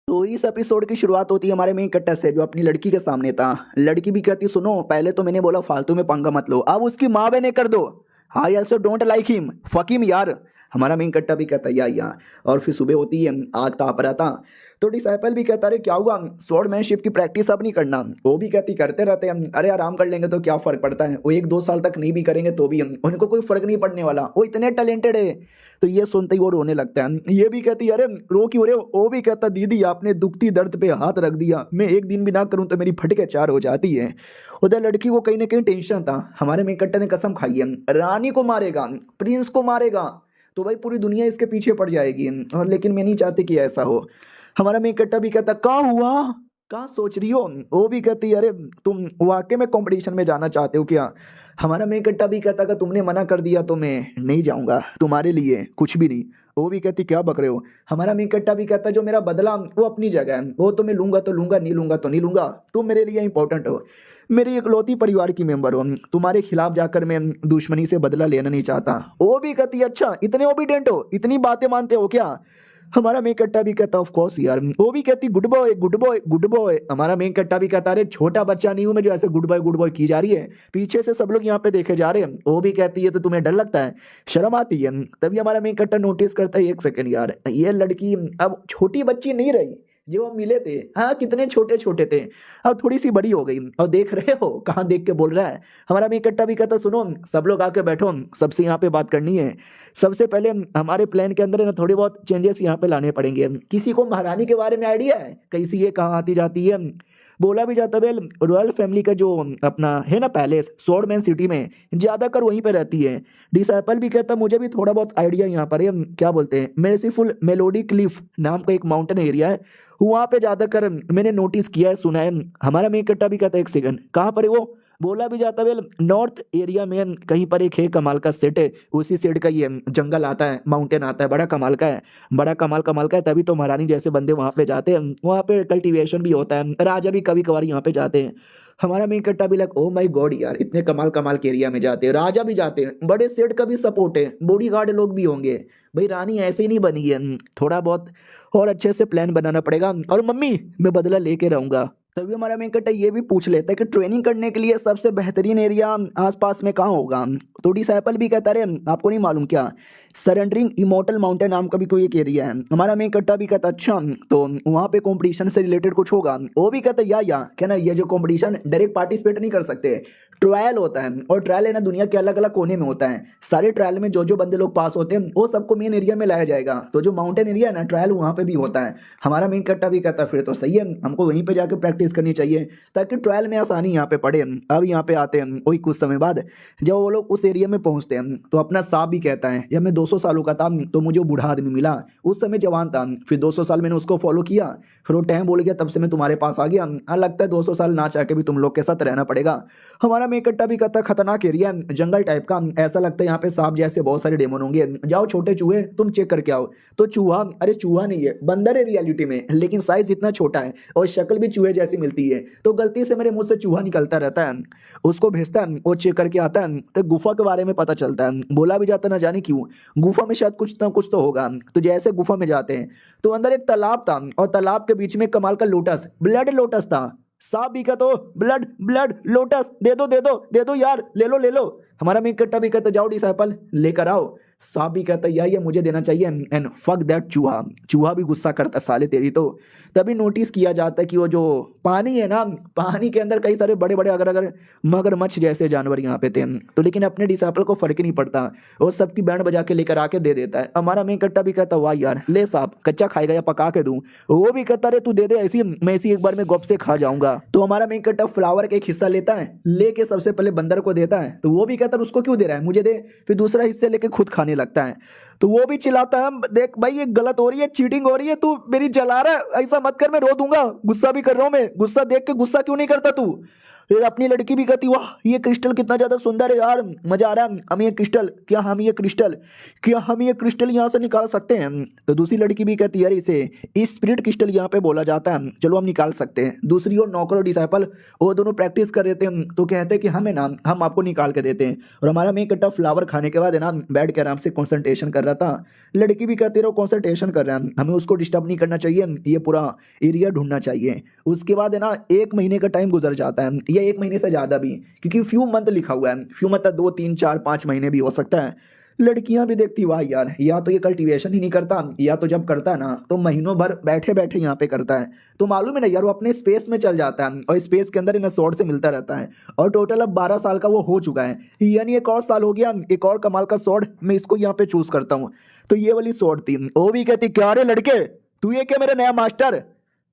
तो इस एपिसोड की शुरुआत होती है हमारे मेन कट्टर से, जो अपनी लड़की के सामने था। लड़की भी कहती सुनो, पहले तो मैंने बोला फालतू में पंगा मत लो, अब उसकी माँ बहने कर दो। I also don't like him, fuck him यार। हमारा मेन कट्टा भी कहता या। और फिर सुबह होती है, आग ताप रहा था। तो डिसाइपल भी कहता अरे क्या हुआ, स्वॉर्डमैनशिप की प्रैक्टिस अब नहीं करना। वो भी कहती करते रहते हैं, अरे आराम कर लेंगे तो क्या फर्क पड़ता है, वो 1-2 साल तक नहीं भी करेंगे तो भी उनको कोई फर्क नहीं पड़ने वाला, वो इतने टैलेंटेड है। तो ये सुनते ही वो रोने लगता है। ये भी कहती अरे रो क्यों रहे हो। वो भी कहता दीदी आपने दुखती दर्द पे हाथ रख दिया, मैं एक दिन भी ना करूं तो मेरी फटके चार हो जाती है। उधर लड़की को कहीं ना कहीं टेंशन था। हमारे मेकट्टा ने कसम खाई है रानी को मारेगा, प्रिंस को मारेगा, तो भाई पूरी दुनिया इसके पीछे पड़ जाएगी। और लेकिन मैं नहीं चाहती कि ऐसा हो। हमारा मेकट्टा भी कहता कहाँ हुआ, कहाँ सोच रही हो। वो भी कहती अरे तुम वाकई में कंपटीशन में जाना चाहते हो क्या। हमारा मेकट्टा भी कहता कि तुमने मना कर दिया तो मैं नहीं जाऊंगा, तुम्हारे लिए कुछ भी नहीं। वो भी कहती क्या बक रहे हो। हमारा मेकट्टा भी कहता जो मेरा बदला वो अपनी जगह है, वो तो मैं लूंगा तो लूंगा, नहीं लूंगा तो नहीं लूंगा। तुम मेरे लिए इंपॉर्टेंट हो, मेरी इकलौती परिवार की मेंबर हो। तुम्हारे खिलाफ जाकर मैं दुश्मनी से बदला लेना नहीं चाहता। वो भी कहती अच्छा इतने ओबीडेंट हो, इतनी बातें मानते हो क्या। हमारा मेन कट्टा भी कहता ऑफ कोर्स यार। वो भी कहती good boy good boy good boy. हमारा मेन कट्टा भी कहता अरे छोटा बच्चा नहीं हूं मैं जो ऐसे गुड बॉय की जा रही है, पीछे से सब लोग यहाँ पे देखे जा रहे हैं। वो भी कहती है तो तुम्हें डर लगता है, शर्म आती है। तभी हमारा मेन कट्टा नोटिस करता है एक सेकंड यार, ये लड़की अब छोटी बच्ची नहीं रही। जो हम मिले थे हाँ कितने छोटे छोटे थे, अब थोड़ी सी बड़ी हो गई। और देख रहे हो कहाँ देख के बोल रहा है। हमारा मेन कट्टा भी कहता सुनो सब लोग आके बैठो, सबसे यहाँ पे बात करनी है। सबसे पहले हमारे प्लान के अंदर है ना थोड़े बहुत चेंजेस यहाँ पे लाने पड़ेंगे। किसी को महारानी के बारे में आइडिया है कैसी ये कहाँ आती जाती है। बोला भी जाता है रॉयल फैमिली का जो अपना है ना पैलेस स्वॉर्डमैन सिटी में, ज्यादातर वहीं पे रहती है। डिसाइपल भी कहता मुझे भी थोड़ा बहुत आइडिया यहाँ पर है, क्या बोलते हैं मेरेसिफुल मेलोडी क्लिफ नाम का एक माउंटेन एरिया है, वहाँ पे ज्यादातर मैंने नोटिस किया है सुना है। हमारा मेन कट्टा भी कहता है एक सेकंड कहाँ पर है वो। बोला भी जाता है नॉर्थ एरिया में कहीं पर एक है कमाल का सेट है, उसी सेट का ये जंगल आता है, माउंटेन आता है, बड़ा कमाल का है, बड़ा कमाल का है। तभी तो महारानी जैसे बंदे वहां पे जाते हैं, वहां पे कल्टीवेशन भी होता है, राजा भी कभी कभार यहाँ पे जाते हैं। हमारा मेन कट्टा भी लग ओ माय गॉड यार, इतने कमाल कमाल के एरिया में जाते हैं, राजा भी जाते हैं, बड़े सेठ का भी सपोर्ट है, बॉडी गार्ड लोग भी होंगे। भाई रानी ऐसे ही नहीं बनी है, थोड़ा बहुत और अच्छे से प्लान बनाना पड़ेगा। और मम्मी मैं बदला लेके रहूंगा। तभी हमारा वेंकट ये भी पूछ लेता है कि ट्रेनिंग करने के लिए सबसे बेहतरीन एरिया आसपास में कहाँ होगा। तो डिसाइपल भी कहता है आपको नहीं मालूम क्या, सरेंडरिंग इमोर्टल माउंटेन नाम का भी कोई एक एरिया है। हमारा मेन कट्टा भी कहता अच्छा तो वहाँ पे कंपटीशन से रिलेटेड कुछ होगा। वो भी कहता या कहना ये जो कंपटीशन डायरेक्ट पार्टिसिपेट नहीं कर सकते, ट्रायल होता है। और ट्रायल है ना दुनिया के अलग अलग कोने में होता है, सारे ट्रायल में जो जो बंदे लोग पास होते हैं वो सबको मेन एरिया में लाया जाएगा। तो जो माउंटेन एरिया है ना ट्रायल वहाँ पे भी होता है। हमारा मेन कट्टा भी कहता फिर तो सही है, हमको वहीं पे जाकर प्रैक्टिस करनी चाहिए ताकि ट्रायल में आसानी यहाँ पे पड़े। अब यहाँ पे आते हैं वही कुछ समय बाद, जब वो लोग उस एरिया में पहुंचते हैं तो अपना सांप भी कहता है जब मैं 200 सालों का था तो मुझे वो बूढ़ा आदमी मिला, उस समय जवान था, फिर 200 साल मैंने उसको फॉलो किया, फिर वो टाइम बोल गया तब से मैं तुम्हारे पास आ गया। लगता है 200 साल ना चाह के भी तुम लोग के साथ रहना पड़ेगा। हमारा मेकट्टा भी कहता खतरनाक एरिया जंगल टाइप का, ऐसा लगता है यहाँ पे सांप जैसे बहुत सारे डेमन होंगे, जाओ छोटे चूहे तुम चेक करके आओ। तो चूहा, अरे चूहा नहीं है बंदर है रियलिटी में, लेकिन साइज इतना छोटा है और शक्ल भी चूहे जैसी मिलती है, तो गलती से मेरे मुंह से चूहा निकलता रहता है। उसको भेजता है, वो चेक करके आता है तो गुफा के बारे में पता चलता है। बोला भी जाता ना जाने क्यों गुफा में शायद कुछ ना कुछ तो होगा। तो जैसे गुफा में जाते हैं तो अंदर एक तालाब था और तालाब के बीच में कमाल का लोटस, ब्लड लोटस था। सांप भी का तो ब्लड ब्लड लोटस दे दो दे दो दे दो यार, ले लो ले लो। हमारा मेन कट्टा भी कहता जाओ डिसाइपल लेकर आओ। सांप भी कहता यार ये मुझे देना चाहिए एंड फक दैट चूहा। चूहा भी गुस्सा करता साले तेरी तो। तभी नोटिस किया जाता है कि वो जो पानी है ना, पानी के अंदर कई सारे बड़े बड़े अगर अगर मगरमच्छ जैसे जानवर यहाँ पे थे। तो लेकिन अपने डिसाइपल को फर्क ही नहीं पड़ता, वो सबकी बैंड बजा के लेकर आके दे देता है। हमारा मेन कट्टा भी कहता वाह यार ले सांप, कच्चा खाएगा या पका के दूं। वो भी कहता रे तू दे दे, ऐसी मैं इसी एक बार में गप से खा जाऊंगा। तो हमारा मेन कट्टा फ्लावर का एक हिस्सा लेता है, लेके सबसे पहले बंदर को देता है। तो वो भी कहता है उसको क्यों दे रहा है, मुझे दे। फिर दूसरा हिस्से लेके खुद खाने लगता है। तो वो भी चिल्लाता है देख भाई ये गलत हो रही है, चीटिंग हो रही है, तू मेरी जला रहा है, ऐसा मत कर, मैं रो दूंगा, गुस्सा भी कर रहा हूं मैं, गुस्सा देख के गुस्सा क्यों नहीं करता तू। फिर अपनी लड़की भी कहती वाह ये क्रिस्टल कितना ज्यादा सुंदर है यार, मजा आ रहा है, हम ये क्रिस्टल यहाँ से निकाल सकते हैं? तो दूसरी लड़की भी कहती है यार इसे स्पिरिट क्रिस्टल यहाँ पे बोला जाता है, चलो हम निकाल सकते हैं। दूसरी ओर नौकर और डिसाइपल वो दोनों प्रैक्टिस कर रहे थे, तो कहते हैं कि हमें ना हम आपको निकाल के देते हैं। और हमारा मेन कट्टा फ्लावर खाने के बाद है ना बैठ के आराम से कंसंट्रेशन कर रहा था। लड़की भी कहती रहो कंसंट्रेशन कर रहा है, हमें उसको डिस्टर्ब नहीं करना चाहिए, ये पूरा एरिया ढूंढना चाहिए। उसके बाद है ना 1 महीने का टाइम गुजर जाता है, या 1 महीने से ज़्यादा भी, क्योंकि फ्यू मंथ लिखा हुआ है, फ्यू मतलब 2 3 4 5 महीने भी हो सकता है। लड़कियां भी देखती वाह यार, या तो ये कल्टीवेशन ही नहीं करता, या तो जब करता है ना तो महीनों भर बैठे बैठे यहाँ पे करता है। तो मालूम है ना यार, वो अपने स्पेस में चल जाता है और स्पेस के अंदर इन स्वॉर्ड से मिलता रहता है। और टोटल अब 12 साल का वो हो चुका है, यानी एक और साल हो गया, एक और कमाल का स्वॉर्ड मैं इसको यहाँ पे चूज करता हूँ। तो ये वाली स्वॉर्ड थी। वो भी कहती क्या रे लड़के, तू ये क्या मेरा नया मास्टर?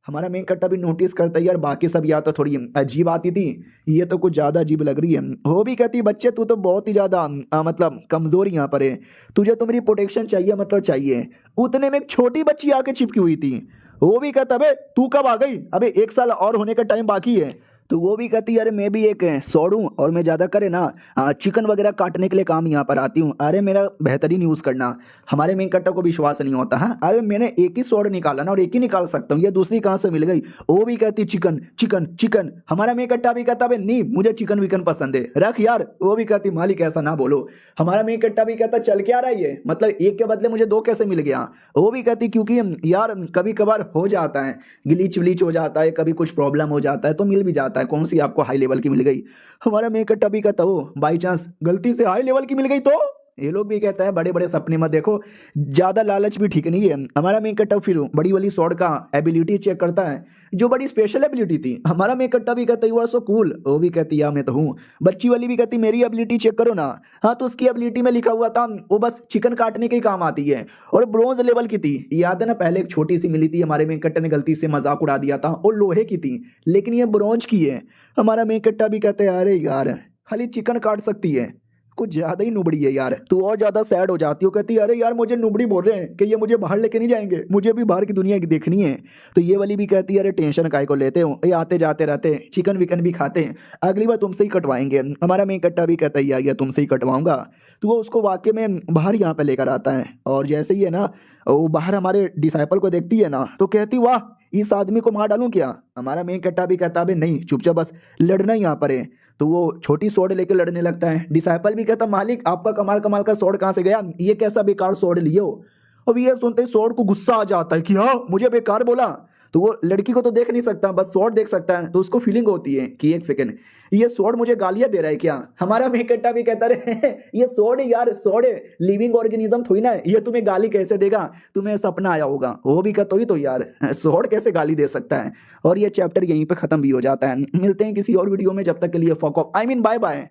हमारा मेन कट्टा भी नोटिस करता है यार बाकी सब या तो थोड़ी अजीब आती थी, ये तो कुछ ज्यादा अजीब लग रही है। वो भी कहती बच्चे तू तो बहुत ही ज्यादा मतलब कमजोर यहाँ पर है, तुझे तो मेरी प्रोटेक्शन चाहिए, मतलब चाहिए। उतने में एक छोटी बच्ची आके चिपकी हुई थी। वो भी कहता अबे तू कब आ गई, अबे 1 साल और होने का टाइम बाकी है। तो वो भी कहती अरे मैं भी एक सौड़ हूँ और मैं ज़्यादा करे ना चिकन वगैरह काटने के लिए काम यहाँ पर आती हूँ, अरे मेरा बेहतरीन यूज़ करना। हमारे मेन कट्टा को विश्वास नहीं होता है, अरे मैंने एक ही सौड़ निकाला ना और एक ही निकाल सकता हूँ, ये दूसरी कहाँ से मिल गई? वो भी कहती चिकन चिकन चिकन। हमारा मेन कट्टा भी कहता नहीं मुझे चिकन विकन पसंद है, रख यार। वो भी कहती मालिक ऐसा ना बोलो। हमारा मेन कट्टा भी कहता चल क्या रहा है ये, मतलब एक के बदले मुझे 2 कैसे मिल गया? वो भी कहती क्योंकि यार कभी कभार हो जाता है, गिलीच विलीच हो जाता है, कभी कुछ प्रॉब्लम हो जाता है तो मिल भी जाता है, कौन सी आपको हाई लेवल की मिल गई। हमारा मेक टबी कहता हो बाई चांस गलती से हाई लेवल की मिल गई तो? ये लोग भी कहता है बड़े बड़े सपने मत देखो, ज्यादा लालच भी ठीक नहीं है। हमारा मेक कट्टा फिर बड़ी वाली स्वॉर्ड का एबिलिटी चेक करता है, जो बड़ी स्पेशल एबिलिटी थी। हमारा मेक कट्टा भी कहता है यू आर सो कूल। वो भी कहती है मैं तो हूँ। बच्ची वाली भी कहती मेरी एबिलिटी चेक करो ना। हाँ तो उसकी एबिलिटी में लिखा हुआ था वो बस चिकन काटने के ही काम आती है, और ब्रोंज लेवल की थी। याद है ना पहले एक छोटी सी मिली थी, हमारे मेक कट्टे ने गलती से मजाक उड़ा दिया था, वो लोहे की थी लेकिन ये ब्रोंज की है। हमारा मेक कट्टा भी कहते हैं अरे यार खाली चिकन काट सकती है, कुछ ज्यादा ही नुबड़ी है यार। तू और ज्यादा सैड हो जाती हो, कहती है अरे यार मुझे नुबड़ी बोल रहे हैं कि ये मुझे बाहर लेके नहीं जाएंगे, मुझे भी बाहर की दुनिया की देखनी है। तो ये वाली भी कहती है अरे टेंशन काय को लेते हो, ये आते जाते रहते हैं, चिकन विकन भी खाते हैं, अगली बार तुमसे ही कटवाएंगे। हमारा मेन कट्टा भी कहता है या तुमसे ही कटवाऊंगा। तो वो उसको वाकई में बाहर यहाँ पे लेकर आता है, और जैसे ही है ना वो बाहर हमारे डिसाइपल को देखती है ना तो कहती वाह इस आदमी को मार डालूं क्या? हमारा मेन कट्टा भी कहता है नहीं चुपचाप बस लड़ना यहाँ पर है। तो वो छोटी सोड लेकर लड़ने लगता है। डिसाइपल भी कहता मालिक आपका कमाल कमाल का सोड कहाँ से गया, ये कैसा बेकार सोड लिए हो? अब ये सुनते ही सोड को गुस्सा आ जाता है कि हाँ मुझे बेकार बोला। तो वो लड़की को तो देख नहीं सकता, बस सोड देख सकता है, तो उसको फीलिंग होती है कि एक सेकंड ये सोड मुझे गालियां दे रहा है क्या? हमारा मेकट्टा भी कहता रहे ये सोड है यार, सोड है, लिविंग ऑर्गेनिज्म थोड़ी ना है, ये तुम्हें गाली कैसे देगा, तुम्हें सपना आया होगा। वो भी कहता ही तो यार सोड कैसे गाली दे सकता है। और ये चैप्टर यहीं पे खत्म भी हो जाता है। मिलते हैं किसी और वीडियो में, जब तक के लिए fuck off, I mean bye bye.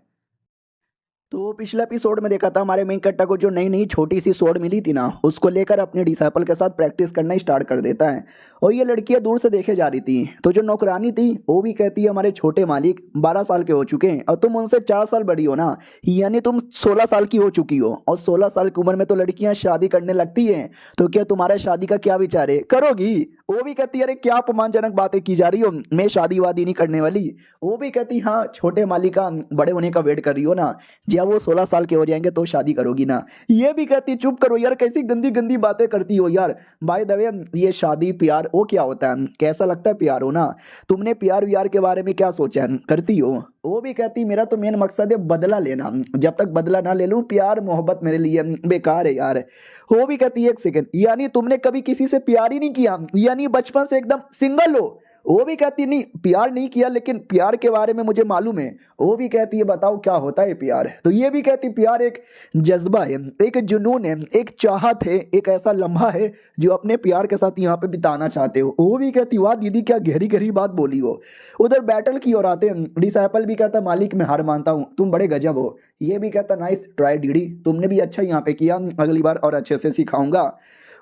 तो पिछले एपिसोड में देखा था हमारे मेन कट्टा को जो नई नई छोटी सी सोड मिली थी ना, उसको लेकर अपने डिसाइपल के साथ प्रैक्टिस करना स्टार्ट कर देता है। और ये लड़कियां दूर से देखे जा रही थी, तो जो नौकरानी थी वो भी कहती है हमारे छोटे मालिक 12 साल के हो चुके हैं और तुम उनसे 4 साल बड़ी हो ना, यानी तुम 16 साल की हो चुकी हो, और 16 साल की उम्र में तो लड़कियां शादी करने लगती हैं, तो क्या तुम्हारा शादी का क्या विचार है, करोगी? वो भी कहती है अरे क्या अपमानजनक बातें की जा रही हो, मैं शादी वादी नहीं करने वाली। वो भी कहती हाँ छोटे मालिक का बड़े होने का वेट कर रही हो ना, जब वो 16 साल के हो जाएंगे तो शादी करोगी ना। ये भी कहती चुप करो यार, कैसी गंदी गंदी बातें करती हो यार। बाय द वे ये शादी प्यार वो क्या होता है, कैसा लगता है प्यार होना? तुमने प्यार व्यार के बारे में क्या सोचा है, करती हो? वो भी कहती मेरा तो मेन मकसद है बदला लेना, जब तक बदला ना ले लूं प्यार मोहब्बत मेरे लिए बेकार है यार। वो भी कहती है एक सेकंड, यानी तुमने कभी किसी से प्यार ही नहीं किया, यानी बचपन से एकदम सिंगल हो? वो भी कहती नहीं प्यार नहीं किया, लेकिन प्यार के बारे में मुझे मालूम है। वो भी कहती है बताओ क्या होता है प्यार? तो ये भी कहती प्यार एक जज्बा है, एक जुनून है, एक चाहत है, एक ऐसा लम्हा है जो अपने प्यार के साथ यहाँ पे बिताना चाहते हो। वो भी कहती वाह दीदी क्या गहरी गहरी बात बोली हो। उधर बैटल की ओर आते हैं, डिसाइपल भी कहता मालिक मैं हार मानता हूँ, तुम बड़े गजब हो। ये भी कहता नाइस ट्राई डीडी, तुमने भी अच्छा यहाँ पे किया, अगली बार और अच्छे से सिखाऊंगा।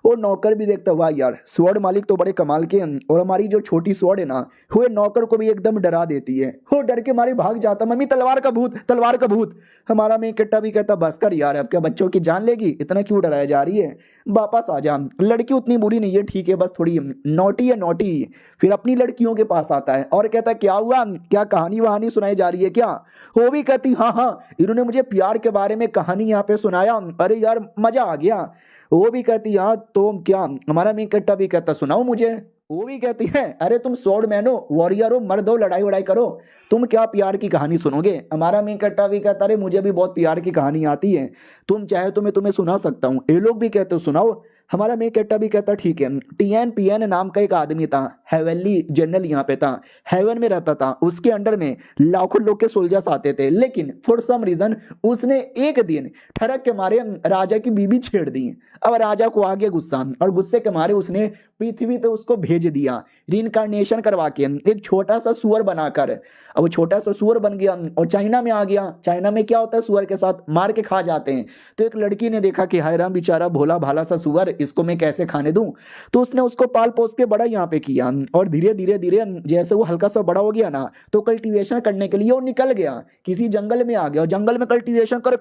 और नौकर भी देखता वाह यार स्वॉर्ड मालिक तो बड़े कमाल के हैं। और हमारी जो छोटी स्वॉर्ड है ना वो नौकर को भी एकदम डरा देती है। वो डर के मारे भाग जाता, मम्मी तलवार का भूत, तलवार का भूत। हमारा मेन कट्टा भी कहता बस कर यार, अब क्या बच्चों की जान लेगी, इतना क्यों डराया जा रही है, वापस आ जा। लड़की उतनी बुरी नहीं है, ठीक है, बस थोड़ी नोटी है, नोटी। फिर अपनी लड़कियों के पास आता है और कहता क्या हुआ, क्या कहानी वहानी सुनाई जा रही है क्या। वो भी कहती हाँ हाँ इन्होंने मुझे प्यार के बारे में कहानी यहाँ पे सुनाया, अरे यार मजा आ गया। वो भी कहती हाँ तो क्या, हमारा मेन कट्टा भी कहता सुनाओ मुझे। वो भी कहती है अरे तुम स्वॉर्ड मैन हो, वॉरियर हो, मर्द हो, लड़ाई वड़ाई करो, तुम क्या प्यार की कहानी सुनोगे। हमारा मेन कट्टा भी कहता अरे मुझे भी बहुत प्यार की कहानी आती है, तुम चाहे तो मैं तुम्हें सुना सकता हूँ। ये लोग भी कहते हो सुनाओ। हमारा मेन कट्टा भी कहता ठीक है। टीएन पीएन नाम का एक आदमी था, हेवनली जनरल यहाँ पे था, हेवन में रहता था, उसके अंडर में लाखों लोग के सोल्जर्स आते थे। लेकिन फॉर सम रीजन उसने एक दिन ठरक के मारे राजा की बीबी छेड़ दी। अब राजा को आ गया गुस्सा और गुस्से के मारे उसने पृथ्वी पे उसको भेज दिया रिइंकार्नेशन करवा के, एक छोटा सा सुअर बनाकर। अब वो छोटा सा सुअर बन गया और चाइना में आ गया। चाइना में क्या होता है, सुअर के साथ मार के खा जाते हैं। तो एक लड़की ने देखा कि हाय राम बेचारा भोला भाला सा सुअर, इसको मैं कैसे खाने दूं। तो उसने उसको पाल पोस के बड़ा यहाँ पे किया और धीरे धीरे धीरे जैसे वो हल्का सा बड़ा हो गया ना तो कल्टीवेशन करने के लिए वो निकल गया, किसी जंगल में आ गया और जंगल में कल्टीवेशन कर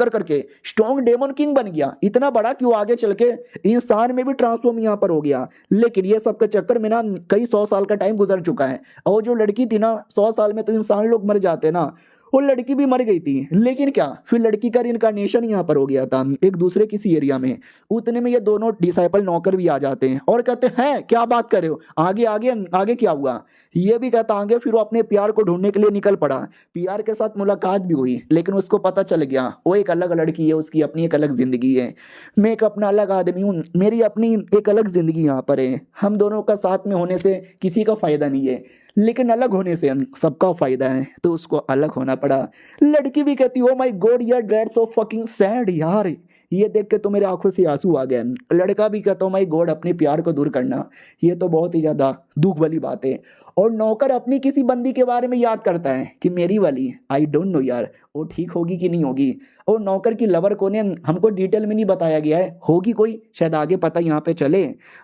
करके स्ट्रॉन्ग डेमन किंग बन गया, इतना बड़ा कि वो आगे चल के इंसान में भी ट्रांसफॉर्म यहाँ पर हो गया। लेकिन ये सब के चक्कर में ना कई 100 साल का टाइम गुजर चुका है और जो लड़की थी ना 100 साल में तो इंसान लोग मर जाते ना, वो लड़की भी मर गई थी। लेकिन क्या फिर लड़की का रिइंकार्नेशन यहाँ पर हो गया था एक दूसरे किसी एरिया में। उतने में ये दोनों डिसाइपल नौकर भी आ जाते हैं और कहते हैं क्या बात कर रहे हो, आगे आगे आगे क्या हुआ। ये भी कहता आगे फिर वो अपने प्यार को ढूंढने के लिए निकल पड़ा। प्यार के साथ मुलाकात भी हुई लेकिन उसको पता चल गया वो एक अलग लड़की है, उसकी अपनी एक अलग जिंदगी है, मैं एक अपना अलग आदमी हूँ, मेरी अपनी एक अलग जिंदगी यहाँ पर है। हम दोनों का साथ में होने से किसी का फायदा नहीं है लेकिन अलग होने से सबका फायदा है, तो उसको अलग होना पड़ा। लड़की भी कहती ओ माय गॉड यार दैट्स सो फकिंग सैड यार, ये देख के तो मेरे आंखों से आंसू आ गए। लड़का भी कहता माय गॉड अपने प्यार को दूर करना ये तो बहुत ही ज्यादा दुख वाली बात है। और नौकर अपनी किसी बंदी के बारे में याद करता है कि मेरी वाली आई डोंट नो यार वो ठीक होगी कि नहीं होगी। और नौकर की लवर को ने हमको डिटेल में नहीं बताया गया है, होगी कोई शायद आगे पता यहाँ पे चले।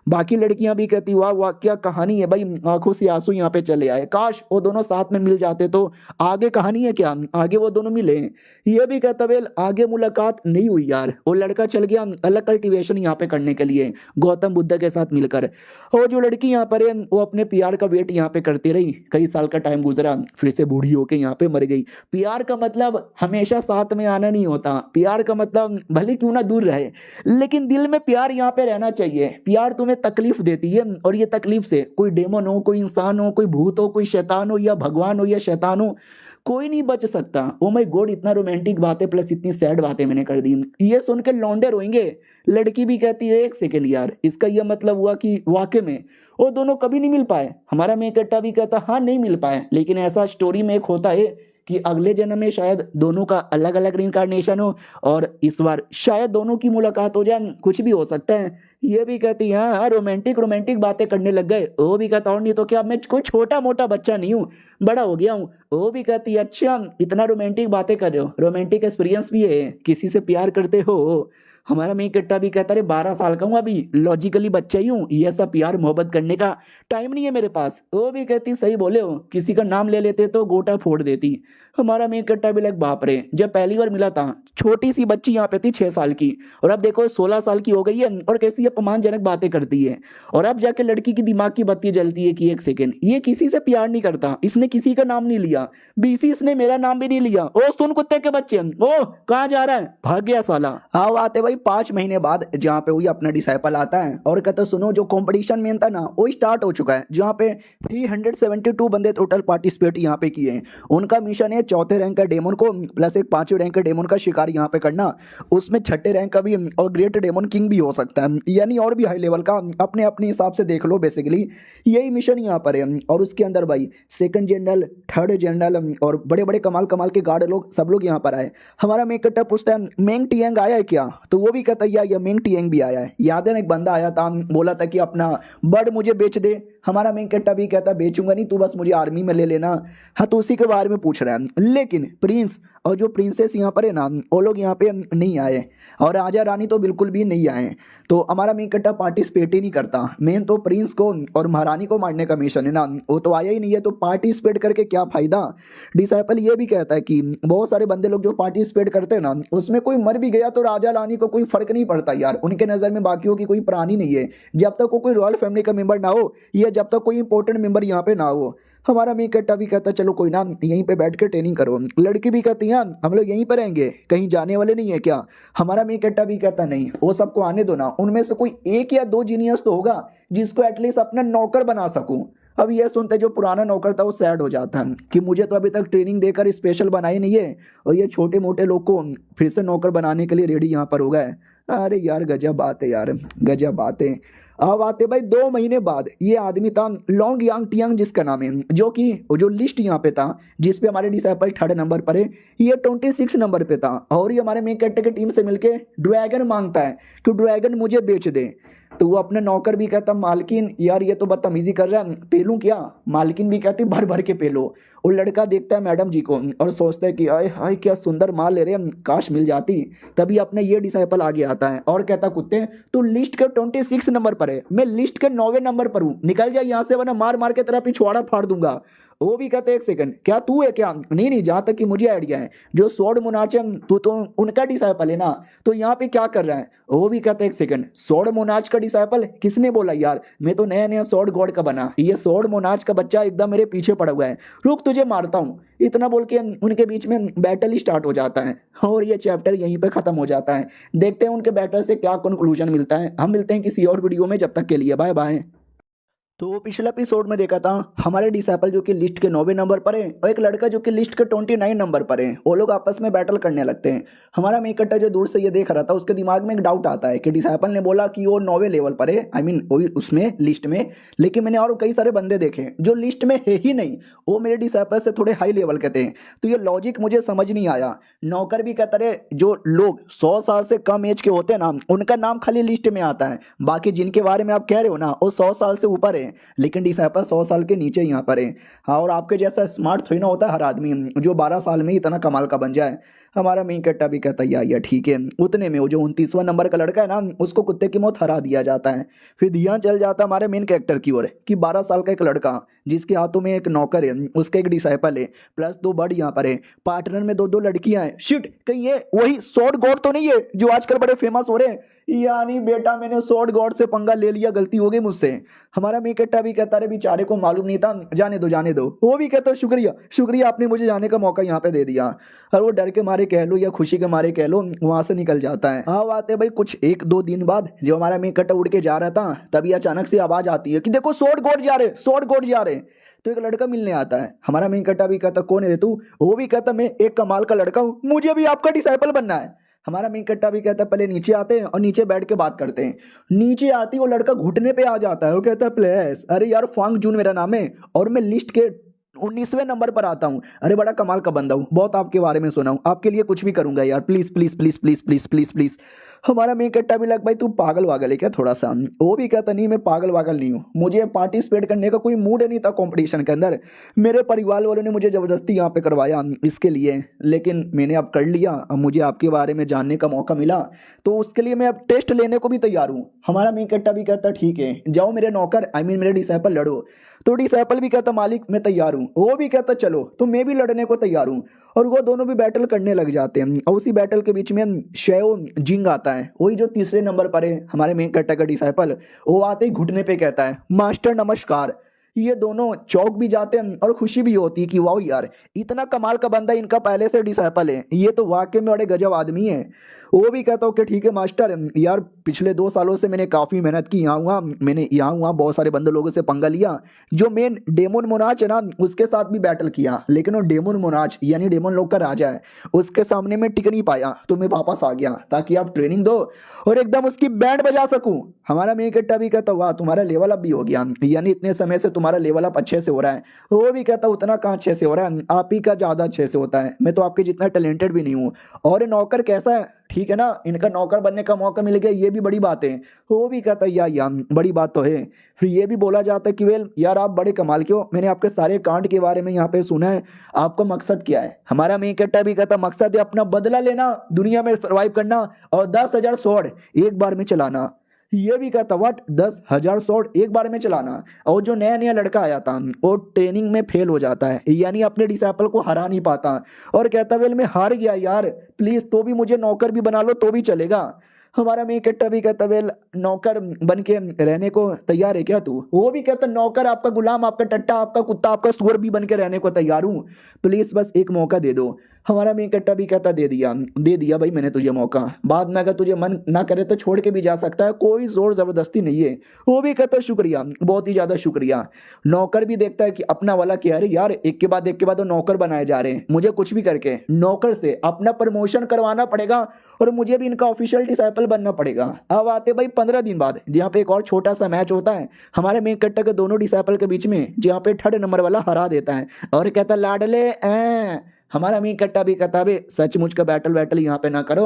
बाकी लड़कियां भी कहती वाह वाह क्या कहानी है भाई, आंखों से आंसू यहाँ पे चले आए, काश वो दोनों साथ में मिल जाते तो आगे कहानी है क्या, आगे वो दोनों मिले। ये भी कहता वेल आगे मुलाकात नहीं हुई यार, वो लड़का चल गया अलग कल्टीवेशन यहाँ पे करने के लिए गौतम बुद्ध के साथ मिलकर। और जो लड़की यहाँ पर है वो अपने प्यार का वेट यहाँ पे करती रही, कई साल का टाइम गुजरा, फिर से बूढ़ी होके यहाँ पे मर गई। प्यार का मतलब हमेशा साथ में आना नहीं होता, प्यार का मतलब भले क्यों ना दूर रहे लेकिन दिल में प्यार यहाँ पे रहना चाहिए। प्यार तुम्हें तकलीफ देती है और ये तकलीफ से कोई डेमन हो, कोई इंसान हो, कोई भूत हो, कोई शैतान हो या भगवान हो या शैतान हो, कोई नहीं बच सकता। ओ माय गॉड इतना रोमांटिक बातें प्लस इतनी सैड बातें मैंने कर दी, ये सुन के लौंडे रोएंगे। लड़की भी कहती है एक सेकेंड यार इसका यह मतलब हुआ कि वाकई में वो दोनों कभी नहीं मिल पाए। हमारा मेकट्टा भी कहता हाँ नहीं मिल पाए लेकिन ऐसा स्टोरी में एक होता है कि अगले जन्म में शायद दोनों का अलग अलग रिइंकार्नेशन हो और इस बार शायद दोनों की मुलाकात हो जाए, कुछ भी हो सकता है। ये भी कहती है हाँ रोमांटिक रोमांटिक बातें करने लग गए। वो भी कहता और नहीं तो क्या मैं कोई छोटा मोटा बच्चा नहीं हूँ, बड़ा हो गया हूँ। वो भी कहती है अच्छा इतना रोमांटिक बातें कर रहे हो, रोमांटिक एक्सपीरियंस भी है, किसी से प्यार करते हो। हमारा मेन कट्टा भी कहता है 12 साल का हूँ अभी, लॉजिकली बच्चा ही हूँ, ये सब प्यार मोहब्बत करने का टाइम नहीं है मेरे पास। वो भी कहती सही बोले हो, किसी का नाम ले लेते तो गोटा फोड़ देती। हमारा मेन कट्टा भी लग बाप रे, जब पहली बार मिला था छोटी सी बच्ची यहाँ पे थी 6 साल की और अब देखो 16 साल की हो गई है और कैसी अपमानजनक बातें करती है। और अब जाके लड़की की दिमाग की बत्ती जलती है कि एक सेकेंड ये किसी से प्यार नहीं करता, इसने किसी का नाम नहीं लिया, बीसी इसने मेरा नाम भी नहीं लिया। ओ सुन कुत्ते के बच्चे, ओ कहाँ जा रहा है, भाग गया साला। आओ आते भाई 5 महीने बाद जहाँ पे वही अपना डिसाइपल आता है और कहते सुनो जो कंपटीशन में था ना वो स्टार्ट हो चुका है, जहाँ पे 372 बंदे टोटल पार्टिसिपेट यहाँ पे किए हैं। उनका मिशन है 4थे रैंक का डेमन को प्लस एक 5वें रैंक का डेमन का शिकार यहाँ पे करना, उसमें 6ठे रैंक का भी और ग्रेट डेमन किंग भी हो सकता है, यानी और भी हाई लेवल का, अपने अपने हिसाब से देख लो। बेसिकली यही मिशन यहाँ पर है और उसके अंदर भाई 2nd जनरल 3rd जनरल और बड़े बड़े कमाल कमाल के गार्ड लोग सब लोग यहाँ पर आए। हमारा मेकट्टा पूछता है मेंग टियांग आया है क्या, तो वो भी कहता है या मेंग टियांग भी आया है। याद है ना एक बंदा आया था बोला था कि अपना बर्ड मुझे बेच दे हमारा मेन कट्टा भी कहता बेचूंगा नहीं, तू बस मुझे आर्मी में ले लेना। हाँ तो उसी के बारे में पूछ रहा है। लेकिन प्रिंस और जो प्रिंसेस यहाँ पर है ना, वो लोग यहाँ पे नहीं आए, और राजा रानी तो बिल्कुल भी नहीं आए। तो हमारा मेन कट्टा पार्टिसिपेट ही नहीं करता। मेन तो प्रिंस को और महारानी को मारने का मिशन है ना, वो तो आया ही नहीं है, तो पार्टिसिपेट करके क्या फायदा। डिसाइपल ये भी कहता है कि बहुत सारे बंदे लोग जो पार्टिसिपेट करते हैं ना, उसमें कोई मर भी गया तो राजा रानी को कोई फर्क नहीं पड़ता यार, उनके नज़र में बाकियों की कोई प्राणी नहीं है, जब तक वो कोई रॉयल फैमिली का मेंबर ना हो, या जब तक कोई इंपॉर्टेंट मेंबर यहाँ पे ना हो। हमारा मेन कट्टा भी कहता चलो कोई ना, यहीं पे बैठ के ट्रेनिंग करो। लड़की भी कहती है हम लोग यहीं पर रहेंगे, कहीं जाने वाले नहीं है क्या। हमारा मेन कट्टा भी कहता नहीं, वो सबको आने दो ना, उनमें से कोई एक या दो जीनियस तो होगा जिसको एटलीस्ट अपना नौकर बना सकूं। अब ये सुनते जो पुराना नौकर था वो सैड हो जाता है कि मुझे तो अभी तक ट्रेनिंग देकर स्पेशल बनाई नहीं है, और ये छोटे मोटे लोग को फिर से नौकर बनाने के लिए रेडी यहाँ पर हो गए। अरे यार गजब बात है यार, गजब बात है। अब आते भाई 2 महीने बाद, ये आदमी था लॉन्ग यांग टियांग जिसका नाम है, जो कि जो लिस्ट यहाँ पे था जिसपे हमारे डिसाइपल 3rd नंबर पर है, ये 26 नंबर पे था। और ये हमारे मेन कैरेक्टर की टीम से मिलके ड्रैगन मांगता है कि ड्रैगन मुझे बेच दे। तो वो अपने नौकर भी कहता मालकिन यार ये तो बदतमीजी कर रहा है, पेलूं क्या। मालकिन भी कहती भर भर के पेलो। वो लड़का देखता है मैडम जी को और सोचता है कि आए हाय क्या सुंदर माल ले रहे हैं, काश मिल जाती। तभी अपने ये डिसाइपल आगे आता है और कहता कुत्ते तू लिस्ट के 26 नंबर पर है, मैं लिस्ट के 9वें नंबर पर हूँ, निकल जाए यहाँ से वरना मार मार के तेरा पिछवाड़ा फाड़ दूंगा। वो भी कहते एक सेकंड क्या तू है क्या, नहीं नहीं जहां तक कि मुझे आइडिया है जो स्वॉर्ड मोनाच है तू तो उनका डिसाइपल है ना, तो यहाँ पे क्या कर रहा है। वो भी कहते एक सेकंड स्वॉर्ड मोनाच का डिसाइपल किसने बोला यार, मैं तो नया नया स्वॉर्ड गॉड का बना, ये स्वॉर्ड मोनाच का बच्चा एकदम मेरे पीछे पड़ा हुआ है, रुक तुझे मारता हूँ। इतना बोल के उनके बीच में बैटल ही स्टार्ट हो जाता है और ये चैप्टर यहीं पे खत्म हो जाता है। देखते हैं उनके बैटल से क्या कंक्लूजन मिलता है। हम मिलते हैं किसी और वीडियो में, जब तक के लिए बाय बाय। तो पिछला एपिसोड में देखा था हमारे डिसाइपल जो कि लिस्ट के 9वें नंबर पर है और एक लड़का जो कि लिस्ट के 29 नंबर पर है, वो लोग आपस में बैटल करने लगते हैं। हमारा मेन कट्टा जो दूर से ये देख रहा था उसके दिमाग में एक डाउट आता है कि डिसाइपल ने बोला कि वो 9वें लेवल पर है, आई मीन वही उसमें लिस्ट में, लेकिन मैंने और कई सारे बंदे देखे जो लिस्ट में है ही नहीं, वो मेरे डिसाइपल से थोड़े हाई लेवल के थे। तो ये लॉजिक मुझे समझ नहीं आया। नौकर भी कहता रहे जो लोग 100 साल से कम एज के होते हैं ना उनका नाम खाली लिस्ट में आता है, बाकी जिनके बारे में आप कह रहे हो ना वो 100 साल से ऊपर है, लेकिन डिसाइपल 100 साल के नीचे यहाँ पर है। हाँ और आपके जैसा स्मार्ट थोड़ी ना होता है हर आदमी जो 12 साल में ही इतना कमाल का बन जाए। हमारा मेन कट्टा भी कहता है या ठीक है। उतने में वो जो 29वां नंबर का लड़का है ना उसको कुत्ते की मौत हरा दिया जाता है। फिर ध्यान चल जाता है हमारे मेन कैरेक्टर की ओर कि 12 साल का एक लड़का जिसके हाथों में एक नौकर है, उसका एक डिसाइपल है, प्लस 2 बर्ड यहाँ पर है, पार्टनर में 2 लड़कियां हैं। शिट कहीं ये वही स्वॉर्ड गॉड तो नहीं है जो आजकल बड़े फेमस हो रहे हैं। यानी बेटा मैंने स्वॉर्ड गॉड से पंगा ले लिया, गलती हो गई मुझसे। हमारा मेन कट्टा भी कहता है बेचारे को मालूम नहीं था, जाने दो जाने दो। वो भी कहता शुक्रिया शुक्रिया आपने मुझे जाने का मौका यहाँ पे दे दिया। और वो डर के मारे कह लो या खुशी के मारे कह लो वहां से निकल जाता है। हाँ बात है भाई कुछ 1-2 दिन बाद जो हमारा मेन कट्टा उड़ के जा रहा था तभी अचानक से आवाज आती है कि देखो स्वॉर्ड गॉड जा रहे, स्वॉर्ड गॉड जा रहे। तो एक लड़का मिलने आता है। हमारा मेन कट्टा भी कहता कौन है रे तू। वो भी कहता मैं एक कमाल का लड़का हूँ, मुझे भी आपका डिसाइपल बनना है। हमारा मेन कट्टा भी कहता पहले नीचे आते हैं और नीचे बैठ के बात करते हैं। नीचे आती वो लड़का घुटने पे आ जाता है, वो कहता है प्लेस अरे यार फांग जून मेरा नाम है और मैं लिस्ट के 19वें नंबर पर आता हूँ। अरे बड़ा कमाल का बंदा हूँ, बहुत आपके बारे में सुना हूँ, आपके लिए कुछ भी करूंगा यार, please please please please please please please. हमारा मेन कट्टा भी लग भाई तू पागल वागल है क्या थोड़ा सा। वो भी कहता नहीं मैं पागल वागल नहीं हूँ, मुझे पार्टिसिपेट करने का कोई मूड नहीं था कंपटीशन के अंदर, मेरे परिवार वालों ने मुझे जबरदस्ती यहाँ पे करवाया इसके लिए, लेकिन मैंने अब कर लिया, अब मुझे आपके बारे में जानने का मौका मिला तो उसके लिए मैं अब टेस्ट लेने को भी तैयार हूँ। हमारा मेन कट्टा भी कहता ठीक है जाओ मेरे नौकर आई मीन मेरे डिसाइपल लड़ो। तो डिसाइपल भी कहता मालिक मैं तैयार हूँ। वो भी कहता चलो तो मैं भी लड़ने को तैयार हूँ। और वो दोनों भी बैटल करने लग जाते हैं और उसी बैटल के बीच में शेओ जिंग आता है, वही जो 3रे नंबर पर है हमारे मेन कट्टा का डिसाइपल। वो आते ही घुटने पे कहता है मास्टर नमस्कार। ये दोनों चौक भी जाते हैं और खुशी भी होती है कि वाह यार इतना कमाल का बंदा इनका पहले से डिसाइपल है, ये तो वाकई में बड़े गजब आदमी है। वो भी कहता हूँ कि ठीक है मास्टर यार पिछले 2 सालों से मैंने काफ़ी मेहनत की, यहाँ हुआ मैंने यहाँ हुआ बहुत सारे बंदे लोगों से पंगा लिया, जो मेन डेमोन मोनाच है ना उसके साथ भी बैटल किया, लेकिन वो डेमोन मोनाच यानी डेमोन लोग का राजा है उसके सामने मैं टिक नहीं पाया, तो मैं वापस आ गया ताकि आप ट्रेनिंग दो और एकदम उसकी बैंड बजा सकूं। हमारा मेन कट्टा भी कहता वाह तुम्हारा लेवल अब भी हो गया, यानी इतने समय से तुम्हारा लेवल अप अच्छे से हो रहा है। वो भी कहता उतना कहाँ अच्छे से हो रहा है, आप ही का ज़्यादा अच्छे से होता है, मैं तो आपके जितना टैलेंटेड भी नहीं हूँ। और ये नौकर कैसा है, ठीक है ना, इनका नौकर बनने का मौका मिल गया, ये भी बड़ी बात है। वो भी कहता है या बड़ी बात तो है। फिर ये भी बोला जाता है कि वेल यार आप बड़े कमाल के हो, मैंने आपके सारे कांड के बारे में यहाँ पे सुना है, आपका मकसद क्या है। हमारा मेन कैरेक्टर भी कहता मकसद है अपना बदला लेना, दुनिया में सर्वाइव करना और 10,000 स्वॉर्ड एक बार में चलाना। ये भी कहता व्हाट 10,000 स्वॉर्ड एक बार में चलाना। और जो नया नया लड़का आया था वो ट्रेनिंग में फेल हो जाता है, यानी अपने डिसाइपल को हरा नहीं पाता और कहता वेल मैं हार गया यार, प्लीज तो भी मुझे नौकर भी बना लो तो भी चलेगा। हमारा मेन कैरेक्टर भी कहता वेल नौकर बन के रहने को तैयार है क्या तू। वो भी कहता नौकर आपका गुलाम, आपका टट्टा, आपका कुत्ता, आपका सुअर भी बन के रहने को तैयार हूँ, प्लीज बस एक मौका दे दो। हमारा मेन कैरेक्टर भी कहता दे दिया भाई मैंने तुझे मौका, बाद में अगर तुझे मन ना करे तो छोड़ के भी जा सकता है, कोई जोर जबरदस्ती नहीं है। वो भी कहता शुक्रिया, बहुत ही ज्यादा शुक्रिया। नौकर भी देखता है कि अपना वाला क्या है यार, एक के बाद वो नौकर बनाए जा रहे हैं, मुझे कुछ भी करके नौकर से अपना प्रमोशन करवाना पड़ेगा और मुझे भी इनका ऑफिशियल डिसाइपल बनना पड़ेगा। अब आते भाई 15 दिन बाद, जहाँ पे एक और छोटा सा मैच होता है हमारे मेन कैरेक्टर के दोनों डिसाइपल के बीच में, जहाँ पे 3rd नंबर वाला हरा देता है और कहता लाडले हमारा मेन कैरेक्टर भी कहता है सचमुच का बैटल यहाँ पे ना करो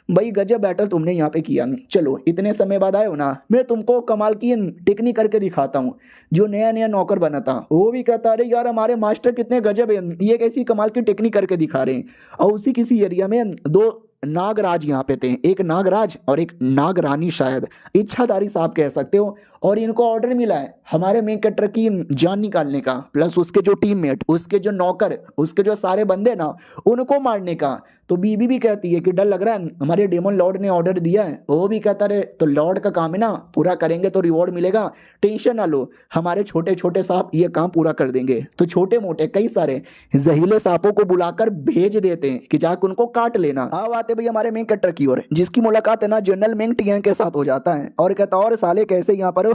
भाई, गजब बैटल तुमने यहाँ पे किया, चलो इतने समय बाद आए हो ना, मैं तुमको कमाल की टेक्निक करके दिखाता हूँ। जो नया नया नौकर बना था वो भी कहता अरे यार हमारे मास्टर कितने गजब है, ये कैसी कमाल की टेक्निक करके दिखा रहे हैं। और उसी किसी एरिया में 2 नागराज यहाँ पे थे, एक नागराज और एक नागरानी, शायद इच्छाधारी साहब कह सकते हो। और इनको ऑर्डर मिला है हमारे मेन कैरेक्टर की जान निकालने का, प्लस उसके जो टीममेट, उसके जो नौकर, उसके जो सारे बंदे ना, उनको मारने का। तो बीबी भी कहती है कि डर लग रहा है, हमारे डेमन लॉर्ड ने ऑर्डर दिया है। वो भी कहता रहे तो लॉर्ड का काम है ना, पूरा करेंगे तो रिवॉर्ड मिलेगा, टेंशन ना लो, हमारे छोटे छोटे सांप ये काम पूरा कर देंगे। तो छोटे मोटे कई सारे जहरीले सांपों को बुलाकर भेज देते हैं कि जाकर उनको काट लेना। अब आते भाई हमारे मेन कैरेक्टर की ओर, जिसकी मुलाकात है ना जनरल मेंग टियांग के साथ हो जाता है और कहता और साले कैसे यहाँ पर हो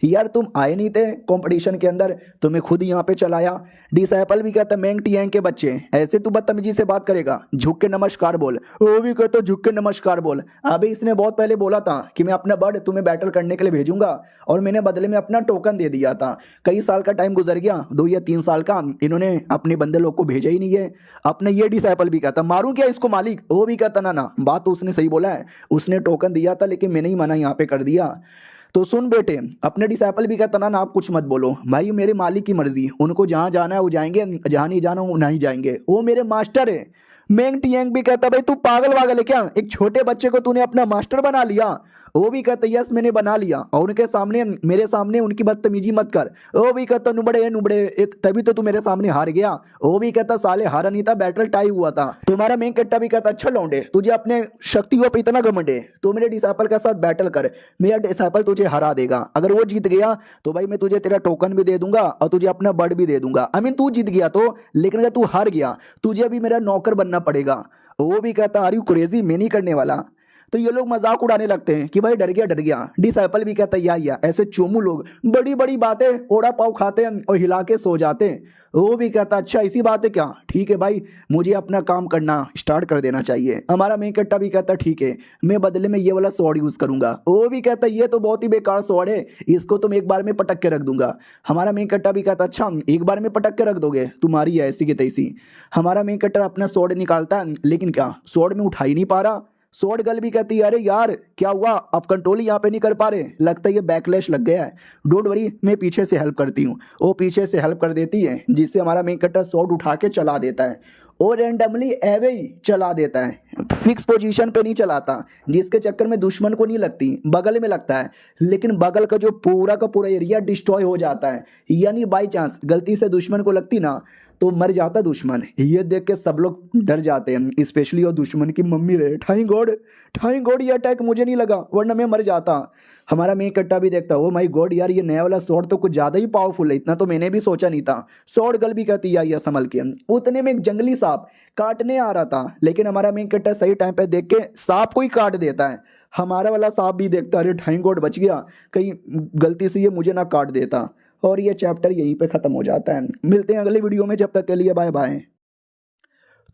यार तुम आए नहीं थे कंपटीशन के अंदर, तुम्हें खुद यहाँ पे चलाया। डिसाइपल भी कहता मेंग टियांग के बच्चे ऐसे तू बदतमीजी से बात करेगा, झुक के नमस्कार बोल। वो भी कहता झुक के नमस्कार बोल। अभी इसने बहुत पहले बोला था कि मैं अपना बर्ड तुम्हें बैटल करने के लिए भेजूंगा और मैंने बदले में अपना टोकन दे दिया था। कई साल का टाइम गुजर गया, 2 या 3 साल का, इन्होंने अपने बंदे लोग को भेजा ही नहीं है। अपने ये डिसाइपल भी कहता मारूं क्या इसको मालिक। वो भी कहता ना बात तो उसने सही बोला है, उसने टोकन दिया था लेकिन मैंने ही मना यहाँ पे कर दिया। तो सुन बेटे, अपने डिसाइपल भी कहता ना आप कुछ मत बोलो भाई, मेरे मालिक की मर्जी, उनको जहाँ जाना है वो जाएंगे, जहाँ नहीं जाना वो नहीं जाएंगे, वो मेरे मास्टर है। मेंग टियांग भी कहता भाई तू पागल वागल है क्या, एक छोटे बच्चे को तूने अपना मास्टर बना लिया। वो भी कहता यस मैंने बना लिया और उनके सामने, मेरे सामने उनकी बदतमीजी मत कर। वो भी कहता नुबड़े तभी तो तू मेरे सामने हार गया। वो भी कहता साले हारा नहीं था, बैटल टाई हुआ था। तुम्हारा मेन कैरेक्टर भी कहता अच्छा लौंडे तुझे अपने शक्तियों पे इतना घमंड है, तो मेरे डिसाइपल के साथ बैटल कर, मेरा डिसाइपल तुझे हरा देगा। अगर वो जीत गया तो भाई मैं तुझे तेरा टोकन भी दे दूंगा और तुझे अपना बर्ड भी दे दूंगा। आई मीन तू जीत गया तो, लेकिन अगर तू हार गया तुझे भी मेरा नौकर बनना पड़ेगा। वो भी कहता आर यू क्रेजी, मैं नहीं करने वाला। तो ये लोग मजाक उड़ाने लगते हैं कि भाई डर गया। डिसाइपल भी कहता या ऐसे चोमू लोग बड़ी बड़ी बातें ओड़ा पाव खाते हैं और हिला के सो जाते हैं। वो भी कहता अच्छा इसी बात है क्या, ठीक है भाई मुझे अपना काम करना स्टार्ट कर देना चाहिए। हमारा मेन कैरेक्टर भी कहता ठीक है मैं बदले में ये वाला स्वॉर्ड यूज करूंगा। वो भी कहता ये तो बहुत ही बेकार स्वॉर्ड है, इसको तुम एक बार में पटक के रख दूंगा। हमारा मेन कैरेक्टर भी कहता अच्छा एक बार में पटक के रख दोगे, तुम्हारी ऐसी की तैसी। हमारा मेन कैरेक्टर अपना स्वॉर्ड निकालता है लेकिन क्या स्वॉर्ड में उठा ही नहीं पा रहा। स्वॉर्ड गर्ल भी कहती है अरे यार क्या हुआ, आप कंट्रोल ही यहाँ पे नहीं कर पा रहे, लगता है ये बैकलैश लग गया है। डोंट वरी मैं पीछे से हेल्प करती हूँ। वो पीछे से हेल्प कर देती है जिससे हमारा मेन कैरेक्टर स्वॉर्ड उठा के चला देता है और रैंडमली एवे ही चला देता है, फिक्स पोजीशन पे नहीं चलाता, जिसके चक्कर में दुश्मन को नहीं लगती, बगल में लगता है। लेकिन बगल का जो पूरा का पूरा एरिया डिस्ट्रॉय हो जाता है, यानी बाई चांस गलती से दुश्मन को लगती ना तो मर जाता दुश्मन। ये देख के सब लोग डर जाते हैं, स्पेशली और दुश्मन की मम्मी रहे थैंक गॉड ये अटैक मुझे नहीं लगा वरना मैं मर जाता। हमारा मेन कट्टा भी देखता ओ माय गॉड यार ये नया वाला स्वॉर्ड तो कुछ ज्यादा ही पावरफुल है, इतना तो मैंने भी सोचा नहीं था। स्वॉर्ड गर्ल भी कहती है संभल के। उतने में एक जंगली सांप काटने आ रहा था, लेकिन हमारा मेन कट्टा सही टाइम पे देख के सांप को ही काट देता है। हमारा वाला सांप भी देखता अरे थैंक गॉड बच गया, कहीं गलती से ये मुझे ना काट देता। और ये चैप्टर यहीं पे खत्म हो जाता है। मिलते हैं अगले वीडियो में, जब तक के लिए बाय बाय।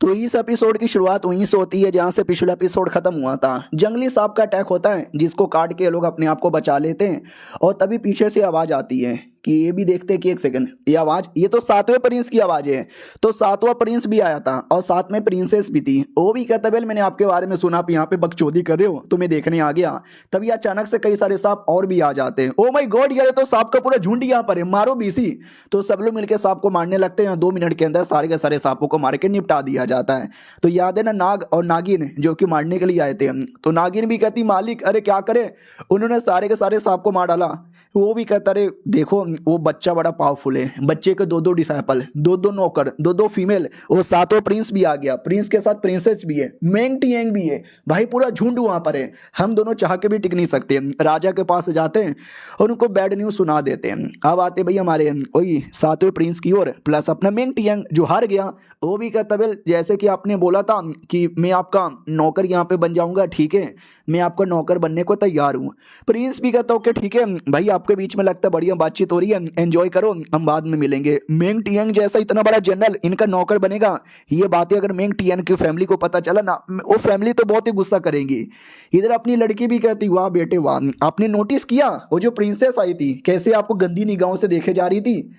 तो इस एपिसोड की शुरुआत वहीं से होती है जहां से पिछला एपिसोड खत्म हुआ था। जंगली सांप का अटैक होता है जिसको काट के लोग अपने आप को बचा लेते हैं और तभी पीछे से आवाज आती है कि ये भी देखते हैं कि एक सेकंड, ये आवाज, ये तो सातवें प्रिंस की आवाज है। तो सातवां प्रिंस भी आया था और साथ में प्रिंसेस भी थी। वो भी कहता बेल मैंने आपके बारे में सुना, आप यहाँ पे बकचोदी कर रहे हो तो मैं देखने आ गया। तभी अचानक से कई सारे सांप और भी आ जाते हैं। ओ माय गॉड यार, ये तो सांप का पूरा झुंड यहाँ पर है, मारो बीसी। तो सब लोग मिलकर सांप को मारने लगते हैं। 2 मिनट के अंदर सारे के सारे सांपों को मार के निपटा दिया जाता है। तो याद है ना नाग और नागिन जो कि मारने के लिए आए थे। तो नागिन भी कहती मालिक अरे क्या करे, उन्होंने सारे के सारे सांप को मार डाला। वो भी कहता अरे देखो वो बच्चा बड़ा पावरफुल है, बच्चे के 2-2 डिसाइपल, 2-2 नौकर, 2-2 फीमेल, वो सातों प्रिंस भी आ गया, प्रिंस के साथ प्रिंसेस भी है, मेंग टिएंग भी है, भाई पूरा झुंड वहां पर है। हम दोनों चाह के भी टिक नहीं सकते। राजा के पास जाते हैं और उनको बैड न्यूज सुना देते हैं। अब आते भाई हमारे वही सातवें प्रिंस की ओर, प्लस अपना मेंग टिएंग जो हार गया। वो भी कहता बेल जैसे कि आपने बोला था कि मैं आपका नौकर यहाँ पे बन जाऊंगा, ठीक है मैं आपका नौकर बनने को तैयार हूँ। प्रिंस भी कहता ओके ठीक है भाई, आपके बीच में लगता है बढ़िया बातचीत हो रही है, एंजॉय करो, हम बाद में मिलेंगे। मेंग टिएंग जैसा इतना बड़ा जनरल इनका नौकर बनेगा, ये बातें अगर मेंग टिएंग की फैमिली को पता चला ना, वो फैमिली तो बहुत ही गुस्सा करेंगी। इधर अपनी लड़की भी कहती वाह बेटे वाह, आपने नोटिस किया वो जो प्रिंसेस आई थी कैसे आपको गंदी निगाहों से देखे जा रही थी।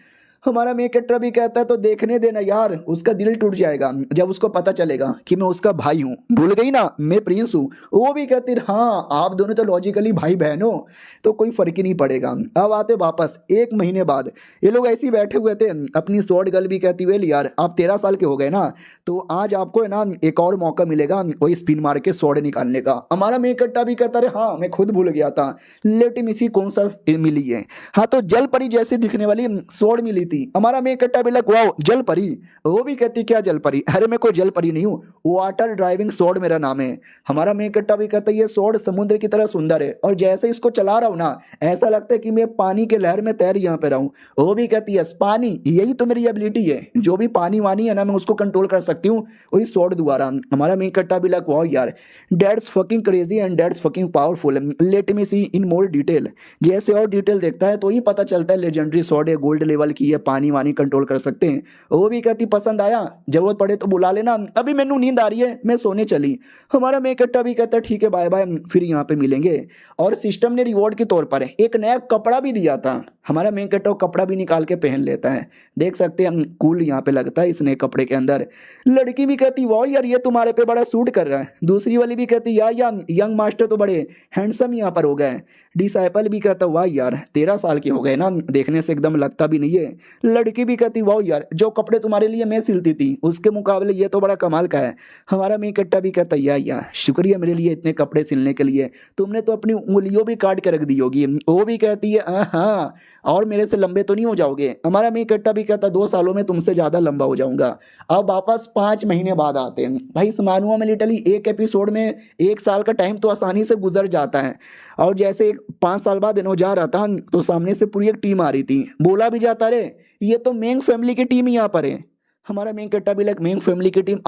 हमारा मेकट्रा भी कहता है तो देखने देना यार, उसका दिल टूट जाएगा जब उसको पता चलेगा कि मैं उसका भाई हूँ, भूल गई ना मैं प्रिंस हूँ। वो भी कहती हाँ आप दोनों तो लॉजिकली भाई बहन हो, तो कोई फर्क ही नहीं पड़ेगा। अब आते वापस 1 महीने बाद, ये लोग ऐसे ही बैठे हुए थे। अपनी स्वॉर्ड गर्ल भी कहती वेल यार आप 13 साल के हो गए ना, तो आज आपको है ना एक और मौका मिलेगा वही स्पिन मार के स्वॉर्ड निकालने का। हमारा मेकट्टा भी कहता रहे हाँ मैं खुद भूल गया था, लेट मी सी कौन सा मिली है। हाँ तो जल परी जैसे दिखने वाली स्वॉर्ड मिली थी। हमारा मेकट्टा भी लग वाओ जल परी। वो भी कहती क्या जल परी, अरे मैं कोई जल परी नहीं हूँ, वाटर ड्राइविंग स्वॉर्ड मेरा नाम है। हमारा मेकट्टा भी कहता है ये स्वॉर्ड समुद्र की तरह सुंदर है और जैसे इसको चला रहा हूँ ना ऐसा लगता है कि मैं पानी के लहर में तैर यहाँ पे रहूं। वो भी कहती है पानी यही तो मेरी एबिलिटी है, जो भी पानी वानी है ना मैं उसको कंट्रोल कर सकती हूँ वही स्वॉर्ड द्वारा। हमारा मेकट्टा भी लग वाओ यार that's fucking crazy and that's fucking powerful, let me see in more detail. जैसे और डिटेल देखता है तो ही पता चलता है लेजेंडरी स्वॉर्ड है, गोल्ड लेवल की है, पानी वानी कंट्रोल कर सकते हैं। वो भी कहती पसंद आया, जरूरत पड़े तो बुला लेना, अभी मैनू नींद आ रही है मैं सोने चली। हमारा मेकट्टा भी कहता ठीक है बाय बाय फिर यहाँ पे मिलेंगे। और सिस्टम ने रिवॉर्ड के तौर पर एक नया कपड़ा भी दिया था। हमारा मेकट्टा कपड़ा भी निकाल के पहन लेता है, देख सकते हैं कूल यहाँ पे लगता है इस नए कपड़े के अंदर। लड़की भी कहती वाह यार ये तुम्हारे पे बड़ा सूट कर रहा है। दूसरी वाली भी कहती यार यंग मास्टर तो बड़े हैंडसम यहाँ पर हो गए। डिसाइपल भी कहता वाह यार 13 साल के हो गए ना, देखने से एकदम लगता भी नहीं है। लड़की भी कहती वाह यार जो कपड़े तुम्हारे लिए मैं सिलती थी उसके मुकाबले ये तो बड़ा कमाल का है। हमारा मेकट्टा भी कहता यार शुक्रिया मेरे लिए इतने कपड़े सिलने के लिए, तुमने तो अपनी उंगलियों भी काट के रख दी होगी। वो भी कहती है हाँ और मेरे से लंबे तो नहीं हो जाओगे। हमारा मेकट्टा भी कहता 2 सालों में तुमसे ज्यादा लंबा हो जाऊंगा। अब वापस 5 महीने बाद आते हैं भाई। इस मानुआ में लिटरली एक एपिसोड में 1 साल का टाइम तो आसानी से गुजर जाता है। और जैसे 5 साल बाद इन्हों जा रहा था तो सामने से पूरी एक टीम आ रही थी, बोला भी जाता रे ये तो मेंग फैमिली की टीम यहाँ पर है। हमारा मेंग कट्टा भी लाइक मेंग फैमिली की टीम,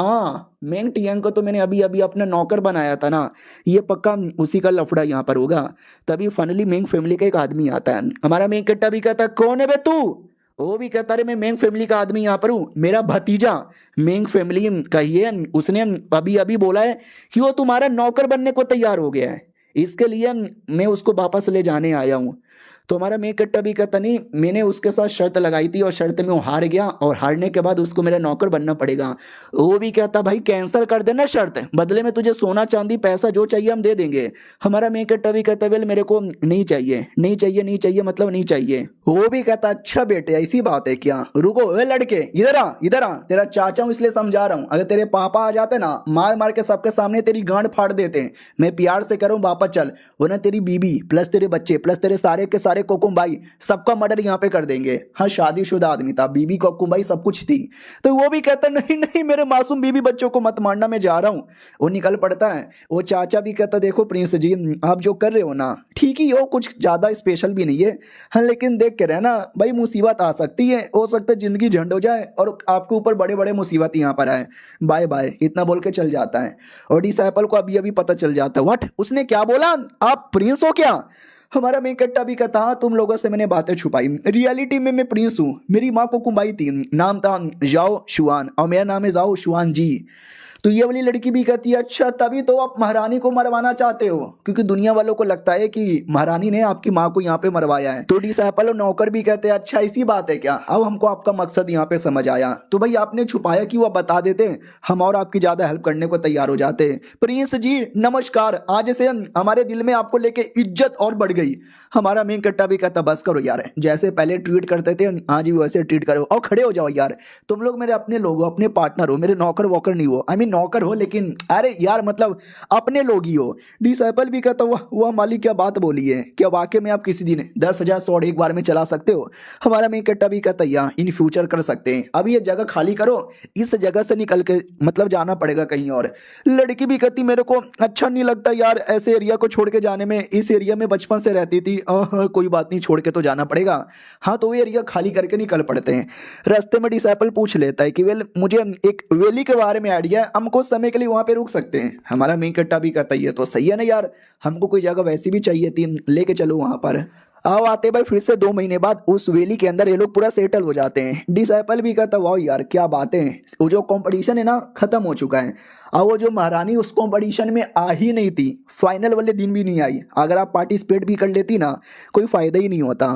मेंग टियांग को तो मैंने अभी अभी अपना नौकर बनाया था ना, ये पक्का उसी का लफड़ा यहाँ पर होगा। तभी फाइनली मेंग फैमिली का एक आदमी आता है। हमारा मेंग कट्टा भी कहता कौन है बे तू। वो भी कहता रे मैं मेंग फैमिली का आदमी यहाँ पर हूँ, मेरा भतीजा मेंग फैमिली का ही है, उसने अभी अभी बोला है कि वो तुम्हारा नौकर बनने को तैयार हो गया है, इसके लिए मैं उसको वापस ले जाने आया हूँ। तो हमारा मेकट्टा भी कहता नहीं मैंने उसके साथ शर्त लगाई थी और शर्त में वो हार गया और हारने के बाद उसको मेरा नौकर बनना पड़ेगा। वो भी कहता भाई कैंसिल कर देना शर्त, बदले में तुझे सोना चांदी पैसा जो चाहिए हम दे देंगे। हमारा मेकट्टा भी कहता वेल मेरे को नहीं चाहिए नहीं चाहिए नहीं चाहिए मतलब नहीं चाहिए। वो भी कहता अच्छा बेटे ऐसी बात है क्या, रुको वे लड़के इधर आ इधर आ, तेरा चाचा हूँ इसलिए समझा रहा हूँ, अगर तेरे पापा आ जाते ना मार मार के सबके सामने तेरी गांड फाड़ देते। मैं प्यार से कह रहा हूँ वापस चल, वरना तेरी बीबी प्लस तेरे बच्चे प्लस तेरे सारे के सारे कोकुम भाई सबका मर्डर यहाँ पे कर देंगे। हाँ शादीशुदा आदमी था, बीबी कोकुम भाई सब कुछ थी। तो वो भी कहता नहीं नहीं मेरे मासूम बीबी बच्चों को मत मारना मैं जा रहा हूँ। वो निकल पड़ता है। वो चाचा भी कहता देखो प्रिंस जी आप जो कर रहे हो ना ठीक ही हो, कुछ ज्यादा स्पेशल भी नहीं है, हाँ लेकिन देख के रहना भाई मुसीबत आ सकती है, हो सकता है जिंदगी झंड हो जाए और आपके ऊपर बड़े बड़े मुसीबत यहाँ पर आए, बाय बाय इतना बोल के चल जाता है। और डिसाइपल को अभी अभी पता चल जाता है व्हाट उसने क्या बोला आप प्रिंस हो क्या। हमारा मेकट्टा भी कहता हाँ तुम लोगों से मैंने बातें छुपाई, रियलिटी में मैं प्रिंस हूँ, मेरी माँ को कुंबाई थी, नाम था जाओ शुआन और मेरा नाम है जाओ शुआन जी। तो ये वाली लड़की भी कहती है अच्छा तभी तो आप महारानी को मरवाना चाहते हो, क्योंकि दुनिया वालों को लगता है कि महारानी ने आपकी माँ को यहाँ पे मरवाया है। तो डिसाइपल और नौकर भी कहते हैं अच्छा ऐसी बात है क्या, अब हमको आपका मकसद यहाँ पे समझ आया। तो भाई आपने छुपाया कि वो बता देते, हम और आपकी ज्यादा हेल्प करने को तैयार हो जाते। प्रिंस जी नमस्कार, आज से हमारे दिल में आपको लेके इज्जत और बढ़ गई। हमारा मेन कट्टा भी कहता बस करो यार, जैसे पहले ट्रीट करते थे आज भी वैसे ट्रीट करो और खड़े हो जाओ यार, तुम लोग मेरे अपने लोग हो, अपने पार्टनर हो, मेरे नौकर वॉकर नहीं हो। आई मीन नौकर हो लेकिन अरे यार मतलब अपने लोग ही हो। डिसाइपल भी कहता वाह मालिक क्या बात बोली है, क्या वाकई में आप किसी दिन 10,000 स्वॉर्ड एक बार में चला सकते हो। हमारा मेन कट्टा भी कहता या इन फ्यूचर कर सकते हैं, अभी ये जगह खाली करो, इस जगह से निकल के मतलब जाना पड़ेगा कहीं और। लड़की भी कहती मेरे को अच्छा नहीं लगता यार ऐसे एरिया को छोड़ के जाने में, इस एरिया में बचपन से रहती थी, कोई बात नहीं छोड़ के तो जाना पड़ेगा। हाँ तो वो एरिया खाली करके निकल पड़ते हैं। रास्ते में डिसाइपल पूछ लेता है कि वेल मुझे एक वैली के बारे में आइडिया है, हम कुछ समय के लिए वहां पे रुक सकते हैं। हमारा मेन कट्टा भी कहता है तो सही है ना यार, हमको कोई जगह वैसी भी चाहिए थी, लेके चलो वहां पर। आओ आते भाई फिर से 2 महीने बाद उस वैली के अंदर ये लोग पूरा सेटल हो जाते हैं। डिसाइपल भी कहता वाह यार क्या बातें हैं, वो जो कंपटीशन है ना खत्म हो चुका है। और वो जो महारानी उस कंपटीशन में आ ही नहीं थी, फाइनल वाले दिन भी नहीं आई, अगर आप पार्टिसिपेट भी कर लेती ना कोई फायदा ही नहीं होता।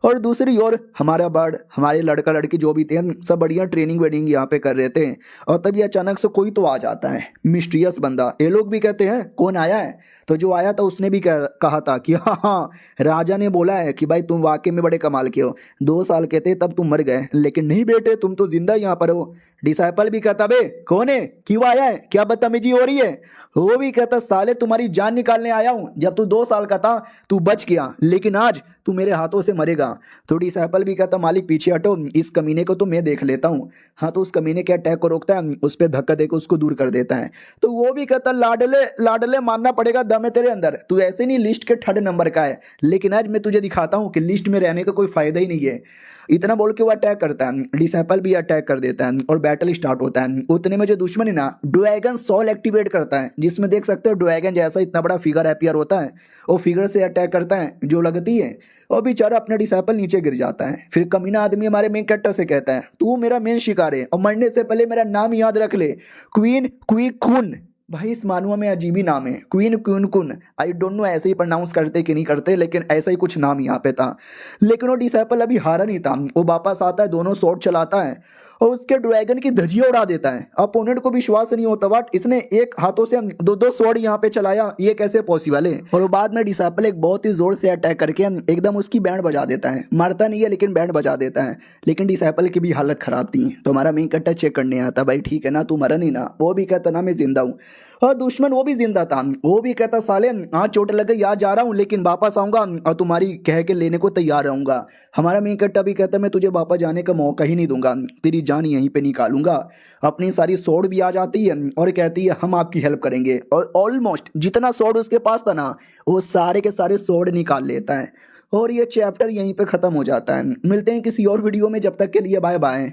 और दूसरी ओर हमारा बर्ड, हमारे लड़का लड़की जो भी थे सब बढ़िया ट्रेनिंग वेडिंग यहाँ पे कर रहे थे, और तभी अचानक से कोई तो आ जाता है मिस्टीरियस बंदा। ये लोग भी कहते हैं कौन आया है, तो जो आया था उसने भी कहा था कि हाँ राजा ने बोला है कि भाई तुम वाकई में बड़े कमाल के हो, 2 साल के थे तब तुम मर गए, लेकिन नहीं बेटे तुम तो जिंदा यहाँ पर हो। डिसाइपल भी कहता बे कौन है, क्यों आया है, क्या बदतमीजी हो रही है। वो भी कहता साले तुम्हारी जान निकालने आया हूं, जब तू 2 साल का था तू बच गया, लेकिन आज तू मेरे हाथों से मरेगा। तो डिसाइपल भी कहता मालिक पीछे हटो, इस कमीने को तो मैं देख लेता हूँ। हाँ तो उस कमीने के अटैक को रोकता है, उस पर धक्का देकर उसको दूर कर देता है। तो वो भी कहता लाडले लाडले मानना पड़ेगा, दम है तेरे अंदर, तू ऐसे नहीं लिस्ट के 3rd नंबर का है, लेकिन आज मैं तुझे दिखाता हूँ कि लिस्ट में रहने का कोई फायदा ही नहीं है। इतना बोल के वो अटैक करता है, डिसाइपल भी अटैक कर देता है और बैटल स्टार्ट होता है। उतने में जो दुश्मन है ना ड्रैगन सॉल एक्टिवेट करता है, जिसमें देख सकते हो ड्रैगन जैसा इतना बड़ा फिगर अपीयर होता है, वो फिगर से अटैक करता है जो लगती है, और बेचारा अपना डिसाइपल नीचे गिर जाता है। फिर कमीना आदमी हमारे मेन कैरेक्टर से कहता है तू मेरा मेन शिकार है और मरने से पहले मेरा नाम याद रख ले, क्वीन क्विकुन। भाई इस मानुआ में अजीब ही नाम है, क्वीन क्वीन कुन, आई डोंट नो ऐसे ही प्रोनाउंस करते कि नहीं करते, लेकिन ऐसा ही कुछ नाम यहाँ पे था। लेकिन वो डिसाइपल अभी हारा नहीं था, वो वापस आता है, दोनों स्वॉर्ड चलाता है और उसके ड्रैगन की धज्जियां उड़ा देता है। अपोनेंट को विश्वास नहीं होता बट इसने एक हाथों से 2-2 स्वॉर्ड यहाँ पे चलाया, ये कैसे पॉसिबल है। और वो बाद में डिसाइपल एक बहुत ही जोर से अटैक करके एकदम उसकी बैंड बजा देता है, मारता नहीं है लेकिन बैंड बजा देता है। लेकिन डिसाइपल की भी हालत खराब थी, तो हमारा मेन कट्टा चेक करने आता, भाई ठीक है ना तू मरा नहीं ना, वो भी कहता ना मैं जिंदा हूँ। और दुश्मन वो भी जिंदा था, वो भी कहता साले आज चोट लग गई, आज जा रहा हूँ लेकिन वापस आऊंगा और तुम्हारी कह के लेने को तैयार रहूंगा। हमारा मेन कट्टा भी कहता मैं तुझे वापस जाने का मौका ही नहीं दूंगा, तेरी जान यहीं पे निकालूंगा। अपनी सारी सोड भी आ जाती है और कहती है हम आपकी हेल्प करेंगे, और ऑलमोस्ट जितना सोड उसके पास था ना वो सारे के सारे सोड निकाल लेता है। और ये चैप्टर यहीं पे खत्म हो जाता है। मिलते हैं किसी और वीडियो में, जब तक के लिए बाय बाय।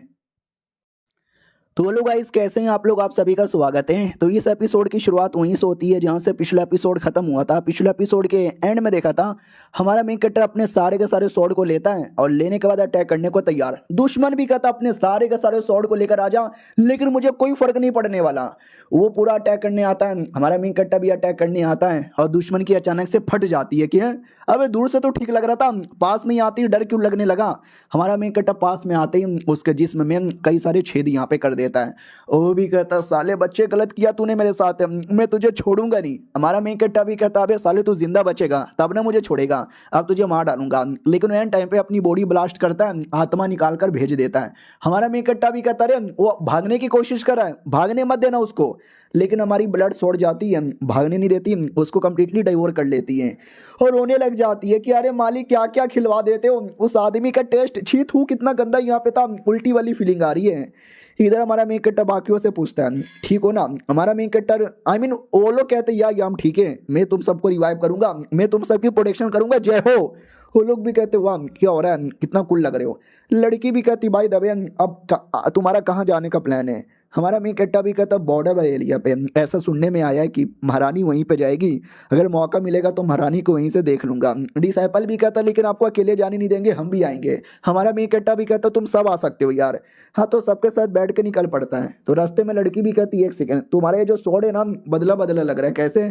तो हेलो गाइस कैसे हैं आप लोग, आप सभी का स्वागत है। तो इस एपिसोड की शुरुआत वहीं से होती है जहां से पिछला एपिसोड खत्म हुआ था। पिछले एपिसोड के एंड में देखा था हमारा मेन कैरेक्टर अपने सारे के सारे स्वॉर्ड को लेता है और लेने के बाद अटैक करने को तैयार। दुश्मन भी कहता अपने सारे के सारे स्वॉर्ड को लेकर आ जा, लेकिन मुझे कोई फर्क नहीं पड़ने वाला। वो पूरा अटैक करने आता है, हमारा मेन कैरेक्टर भी अटैक करने आता है और दुश्मन की अचानक से फट जाती है कि अबे दूर से तो ठीक लग रहा था, पास में आती डर क्यों लगने लगा। हमारा मेन कैरेक्टर पास में आते ही उसके जिस्म में कई सारे छेद यहाँ पे कर देता है। वो भी कहता साले बच्चे गलत किया तूने मेरे साथ, मैं तुझे छोड़ूंगा नहीं। हमारा मेन कैरेक्टर भी कहता अबे साले तू जिंदा बचेगा तब ना मुझे छोड़ेगा, अब तुझे मार डालूंगा। लेकिन एंड टाइम पे अपनी बॉडी ब्लास्ट करता है, आत्मा निकाल कर भेज देता है। हमारा मेन कैरेक्टर भी कहता अरे वो भागने की कोशिश कर रहा है, भागने मत देना उसको। लेकिन हमारी ब्लड छोड़ जाती है, भागने नहीं देती, उसको कंप्लीटली डाइवोर कर लेती है और रोने लग जाती है कि अरे मालिक क्या क्या खिलवा देते हो, उस आदमी का टेस्ट छी थू कितना गंदा यहाँ पे था, उल्टी वाली फीलिंग आ रही है। इधर हमारा मेन कैरेक्टर बाकियों से पूछता है ठीक हो ना। हमारा मेन कैरेक्टर आई मीन वो लोग कहते हैं या हम ठीक है, मैं तुम सबको रिवाइव करूंगा, मैं तुम सबकी प्रोटेक्शन करूंगा, जय हो। वो लोग भी कहते वाह क्या हो रहा है, कितना कूल लग रहे हो। लड़की भी कहती भाई दबे अब तुम्हारा कहाँ जाने का प्लान है। हमारा मेन कट्टा भी कहता बॉर्डर एरिया पे ऐसा सुनने में आया है कि महारानी वहीं पे जाएगी, अगर मौका मिलेगा तो महारानी को वहीं से देख लूंगा। डिसाइपल भी कहता लेकिन आपको अकेले जाने नहीं देंगे, हम भी आएंगे। हमारा मेन कट्टा भी कहता तुम सब आ सकते हो यार। हाँ तो सबके साथ बैठ के निकल पड़ता है। तो रास्ते में लड़की भी कहती एक सेकंड, तुम्हारा ये जो स्वॉर्ड है ना बदला बदला लग रहा है, कैसे?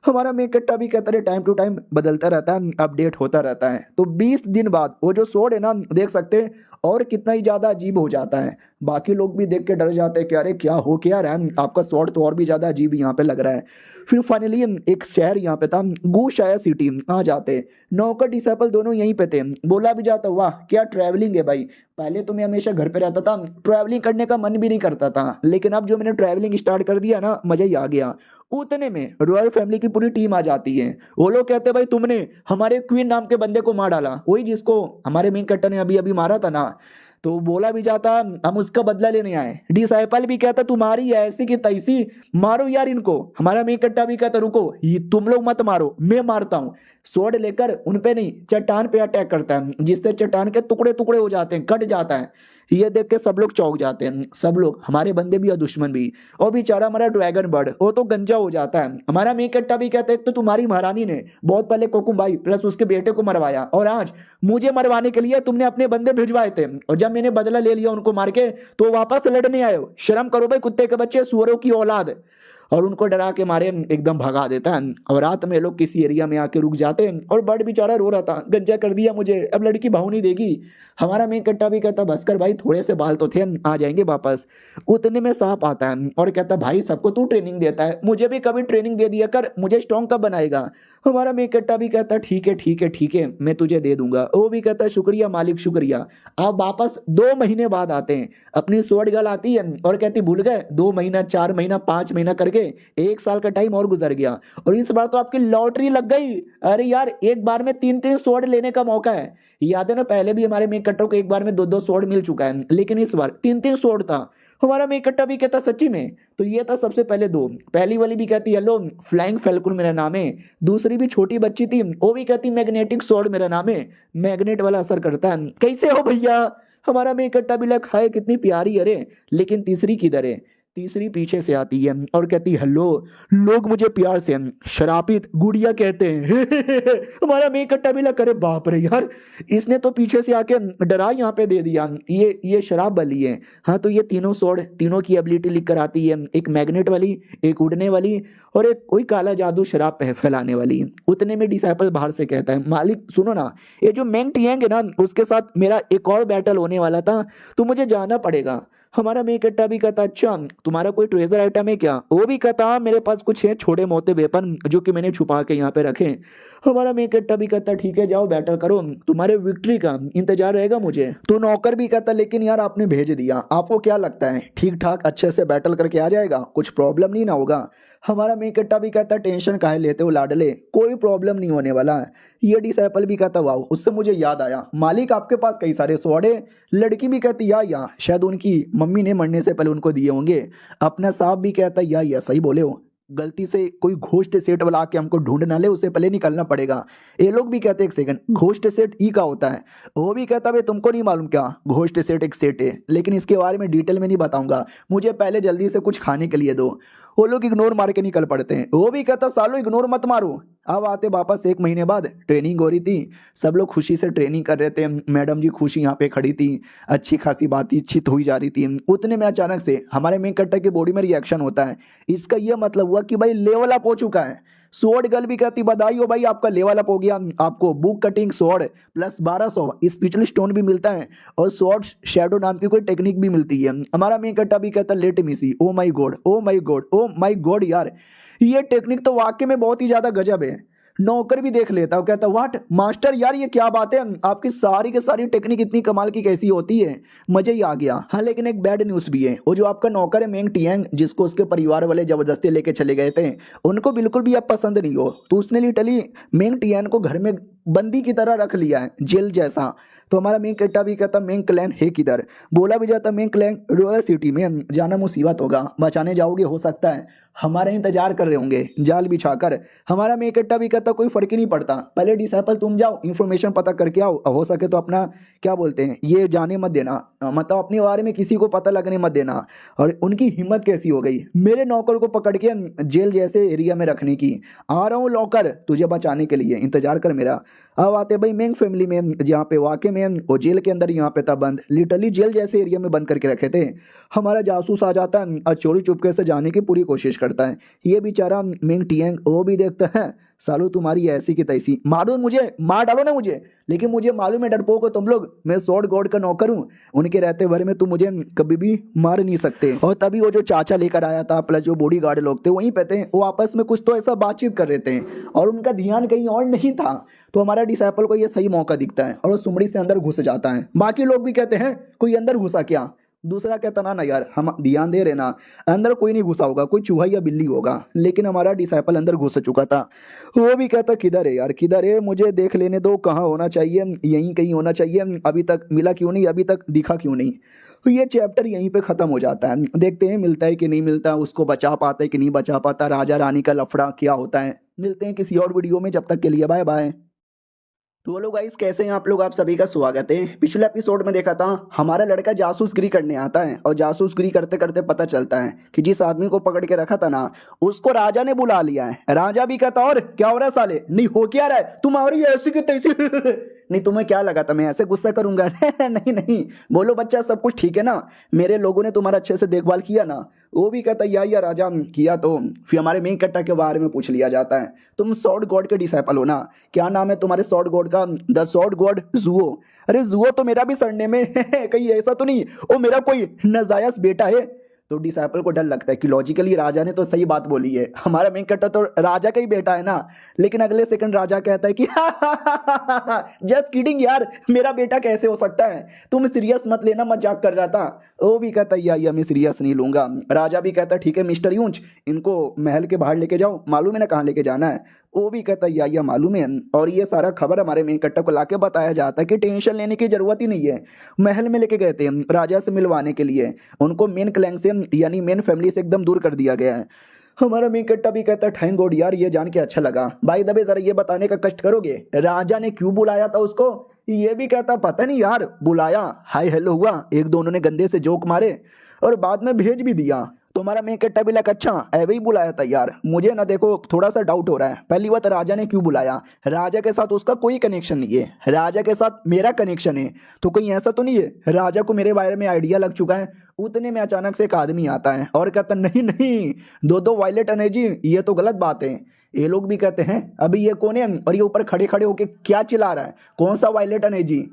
हमारा मेन कट्टा भी कहता है टाइम टू टाइम बदलता रहता है, अपडेट होता रहता है। तो 20 दिन बाद वो जो स्वॉर्ड है ना देख सकते हैं और कितना ही ज्यादा अजीब हो जाता है। बाकी लोग भी देख के डर जाते हैं कि अरे क्या हो क्या रहा है, आपका स्वॉर्ड तो और भी ज्यादा अजीब यहाँ पे लग रहा है। फिर फाइनली एक शहर यहाँ पे था, गूशाया सिटी आ जाते। नौकर डिसेबल दोनों यहीं पे थे। बोला भी जाता वाह क्या ट्रैवलिंग है भाई, पहले तो मैं हमेशा घर पे रहता था, ट्रैवलिंग करने का मन भी नहीं करता था, लेकिन अब जो मैंने ट्रैवलिंग स्टार्ट कर दिया ना मजा ही आ गया। उतने में रॉयल फैमिली की पूरी टीम आ जाती है। वो लोग कहते हैं भाई तुमने हमारे क्वीन नाम के बंदे को मार डाला, वही जिसको हमारे मेन कट्टर ने अभी अभी मारा था ना। तो बोला भी जाता हम उसका बदला लेने आए। डिसाइपल भी कहता तुम्हारी ऐसी की तैसी, मारो यार इनको। हमारा मेन कट्टा भी कहता रुको ये तुम लोग मत मारो, मैं मारता हूँ। स्वॉर्ड लेकर उन पे नहीं चट्टान पे अटैक करता है, जिससे चट्टान के टुकड़े टुकड़े हो जाते हैं, कट जाता है। ये देख के सब लोग चौंक जाते हैं, सब लोग हमारे बंदे भी और दुश्मन भी। और बेचारा हमारा ड्रैगन बर्ड वो तो गंजा हो जाता है। हमारा मेन कट्टा भी कहता है तो तुम्हारी महारानी ने बहुत पहले कोकुम भाई प्लस उसके बेटे को मरवाया और आज मुझे मरवाने के लिए तुमने अपने बंदे भिजवाए थे, और जब मैंने बदला ले लिया उनको मार के तो वापस लड़ने आए हो। शर्म करो भाई कुत्ते के बच्चे, सुअरों की औलाद। और उनको डरा के मारे एकदम भगा देता है। और रात में लोग किसी एरिया में आके रुक जाते हैं और बर्ड बेचारा रो रहा था गंजा कर दिया मुझे, अब लड़की भाव नहीं देगी। हमारा मेन कट्टा भी कहता बस कर भाई थोड़े से बाल तो थे, हम आ जाएंगे वापस। उतने में सांप आता है और कहता भाई सबको तू ट्रेनिंग देता है, मुझे भी कभी ट्रेनिंग दे दिया कर, मुझे स्ट्रॉन्ग कब बनाएगा। हमारा मेन कट्टा भी कहता ठीक है ठीक है ठीक है मैं तुझे दे दूंगा। वो भी कहता शुक्रिया मालिक शुक्रिया। आप वापस 2 महीने बाद आते हैं, अपनी स्वॉर्ड गर्ल आती है और कहती भूल गए, 2 महीना 4 महीना 5 महीना करके 1 साल का टाइम और गुजर गया और इस बार तो आपकी लॉटरी लग गई। अरे यार एक बार में 3-3 स्वॉर्ड लेने का मौका है। याद है ना पहले भी हमारे मेन कट्टों को एक बार में 2-2 स्वॉर्ड मिल चुका है, लेकिन इस बार 3-3 स्वॉर्ड था। हमारा मेन कट्टा भी कहता सच्ची में, तो ये था सबसे पहले 2। पहली वाली भी कहती हेलो फ्लाइंग फैल्कन मेरा नाम है। दूसरी भी छोटी बच्ची थी वो भी कहती मैग्नेटिक स्वॉर्ड मेरा नाम है, मैग्नेट वाला असर करता है। कैसे हो भैया? हमारा मेन कट्टा भी लग है कितनी प्यारी अरे, लेकिन तीसरी किधर है? तीसरी पीछे से आती है और कहती हेलो लोग मुझे प्यार से शरापित गुड़िया कहते हैं। हमारा मेन कट्टा भी लग करे बाप रे यार, इसने तो पीछे से आके डरा यहाँ पे दे दिया, ये शराब बली है। हाँ तो ये तीनों स्वॉर्ड तीनों की एबिलिटी लिख कर आती है, एक मैग्नेट वाली, एक उड़ने वाली और एक कोई काला जादू शराब फैलाने वाली। उतने में डिसाइपल बाहर से कहता है मालिक सुनो ना, ये जो मेंग टियांग है ना उसके साथ मेरा एक और बैटल होने वाला था तो मुझे जाना पड़ेगा। हमारा मेन कट्टा भी कहता अच्छा तुम्हारा कोई ट्रेजर आइटम है क्या? वो भी कहता हाँ मेरे पास कुछ है छोटे मोटे वेपन जो कि मैंने छुपा के यहाँ पे रखे। हमारा मेन कट्टा भी कहता ठीक है जाओ बैटल करो, तुम्हारे विक्ट्री का इंतजार रहेगा मुझे। तो नौकर भी कहता लेकिन यार आपने भेज दिया, आपको क्या लगता है ठीक ठाक अच्छे से बैटल करके आ जाएगा, कुछ प्रॉब्लम नहीं ना होगा? हमारा मेन कट्टा भी कहता टेंशन काहे लेते हो लाडले, कोई प्रॉब्लम नहीं होने वाला है। ये डिसाइपल भी कहता वाह उससे मुझे याद आया मालिक आपके पास कई सारे स्वॉर्ड है। लड़की भी कहती या शायद उनकी मम्मी ने मरने से पहले उनको दिए होंगे। अपना साहब भी कहता या सही बोले हो, गलती से कोई घोस्ट सेट वाला आके हमको ढूंढ ना ले उससे पहले निकलना पड़ेगा। ये लोग भी कहते एक सेकंड घोस्ट सेट ई का होता है? वो भी कहता भाई तुमको नहीं मालूम क्या घोस्ट सेट एक सेट है, लेकिन इसके बारे में डिटेल में नहीं बताऊंगा, मुझे पहले जल्दी से कुछ खाने के लिए दो। वो लोग इग्नोर मार के निकल पड़ते हैं। वो भी कहता सालो इग्नोर मत मारो। अब आते वापस 1 महीने बाद, ट्रेनिंग हो रही थी, सब लोग खुशी से ट्रेनिंग कर रहे थे, मैडम जी खुशी यहाँ पे खड़ी थी, अच्छी खासी बातचीत हुई जा रही थी। उतने में अचानक से हमारे मेन कट्टर की बॉडी में रिएक्शन होता है। इसका यह मतलब हुआ कि भाई लेवल अप हो चुका है। स्वॉर्ड गर्ल भी कहती बधाई हो भाई आपका लेवल अप हो गया, आपको book cutting sword plus 1200 spiritual stone भी मिलता है और स्वॉर्ड शैडो नाम की कोई टेक्निक भी मिलती है। हमारा मेन कट्टा भी कहता let me see, oh my god oh my god oh my god यार ये टेक्निक तो वाकई में बहुत ही ज्यादा गजब है। नौकर भी देख लेता है, कहता व्हाट मास्टर यार ये क्या बात है, आपकी सारी की सारी टेक्निक इतनी कमाल की कैसी होती है, मजे ही आ गया। हाँ लेकिन एक बैड न्यूज भी है, वो जो आपका नौकर है मेंग टियांग जिसको उसके परिवार वाले जबरदस्ती लेके चले गए थे, उनको बिल्कुल भी अब पसंद नहीं हो, तो उसने लिटरली मेंग टियांग को घर में बंदी की तरह रख लिया है, जेल जैसा। तो हमारा मेंग कट्टा भी कहता मेंग क्लैन है किधर? बोला भी जाता मेंग क्लैन रॉयल सिटी में, जाना मुसीबत होगा, बचाने जाओगे हो सकता है हमारा इंतजार कर रहे होंगे जाल बिछाकर। हमारा मेंग कट्टा भी कहता कोई फर्क ही नहीं पड़ता, पहले डिसाइपल तुम जाओ इन्फॉर्मेशन पता करके आओ, हो सके तो अपना क्या बोलते हैं ये जाने मत देना, मतलब अपने बारे में किसी को पता लगने मत देना। और उनकी हिम्मत कैसी हो गई मेरे नौकर को पकड़ के जेल जैसे एरिया में रखने की। आ रहा हूँ लॉकर तुझे बचाने के लिए, इंतजार कर मेरा। अब आते भाई मेंग फैमिली में, जहाँ पे वाकई में वो जेल के अंदर यहाँ पे था बंद, लिटरली जेल जैसे एरिया में बंद करके रखे थे। हमारा जासूस आ जाता है और चोरी चुपके से जाने की पूरी कोशिश करता है। ये बेचारा मेंग टियांग वो भी देखता है, सालू तुम्हारी ऐसी की तैसी, मारो मुझे, मार डालो ना मुझे, लेकिन मुझे मालूम है डरपोक हो तुम लोग, मैं सॉर्ड गॉड का नौकर हूँ, उनके रहते भर में तुम मुझे कभी भी मार नहीं सकते। और तभी वो जो चाचा लेकर आया था प्लस जो बॉडी गार्ड लोग थे वहीं पे थे, वो आपस में कुछ तो ऐसा बातचीत कर रहे थे और उनका ध्यान कहीं और नहीं था। तो हमारा डिसाइपल को ये सही मौका दिखता है और वो सुमड़ी से अंदर घुस जाता है। बाकी लोग भी कहते हैं कोई अंदर घुसा क्या, दूसरा कहता ना यार हम ध्यान दे रहे ना, अंदर कोई नहीं घुसा होगा, कोई चूहा या बिल्ली होगा। लेकिन हमारा डिसाइपल अंदर घुस चुका था। वो भी कहता किधर है यार, किधर है, मुझे देख लेने दो, कहाँ होना चाहिए, यहीं कहीं होना चाहिए, अभी तक मिला क्यों नहीं, अभी तक दिखा क्यों नहीं। तो ये चैप्टर यहीं पे ख़त्म हो जाता है। देखते हैं मिलता है कि नहीं मिलता, उसको बचा पाता है कि नहीं बचा पाता, राजा रानी का लफड़ा क्या होता है। मिलते हैं किसी और वीडियो में, जब तक के लिए बाय बाय। तो बोलो गाइस कैसे हैं आप लोग, आप सभी का स्वागत है। पिछले एपिसोड में देखा था हमारा लड़का जासूसगिरी करने आता है और जासूसगिरी करते करते पता चलता है कि जिस आदमी को पकड़ के रखा था ना उसको राजा ने बुला लिया है। राजा भी कहता और क्या हो रहा है साले, नहीं हो क्या रहा है तुम्हारी ऐसी की तैसी नहीं तुम्हें क्या लगा था मैं ऐसे गुस्सा करूंगा नहीं नहीं, बोलो बच्चा सब कुछ ठीक है ना, मेरे लोगों ने तुम्हारा अच्छे से देखभाल किया ना। वो भी कहता या राजा किया। तो फिर हमारे मेन कट्टा के बारे में पूछ लिया जाता है, तुम सॉर्ड गॉड के डिसाइपल हो ना, क्या नाम है तुम्हारे सॉर्ड गॉड का, द सॉर्ड गॉड जुओ। अरे जुओ तो मेरा भी सरनेम में कहीं ऐसा तो नहीं वो मेरा कोई नाजायज बेटा है। तो डिसाइपल को डर लगता है कि लॉजिकली राजा ने तो सही बात बोली है, हमारा मेन कट्टा तो राजा का ही बेटा है ना। लेकिन अगले सेकंड राजा कहता है कि जस्ट किडिंग यार, मेरा बेटा कैसे हो सकता है, तुम सीरियस मत लेना, मजाक कर रहा था। वो भी कहता है या मैं सीरियस नहीं लूंगा। राजा भी कहता है ठीक है मिस्टर यूंच, इनको महल के बाहर लेके जाओ, मालूम है ना कहाँ लेके जाना है। वो भी कहता है या मालूम है। और ये सारा खबर हमारे मेन कट्टा को लाके बताया जाता है कि टेंशन लेने की जरूरत ही नहीं है। महल में लेके गए थे राजा से मिलवाने के लिए, उनको मेन क्लैंग से यानी मेन फैमिली से एकदम दूर कर दिया गया है। हमारा मेन कट्टा भी कहता है थैंक गॉड यार, ये जान के अच्छा लगा। भाई दबे जरा ये बताने का कष्ट करोगे राजा ने क्यों बुलाया था उसको। ये भी कहता पता नहीं यार, बुलाया, हाय हेलो हुआ, एक दो उन्होंने गंदे से जोक मारे और बाद में भेज भी दिया। तुम्हारा मेन कट्टा भी लगा अच्छा ऐवे ही बुलाया था यार, मुझे ना देखो थोड़ा सा डाउट हो रहा है। पहली बात राजा ने क्यों बुलाया, राजा के साथ उसका कोई कनेक्शन नहीं है, राजा के साथ मेरा कनेक्शन है। तो कहीं ऐसा तो नहीं है राजा को मेरे बारे में आइडिया लग चुका है। उतने में अचानक से एक आदमी आता है और कहता नहीं नहीं, दो वायलेट एनर्जी, ये तो गलत बात है। ये लोग भी कहते हैं अभी ये कौन है, और ये ऊपर खड़े खड़े होके क्या चिल्ला रहा है, कौन सा वायलेट एनर्जी।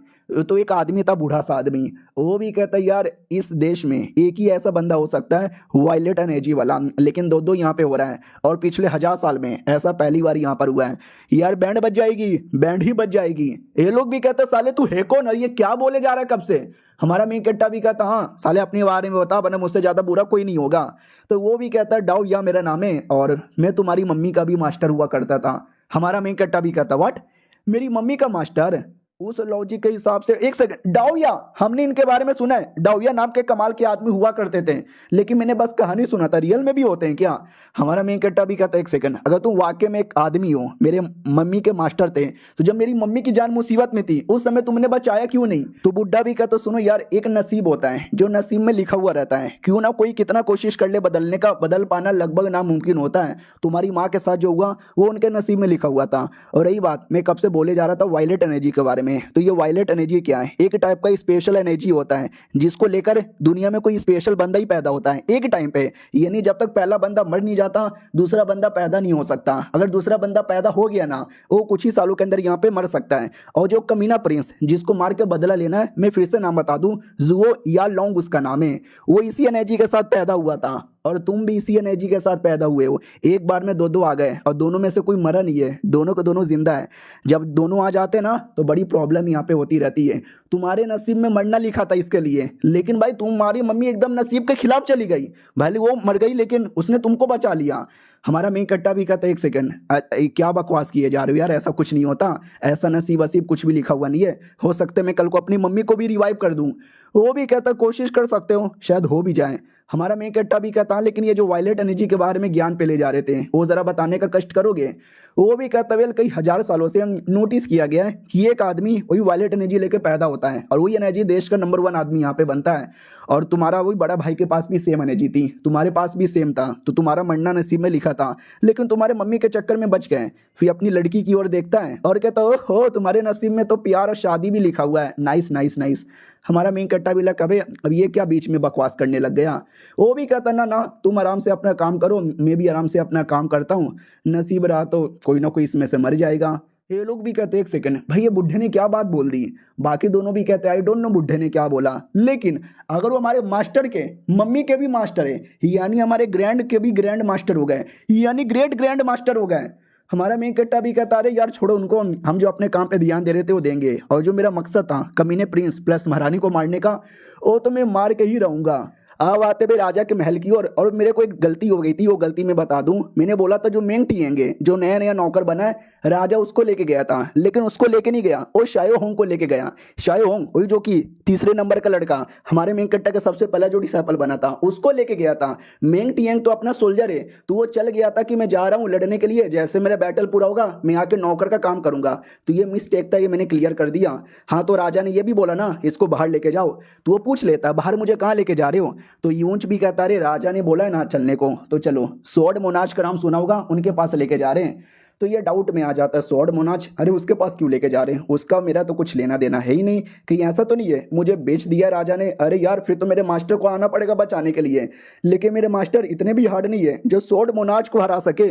तो एक आदमी था बूढ़ा सा आदमी, वो भी कहता है यार इस देश में एक ही ऐसा बंदा हो सकता है वायलेट एनर्जी वाला, लेकिन दो यहाँ पे हो रहा है और पिछले 1000 साल में ऐसा पहली बार यहाँ पर हुआ है। यार बैंड बज जाएगी, बैंड ही बज जाएगी। ये लोग भी कहते साले तू है कौन और ये क्या बोले जा रहा है कब से। हमारा मेन कट्टा भी कहता हाँ साले अपने बारे में बता, वरना मुझसे ज्यादा बुरा कोई नहीं होगा। तो वो भी कहता है डाउ या मेरा नाम है और मैं तुम्हारी मम्मी का भी मास्टर हुआ करता था। हमारा मेन कट्टा भी कहता व्हाट, मेरी मम्मी का मास्टर। उस लॉजिक के हिसाब से एक सेकंड, डाउया हमने इनके बारे में सुना है, डाउया नाम के कमाल के आदमी हुआ करते थे, लेकिन मैंने बस कहानी सुना था, रियल में भी होते हैं क्या। हमारा मेन कट्टा भी कहता है एक सेकंड, अगर तुम वाकई में एक आदमी हो, मेरे मम्मी के मास्टर थे, तो जब मेरी मम्मी की जान मुसीबत में थी उस समय तुमने बचाया क्यों नहीं। तो बुड्ढा भी कहता सुनो यार, एक नसीब होता है जो नसीब में लिखा हुआ रहता है, क्यों ना कोई कितना कोशिश कर ले बदलने का, बदल पाना लगभग नामुमकिन होता है। तुम्हारी माँ के साथ जो हुआ वो उनके नसीब में लिखा हुआ था। और रही बात मैं कब से बोले जा रहा था वायलेट एनर्जी के बारे में, तो ये वायलेट एनर्जी क्या है, एक टाइप का स्पेशल एनर्जी होता है जिसको लेकर दुनिया में कोई स्पेशल बंदा ही पैदा होता है एक टाइम पे। यानी जब तक पहला बंदा मर नहीं जाता दूसरा बंदा पैदा नहीं हो सकता। अगर दूसरा बंदा पैदा हो गया ना वो कुछ ही सालों के अंदर यहाँ पे मर सकता है। और जो कमीना प्रिंस जिसको मार के बदला लेना है, मैं फिर से नाम बता दूं, जुओ या लॉन्ग उसका नाम है, वो इसी एनर्जी के साथ पैदा हुआ था और तुम भी इसी एनर्जी के साथ पैदा हुए हो। एक बार में दो आ गए और दोनों में से कोई मरा नहीं है, दोनों के दोनों जिंदा है। जब दोनों आ जाते ना तो बड़ी प्रॉब्लम यहाँ पे होती रहती है। तुम्हारे नसीब में मरना लिखा था इसके लिए, लेकिन भाई तुम्हारी मम्मी एकदम नसीब के खिलाफ चली गई, भले वो मर गई लेकिन उसने तुमको बचा लिया। हमारा मेन कट्टा भी कहता है एक सेकंड, क्या बकवास किए जा रहे हो यार, ऐसा कुछ नहीं होता, ऐसा नसीब वसीब कुछ भी लिखा हुआ नहीं है। हो सकता है मैं कल को अपनी मम्मी को भी रिवाइव कर दूं। वो भी कहता कोशिश कर सकते हो, शायद हो भी जाए। हमारा मेन कट्टा भी कहता लेकिन ये जो वायलेट एनर्जी के बारे में ज्ञान पे ले जा रहे थे वो जरा बताने का कष्ट करोगे। वो भी कहता वेल कई हजार सालों से नोटिस किया गया है कि एक आदमी वही वायलेट एनर्जी लेके पैदा होता है और वही एनर्जी देश का नंबर 1 आदमी यहाँ पे बनता है। और तुम्हारा वही बड़ा भाई के पास भी सेम एनर्जी थी, तुम्हारे पास भी सेम था, तो तुम्हारा मरना नसीब में लिखा था, लेकिन तुम्हारे मम्मी के चक्कर में बच गए। फिर अपनी लड़की की ओर देखता है और कहता हो तुम्हारे नसीब में तो प्यार और शादी भी लिखा हुआ है। Nice nice nice. हमारा मेन कट्टा भी लगा अब ये क्या बीच में बकवास करने लग गया। वो भी कहता ना ना तुम आराम से अपना काम करो, मैं भी आराम से अपना काम करता हूँ, नसीब रहा तो कोई ना कोई इसमें से मर जाएगा। ये लोग भी कहते एक सेकंड भाई ये बुढ़े ने क्या बात बोल दी। बाकी दोनों भी कहते आई डोंट नो बुढ़े ने क्या बोला, लेकिन अगर वो हमारे मास्टर के मम्मी के भी मास्टर है यानी हमारे ग्रैंड के भी ग्रैंड मास्टर हो गए यानी ग्रेट ग्रैंड मास्टर हो गए। हमारा मेन कट्टा भी कहता अरे यार छोड़ो उनको, हम जो अपने काम पे ध्यान दे रहे थे वो देंगे, और जो मेरा मकसद था कमीने प्रिंस प्लस महारानी को मारने का वो तो मैं मार के ही रहूंगा। अब आते भाई राजा के महल की ओर, और मेरे को एक गलती हो गई थी, वो गलती मैं बता दूं। मैंने बोला था जो मेंग टिएंगे जो नया नया नौकर बना है राजा उसको लेके गया था, लेकिन उसको लेके नहीं गया, वो शायो होंग को लेके गया। शायो होंग वही जो कि तीसरे नंबर का लड़का हमारे मेंग कट्टा का सबसे पहला जो डिसाइपल बना था उसको लेके गया था। मेंग टिएंग तो अपना सोल्जर है, तो वो चल गया था कि मैं जा रहा हूँ लड़ने के लिए, जैसे मेरा बैटल पूरा होगा मैं आके नौकर का काम करूंगा। तो ये मिस्टेक था, ये मैंने क्लियर कर दिया। हाँ तो राजा ने ये भी बोला ना इसको बाहर लेके जाओ, तो वो पूछ लेता बाहर मुझे कहाँ लेके जा रहे हो, तो यूंच भी कहता अरे राजा ने बोला है ना चलने को, तो चलो। स्वॉर्ड मोनाज का नाम सुना होगा, उनके पास लेके जा रहे हैं। तो ये डाउट में आ जाता है स्वॉर्ड मोनाज अरे उसके पास क्यों लेके जा रहे हैं, उसका मेरा तो कुछ लेना देना है ही नहीं, कहीं ऐसा तो नहीं है मुझे बेच दिया राजा ने। अरे यार फिर तो मेरे मास्टर को आना पड़ेगा बचाने के लिए, लेकिन मेरे मास्टर इतने भी हार्ड नहीं है जो स्वॉर्ड मोनाज को हरा सके।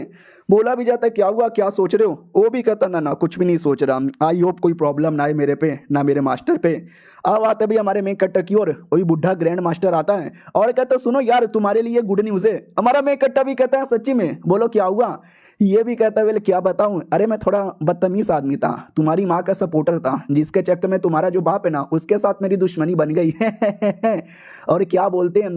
बोला भी जाता है क्या हुआ क्या सोच रहे हो, वो भी कहता ना ना कुछ भी नहीं सोच रहा, आई होप कोई प्रॉब्लम ना है मेरे पे ना मेरे मास्टर पे। अब आते भी हमारे मेन कट्टा की ओर, वही बुढ़ा ग्रैंड मास्टर आता है और कहता सुनो यार तुम्हारे लिए गुड न्यूज़ है। हमारा मेन कट्टा भी कहता है सच्ची में, बोलो क्या हुआ। ये भी कहता है वेल क्या बताऊं, अरे मैं थोड़ा बदतमीज आदमी था, तुम्हारी माँ का सपोर्टर था, जिसके चक्कर में तुम्हारा जो बाप है ना उसके साथ मेरी दुश्मनी बन गई है। और क्या बोलते हैं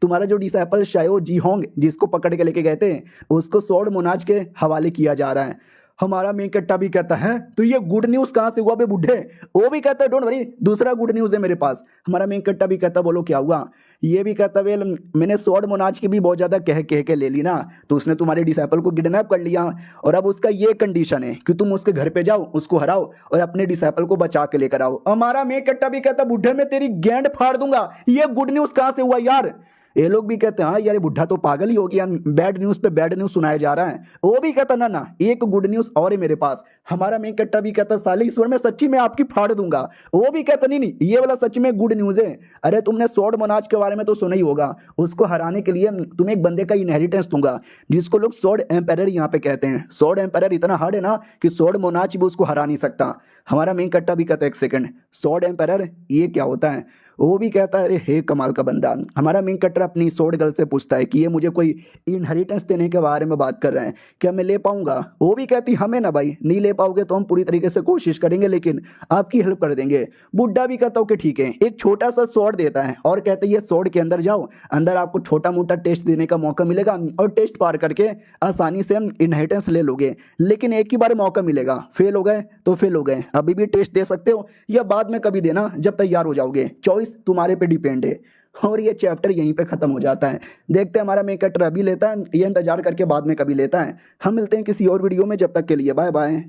तुम्हारा जो डिसाइपल शायो जी होंग जिसको पकड़ के लेके गए थे उसको स्वॉर्ड मोनाज के हवाले किया जा रहा है। हमारा मेन कट्टा भी कहता है तो ये गुड न्यूज कहाँ से हुआ बे बुढ़े। वो भी कहता है डोंट वरी दूसरा गुड न्यूज है मेरे पास। हमारा मेन कट्टा भी कहता बोलो क्या हुआ। ये भी कहता वेल मैंने स्वॉर्ड मोनाज की भी बहुत ज्यादा कह कह के ले ली ना, तो उसने तुम्हारे डिसाइपल को किडनैप कर लिया, और अब उसका ये कंडीशन है कि तुम उसके घर पे जाओ उसको हराओ और अपने डिसाइपल को बचा के लेकर आओ। हमारा मेन कट्टा भी कहता बुढ़े मैं तेरी गेंड फाड़ दूंगा, ये गुड न्यूज कहाँ से हुआ यार। ये लोग भी कहते हैं हाँ यार बुढ़ा तो पागल ही हो गया, बैड न्यूज पे बैड न्यूज सुनाया जा रहा है। वो भी कहता ना ना एक गुड न्यूज और है मेरे पास। हमारा मेन कट्टा भी कहता साले ईश्वर में सच्ची में आपकी फाड़ दूंगा। वो भी कहता नहीं नहीं ये वाला सच में गुड न्यूज है। अरे तुमने स्वॉर्ड मोनाज के बारे में तो सुना ही होगा, उसको हराने के लिए तुम्हें एक बंदे का इनहेरिटेंस दूंगा जिसको लोग स्वॉर्ड एम्पायर यहाँ पे कहते हैं। स्वॉर्ड एम्पायर इतना हार्ड है ना कि स्वॉर्ड मोनाज भी उसको हरा नहीं सकता। हमारा मेन कट्टा भी कहता है एक सेकंड स्वॉर्ड एम्पायर ये क्या होता है। वो भी कहता है अरे हे कमाल का बंदा। हमारा मेन कट्टर अपनी स्वॉर्ड गर्ल से पूछता है कि ये मुझे कोई इनहेरिटेंस देने के बारे में बात कर रहे हैं, क्या मैं ले पाऊंगा। वो भी कहती हमें ना भाई नहीं ले पाओगे तो हम पूरी तरीके से कोशिश करेंगे लेकिन आपकी हेल्प कर देंगे। बुड्ढा भी कहता हूँ कि ठीक है, एक छोटा सा स्वॉर्ड देता है और कहते हैं ये स्वॉर्ड के अंदर जाओ, अंदर आपको छोटा मोटा टेस्ट देने का मौका मिलेगा और टेस्ट पार करके आसानी से हम इनहेरिटेंस ले लोगे, लेकिन एक ही बार मौका मिलेगा, फेल हो गए तो फेल हो गए, अभी भी टेस्ट दे सकते हो या बाद में कभी देना जब तैयार हो जाओगे, चॉइस तुम्हारे पे डिपेंड है। और ये चैप्टर यहीं पे खत्म हो जाता है। देखते हैं हमारा मेक कटर अभी लेता है ये इंतजार करके बाद में कभी लेता है। हम मिलते हैं किसी और वीडियो में, जब तक के लिए बाय बाय।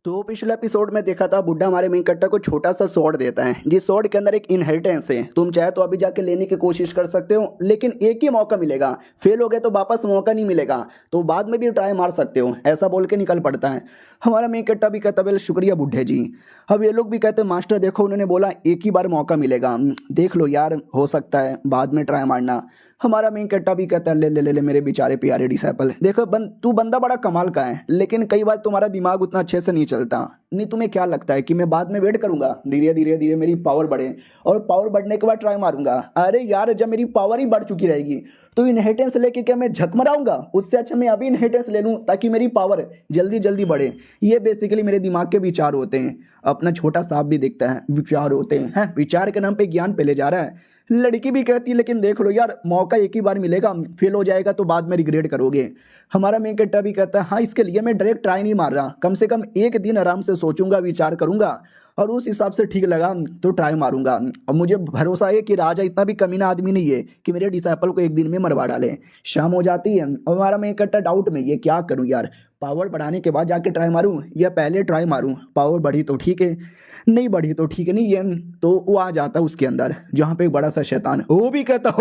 तो पिछले एपिसोड में देखा था बुड्ढा हमारे मेन कट्टा को छोटा सा स्वॉर्ड देता है, जिस स्वॉर्ड के अंदर एक इनहेरिटेंस है, तुम चाहे तो अभी जाके लेने की कोशिश कर सकते हो लेकिन एक ही मौका मिलेगा, फेल हो गए तो वापस मौका नहीं मिलेगा, तो बाद में भी ट्राई मार सकते हो, ऐसा बोल के निकल पड़ता है। हमारा मेन कट्टा भी कहता है शुक्रिया बुड्ढे जी। अब ये लोग भी कहते हैं मास्टर देखो उन्होंने बोला एक ही बार मौका मिलेगा, देख लो यार हो सकता है बाद में ट्राई मारना। हमारा मेन कट्टा भी कहता है ले ले ले ले मेरे बेचारे प्यारे डिसाइपल, देखो तू बंदा बड़ा कमाल का है लेकिन कई बार तुम्हारा दिमाग उतना अच्छे से नहीं चलता। नहीं तुम्हें क्या लगता है कि मैं बाद में वेट करूंगा, धीरे धीरे धीरे मेरी पावर बढ़े और पावर बढ़ने के बाद ट्राई मारूंगा। अरे यार जब मेरी पावर ही बढ़ चुकी रहेगी तो इनहेरिटेंस लेके क्या मैं झकमराऊंगा, उससे अच्छा मैं अभी इनहेरिटेंस ले लूं ताकि मेरी पावर जल्दी जल्दी बढ़े। ये बेसिकली मेरे दिमाग के विचार होते हैं। अपना छोटा सांप भी दिखता है विचार होते हैं, विचार के नाम पे ज्ञान पे ले जा रहा है। लड़की भी कहती है लेकिन देख लो यार, मौका एक ही बार मिलेगा, फेल हो जाएगा तो बाद में रिग्रेट करोगे। हमारा मेन कट्टा भी कहता है हाँ, इसके लिए मैं डायरेक्ट ट्राई नहीं मार रहा, कम से कम एक दिन आराम से सोचूंगा, विचार करूंगा और उस हिसाब से ठीक लगा तो ट्राई मारूंगा। और मुझे भरोसा है कि राजा इतना भी कमीना आदमी नहीं है कि मेरे डिसाइपल को एक दिन में मरवा डाले। शाम हो जाती है और हमारा मेन कट्टा डाउट में, ये क्या करूं यार, पावर बढ़ाने के बाद जाके ट्राई मारूं या पहले ट्राई मारूं, पावर बढ़ी तो ठीक है, नहीं बढ़ी तो ठीक है नहीं है। तो वो आ जाता है उसके अंदर जहाँ पे एक बड़ा सा शैतान, वो भी कहता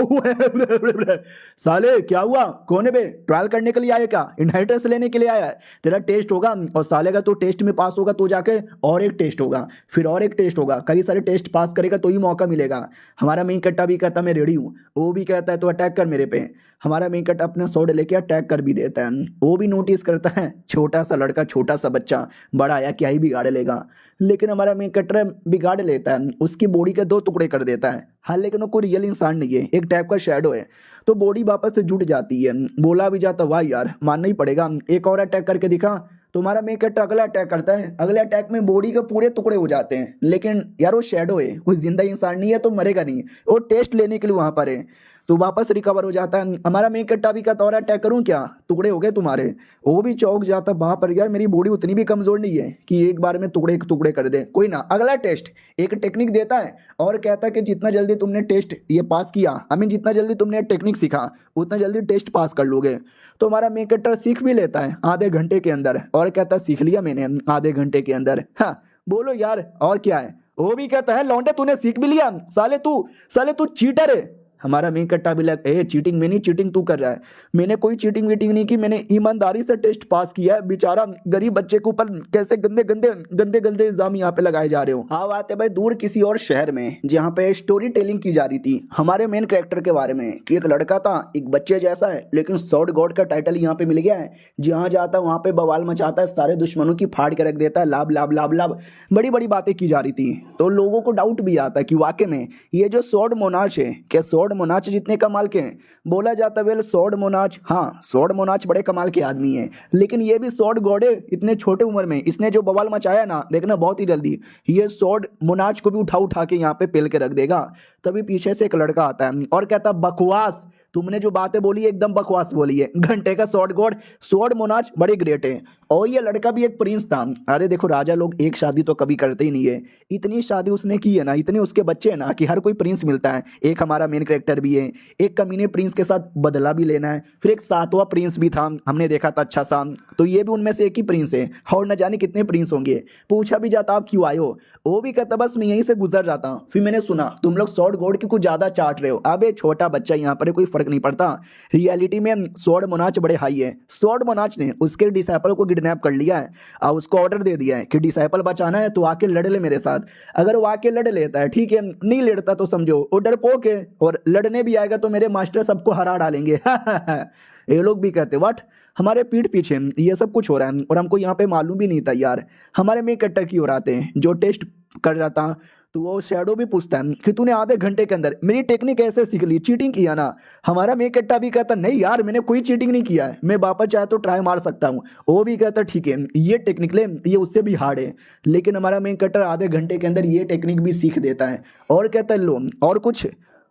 साले क्या हुआ, कौन है बे, ट्रायल करने के लिए आया क्या, इनहेरिटेंस लेने के लिए आया है, तेरा टेस्ट होगा और साले का तो टेस्ट में पास होगा तो जाके और एक टेस्ट होगा, फिर और एक टेस्ट होगा, कई सारे टेस्ट पास करेगा तो ही मौका मिलेगा। हमारा मेन कट्टा भी कहता मैं रेडी हूँ, वो भी कहता है तो अटैक कर मेरे पे। हमारा मेन कट्टा अपना स्वॉर्ड लेके अटैक कर भी देता है। वो भी नोटिस करता है छोटा सा लड़का, छोटा सा बच्चा, बड़ा आया क्या ही बिगाड़ लेगा, लेकिन हमारा मेन कट्टा बिगाड़ लेता है, उसकी बॉडी के 2 टुकड़े कर देता है। हाँ लेकिन वो कोई रियल इंसान नहीं है, एक टाइप का शैडो है, तो बॉडी वापस से जुट जाती है। बोला भी जाता वाह यार, मानना ही पड़ेगा, एक और अटैक करके दिखा। तो हमारा मेन कट्टा अगला अटैक करता है, अगले अटैक में बॉडी के पूरे टुकड़े हो जाते हैं, लेकिन यार वो शैडो है, कोई जिंदा इंसान नहीं है तो मरेगा नहीं, वो टेस्ट लेने के लिए वहां पर है, तो वापस रिकवर हो जाता है। हमारा मेन कट्टा भी कहता और अटैक करूं क्या, टुकड़े हो गए तुम्हारे। वो भी चौंक जाता, वहां पर यार मेरी बॉडी उतनी भी कमजोर नहीं है कि एक बार में टुकड़े टुकड़े कर दे, कोई ना, अगला टेस्ट एक टेक्निक देता है और कहता है कि जितना जल्दी तुमने टेस्ट ये पास किया, आई मीन जितना जल्दी तुमने टेक्निक सीखा उतना जल्दी टेस्ट पास कर लोगे। तो हमारा मेन कट्टा सीख भी लेता है आधे घंटे के अंदर और कहता है सीख लिया मैंने आधे घंटे के अंदर। हाँ बोलो यार और क्या है। वो भी कहता है लौंडे तूने सीख भी लिया, साले तू चीटर है। हमारा मेन कट्टा भी लग ए चीटिंग में नहीं, चीटिंग तू कर रहा है, मैंने कोई चीटिंग वीटिंग नहीं की, मैंने ईमानदारी से टेस्ट पास किया है। बेचारा गरीब बच्चे के ऊपर कैसे गंदे गंदे गंदे गंदे इल्जाम यहाँ पे लगाए जा रहे हो। हाँ बात है भाई दूर किसी और शहर में जहाँ पे स्टोरी टेलिंग की जा रही थी हमारे मेन कैरेक्टर के बारे में कि एक लड़का था एक बच्चे जैसा है, लेकिन सॉर्ड गॉड का टाइटल यहाँ पे मिल गया है, जहाँ जाता है वहाँ पे बवाल मचाता है, सारे दुश्मनों की फाड़ के रख देता है, लाभ लाभ लाभ लाभ, बड़ी बड़ी बातें की जा रही थी। तो लोगों को डाउट भी आता है कि वाकई में ये जो सॉर्ड मोनाच है क्या सॉर्ड मोनाच जितने कमाल के हैं। बोला जाता वेल सॉर्ड मोनाच, हाँ सॉर्ड मोनाच बड़े कमाल के आदमी है, लेकिन ये भी सॉर्ड गॉड है। इतने छोटे उम्र में इसने जो बवाल मचाया ना, देखना बहुत ही जल्दी ये सॉर्ड मोनाच को भी उठा उठा के यहाँ पे पेल के रख देगा। तभी पीछे से एक लड़का आता है और कहता बकवास, तुमने जो बातें बोली एकदम बकवास बोली है, घंटे का सॉर्ड गॉड सॉर्ड मोनाच बड़े ग्रेट है। और ये लड़का भी एक प्रिंस था। अरे देखो राजा लोग एक शादी तो कभी करते ही नहीं है, इतनी शादी उसने की है ना, इतने उसके बच्चे हैं ना कि हर कोई प्रिंस मिलता है। एक हमारा मेन कैरेक्टर भी है, एक कमीने प्रिंस के साथ बदला भी लेना है, फिर एक 7वां प्रिंस भी था हमने देखा था अच्छा सा, तो ये भी उनमें से एक ही प्रिंस है और न जाने कितने प्रिंस होंगे। पूछा भी जाता आप क्यों आए हो, वो भी कहता बस मैं यहीं से गुजर रहा था, फिर मैंने सुना तुम लोग सॉर्ड गॉड की कुछ ज्यादा चाट रहे हो। अबे छोटा बच्चा यहाँ पर कोई फर्क नहीं पड़ता, रियलिटी में सॉर्ड मोनाच बड़े हाई है। सॉर्ड मोनाच ने उसके डिसाइपल को किडनैप कर लिया है और उसको ऑर्डर दे दिया है कि डिसाइपल बचाना है तो आके लड़ ले मेरे साथ। अगर वो आके लड़ लेता है ठीक है, नहीं लड़ता तो समझो वो डरपोक है और लड़ने भी आएगा तो मेरे मास्टर सबको हरा डालेंगे। ये लोग भी कहते व्हाट, हमारे पीठ पीछे ये सब कुछ हो रहा है और हमको यहाँ पे मालूम भी नहीं था यार। हमारे में कट्टा की ओर आते हैं जो टेस्ट कर रहा था, तो वो शैडो भी पूछता है कि तूने आधे घंटे के अंदर मेरी टेक्निक कैसे सीख ली, चीटिंग किया ना। हमारा मेन कट्टा भी कहता नहीं यार मैंने कोई चीटिंग नहीं किया है, मैं वापस चाहे तो ट्राई मार सकता हूँ। वो भी कहता ठीक है ये टेक्निक ले, ये उससे भी हार्ड है, लेकिन हमारा मेन कट्टर आधे घंटे के अंदर ये टेक्निक भी सीख देता है और कहता है लो और कुछ।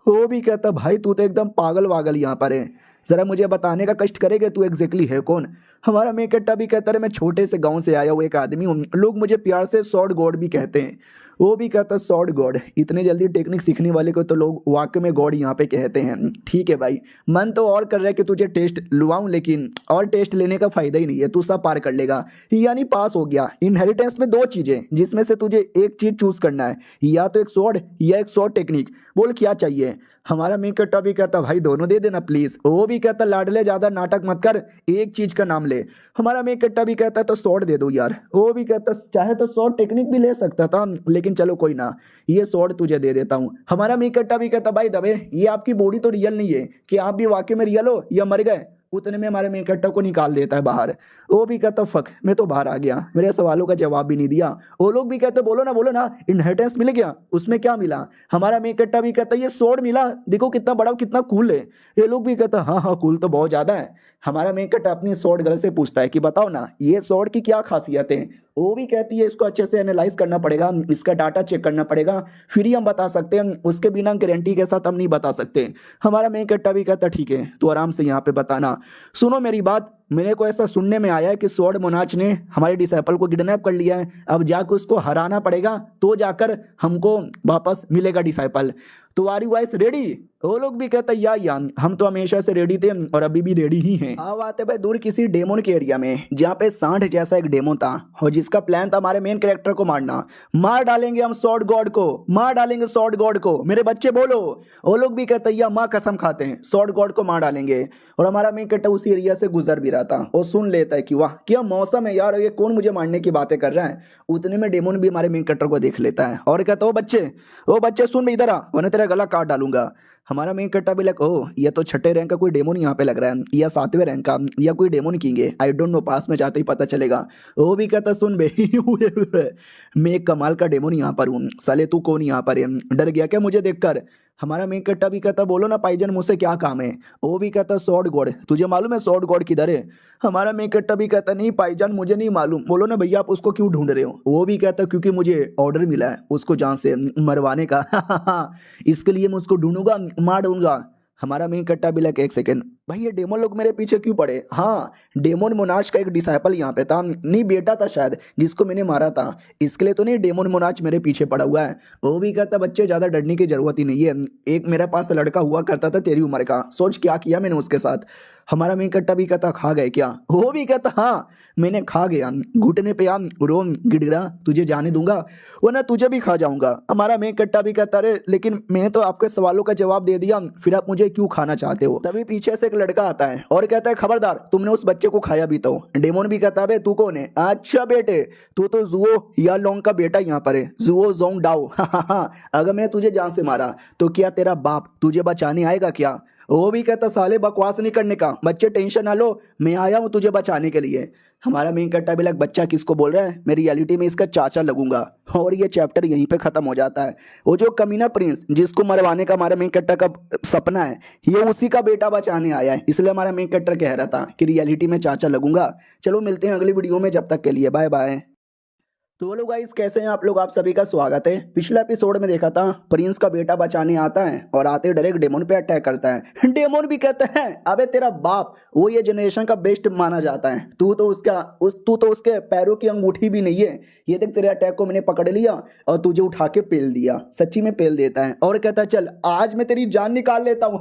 वो भी कहता भाई तू तो एकदम पागल वागल यहाँ पर है, जरा मुझे बताने का कष्ट करेगा तू एग्जैक्टली है कौन। हमारा मेन कट्टा भी कहता है मैं छोटे से गांव से आया हुआ एक आदमी हूँ, लोग मुझे प्यार से सॉर्ड गॉड भी कहते हैं। वो भी कहता सॉर्ड गॉड, इतने जल्दी टेक्निक सीखने वाले को तो लोग वाकई में गॉड यहाँ पे कहते हैं। ठीक है भाई, मन तो और कर रहा है कि तुझे टेस्ट लुवाऊं, लेकिन और टेस्ट लेने का फायदा ही नहीं है, तू सब पार कर लेगा यानी पास हो गया। इनहेरिटेंस में 2 चीजें जिसमें से तुझे एक चीज चूज करना है, या तो एक सॉर्ड या एक सॉर्ड टेक्निक, बोल क्या चाहिए। हमारा मेन कट्टा भी कहता भाई दोनों दे देना प्लीज। वो भी कहता लाडले ज्यादा नाटक मत कर, एक चीज का नाम ले। हमारा मेन कट्टा भी कहता तो सॉर्ड दे दो यार। वो भी कहता चाहे तो सॉर्ड टेक्निक भी ले सकता था, लेकिन चलो कोई ना, ये सॉर्ड तुझे दे देता हूँ। हमारा मेन कट्टा भी कहता भाई दबे ये आपकी बॉडी तो रियल नहीं है कि आप भी वाकई में रियल हो या मर गए। उतने में हमारे मेन कट्टा को निकाल देता है बाहर। वो भी कहता फक मैं तो बाहर आ गया, मेरे सवालों का जवाब भी नहीं दिया। वो लोग भी कहते बोलो ना इनहेरिटेंस मिल गया, उसमें क्या मिला। हमारा मेन कट्टा भी कहता ये सॉर्ड मिला, देखो कितना बड़ा कितना कूल है। ये लोग भी कहता हाँ कूल तो बहुत ज्यादा है। हमारा मेन कट्टा अपनी सॉर्ड गर्ल से पूछता है कि बताओ ना ये सॉर्ड की क्या खासियत है। वो भी कहती है इसको अच्छे से एनालाइज करना पड़ेगा, इसका डाटा चेक करना पड़ेगा, फिर ही हम बता सकते हैं, उसके बिना गारंटी के साथ हम नहीं बता सकते। हमारा मेन कट्टा भी कहता ठीक है तो आराम से यहाँ पे बताना। सुनो मेरी बात, मेरे को ऐसा सुनने में आया है कि स्वॉर्ड मोनाच ने हमारे डिसाइपल को किडनैप कर लिया है, अब जाकर उसको हराना पड़ेगा तो जाकर हमको वापस मिलेगा डिसाइपल। तो आर यू गाइस रेडी? वो लोग भी कहते या हम तो हमेशा से रेडी थे और अभी भी रेडी ही हैं। अब आते भाई दूर किसी डेमोन के एरिया में जहाँ पे सांड जैसा एक डेमोन था और जिसका प्लान था हमारे मेन कैरेक्टर को मारना। मार डालेंगे हम स्वॉर्ड गॉड को, मार डालेंगे स्वॉर्ड गॉड को, मेरे बच्चे बोलो। वो लोग भी कहते या माँ कसम खाते हैं स्वॉर्ड गॉड को मार डालेंगे। और हमारा मेन कैरेक्टर उसी एरिया से गुजर भी रहा था और सुन लेता है कि वाह क्या मौसम है यार, ये कौन मुझे मारने की बातें कर रहा है। उतने में डेमोन भी हमारे मेन कैरेक्टर को देख लेता है और कहता ओ बच्चे सुन भाई इधर आ वरना तेरा गला काट डालूंगा। हमारा मेन कट्टा भी लग ओह यह तो छठे रैंक का कोई डेमोन यहाँ पे लग रहा है या सातवें रैंक का या कोई डेमोन किंग है, आई डोंट नो, पास में जाते ही पता चलेगा। वो भी कहता सुन बे मैं एक कमाल का डेमोन यहाँ पर हूँ, साले तू कौन यहाँ पर है, डर गया क्या मुझे देखकर। हमारा मेन कट्टा भी कहता बोलो ना पाईजन मुझसे क्या काम है। वो भी कहता स्वॉर्ड गॉड, तुझे मालूम है स्वॉर्ड गॉड किधर है। हमारा मेन कट्टा भी कहता नहीं पाईजान मुझे नहीं मालूम, बोलो ना भैया आप उसको क्यों ढूंढ रहे हो। वो भी कहता क्योंकि मुझे ऑर्डर मिला है उसको जान से मरवाने का इसके लिए मैं उसको ढूंढूंगा मार दूंगा। हमारा मेन कट्टा भी लग एक सेकेंड भाई ये डेमोन लोग मेरे पीछे क्यों पड़े। हाँ डेमोन मोनाच का एक डिसाइपल यहाँ पे था, नहीं बेटा था शायद जिसको मैंने मारा था, इसके लिए तो नहीं डेमोन मोनाच मेरे पीछे पड़ा हुआ है। वो भी कहता बच्चे ज्यादा डरने की जरूरत ही नहीं है, एक मेरे पास लड़का हुआ करता था तेरी उम्र का, सोच क्या किया मैंने उसके साथ। हमारा मेन कट्टा भी कहता खा गए क्या। वो भी कहता हाँ मैंने खा गया, घुटने पे आम रोम गिड़गिड़ा तुझे जाने दूंगा वरना तुझे भी खा जाऊंगा। हमारा मेन कट्टा भी कहता अरे लेकिन मैंने तो आपके सवालों का जवाब दे दिया, फिर आप मुझे क्यों खाना चाहते हो। तभी पीछे से एक लड़का आता है और कहता है खबरदार तुमने उस बच्चे को खाया भी तो। डेमोन भी कहता है तू कौन है। अच्छा बेटे तू तो जुओ या लोंग का बेटा यहाँ पर है, जुओ जोंग डाओ अगर मैंने तुझे जान से मारा तो क्या तेरा बाप तुझे बचाने आएगा क्या। वो भी कहता साले बकवास नहीं करने का, बच्चे टेंशन ना लो मैं आया हूँ तुझे बचाने के लिए। हमारा मेन कट्टा भी लग बच्चा किसको बोल रहा है, मैं रियलिटी में इसका चाचा लगूंगा। और ये चैप्टर यहीं पे खत्म हो जाता है। वो जो कमीना प्रिंस जिसको मरवाने का हमारा मेन कट्टा का सपना है ये उसी का बेटा बचाने आया है, इसलिए हमारा मेन कट्टर कह रहा था कि रियलिटी में चाचा लगूंगा। चलो मिलते हैं अगली वीडियो में, जब तक के लिए बाय बाय। तो हेलो गाइस कैसे हैं आप लोग, आप सभी का स्वागत है। पिछले एपिसोड में देखा था प्रिंस का बेटा बचाने आता है और आते डायरेक्ट डेमोन पे अटैक करता है। डेमोन भी कहता है अबे तेरा बाप वो ये जनरेशन का बेस्ट माना जाता है, तू तो उसके पैरों की अंगूठी भी नहीं है। ये देख तेरे अटैक को मैंने पकड़ लिया और तुझे उठा के पेल दिया, सच्ची में पेल देता है और कहता है चल आज मैं तेरी जान निकाल लेता हूँ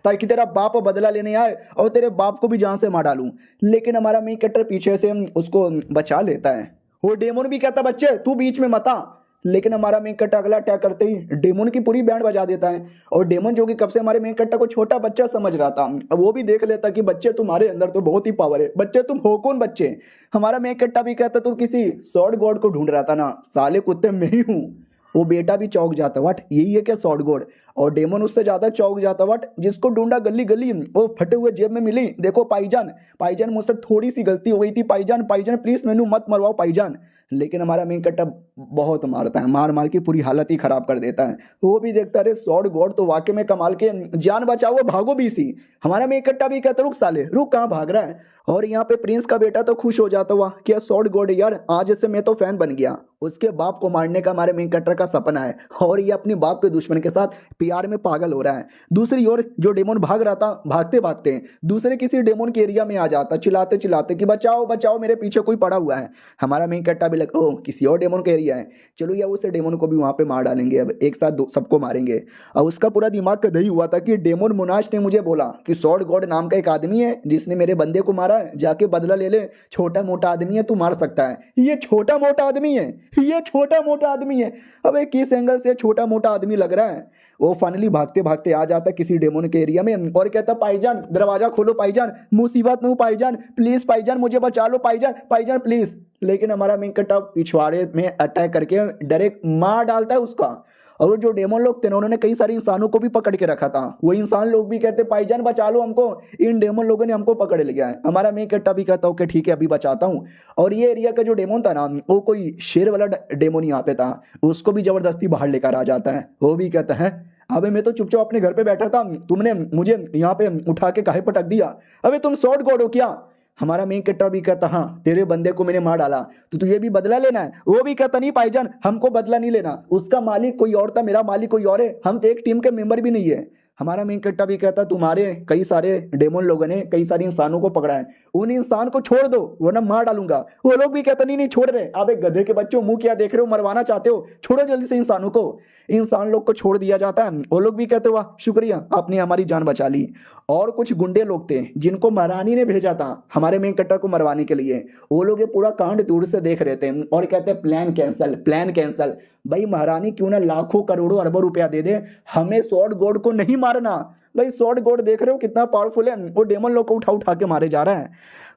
ताकि तेरा बाप बदला लेने आए और तेरे बाप को भी जान से मार डालूं। लेकिन हमारा मेन कैरेक्टर पीछे से उसको बचा लेता है। वो डेमोन भी कहता बच्चे तू बीच में मत आ, लेकिन हमारा मेन कट्टा अगला अटैक करते ही डेमोन की पूरी बैंड बजा देता है। और डेमोन जो कि कब से हमारे मेन कट्टा को छोटा बच्चा समझ रहा था, अब वो भी देख लेता कि बच्चे तुम्हारे अंदर तो बहुत ही पावर है, बच्चे तुम हो कौन बच्चे। हमारा मेन कट्टा भी कहता तू किसी सॉर्ड गॉड को ढूंढ रहा था ना, साले कुत्ते मैं ही हूँ। वो बेटा भी चौंक जाता व्हाट यही है क्या सॉर्ड गॉड। और डेमोन उससे ज्यादा चौंक जाता व्हाट जिसको ढूंढा गली गली वो फटे हुए जेब में मिली, देखो पाईजान मुझसे थोड़ी सी गलती हो गई थी, पाईजान प्लीज मैनू मत मरवाओ पाईजान। लेकिन हमारा मेन कट्टा बहुत मारता है, मार मार की पूरी हालत ही खराब कर देता है। वो भी देखता है सॉर्ड गॉड तो वाकई में कमाल के, जान बचाओ भागो बीसी। हमारा मेन कट्टा भी कहता रुक साले रुक कहाँ भाग रहा है। और यहाँ पे प्रिंस का बेटा तो खुश हो जाता हुआ क्या सॉर्ड गॉड यार आज से मैं तो फैन बन गया। उसके बाप को मारने का हमारे मेन कट्टर का सपना है और ये अपने बाप के दुश्मन के साथ प्यार में पागल हो रहा है। दूसरी ओर जो डेमोन भाग रहा था भागते भागते दूसरे किसी डेमोन के एरिया में आ जाता चिल्लाते चिल्लाते कि बचाओ बचाओ मेरे पीछे कोई पड़ा हुआ है। हमारा मेन कट्टा भी लगा ओ किसी और डेमोन का एरिया है, चलो या उस डेमोन को भी वहां पे मार डालेंगे, अब एक साथ सबको मारेंगे। अब उसका पूरा दिमाग का दही हुआ था कि डेमोन मोनाश ने मुझे बोला कि सॉर्ड गॉड नाम का एक आदमी है जिसने मेरे बंदे को मारा है, जाके बदला ले ले, छोटा मोटा आदमी है तू मार सकता है। ये छोटा मोटा आदमी है, ये छोटा मोटा आदमी है। अब किस एंगल से छोटा मोटा आदमी लग रहा है। वो फाइनली भागते भागते आ जाता किसी डेमोन के एरिया में और कहता पाईजान दरवाजा खोलो पाईजान, मुसीबत में हूँ पाईजान, प्लीज पाईजान मुझे बचा लो पाईजान प्लीज। लेकिन हमारा मेन कट्टा पिछवाड़े में अटैक करके डायरेक्ट मार डालता है उसका। और जो डेमोन लोग थे उन्होंने कई सारे इंसानों को भी पकड़ के रखा था, वो इंसान लोग भी कहते पाईजान बचा लो हमको, इन डेमोन लोगों ने हमको पकड़ लिया है। हमारा मेन कट्टा भी कहता हूँ कि ठीक है अभी बचाता हूँ। और ये एरिया का जो डेमोन था ना वो कोई शेर वाला डेमोन यहाँ पे था, उसको भी जबरदस्ती बाहर लेकर आ जाता है। वो भी कहता है अबे मैं तो चुपचाप अपने घर पे बैठा था, तुमने मुझे यहाँ पे उठा के काहे पटक दिया, अबे तुम सॉर्ड गॉड हो क्या। हमारा मेन कैरेक्टर भी कहता हाँ तेरे बंदे को मैंने मार डाला तो तुझे भी बदला लेना है। वो भी कहता नहीं भाईजान, हमको बदला नहीं लेना, उसका मालिक कोई और था, मेरा मालिक कोई और है, हम तो एक टीम के मेंबर भी नहीं है। हमारा मेन कैरेक्टर भी कहता तुम्हारे कई सारे डेमोन लोगों ने कई सारे इंसानों को पकड़ा है, उन इंसान को छोड़ दो वरना मार डालूंगा। वो लोग भी कहते नहीं नहीं छोड़ रहे, आप एक गधे के बच्चों मुंह क्या देख रहे हो, मरवाना चाहते हो, छोड़ो जल्दी से इंसानों को। इंसान लोग को छोड़ दिया जाता है। वो लोग भी कहते वाह शुक्रिया आपने हमारी जान बचा ली। और कुछ गुंडे लोग थे जिनको महारानी ने भेजा था हमारे मेन कैरेक्टर को मरवाने के लिए, वो लोग ये पूरा कांड दूर से देख रहे थे और कहते प्लान कैंसल, प्लान कैंसल। भाई महारानी क्यों ना लाखों करोड़ों अरबों रुपया दे दे, हमें स्वॉर्ड गॉड को नहीं मारना। भाई स्वॉर्ड गॉड देख रहे हो कितना पावरफुल है, वो डेमन लोग को उठा उठा के मारे जा रहा है,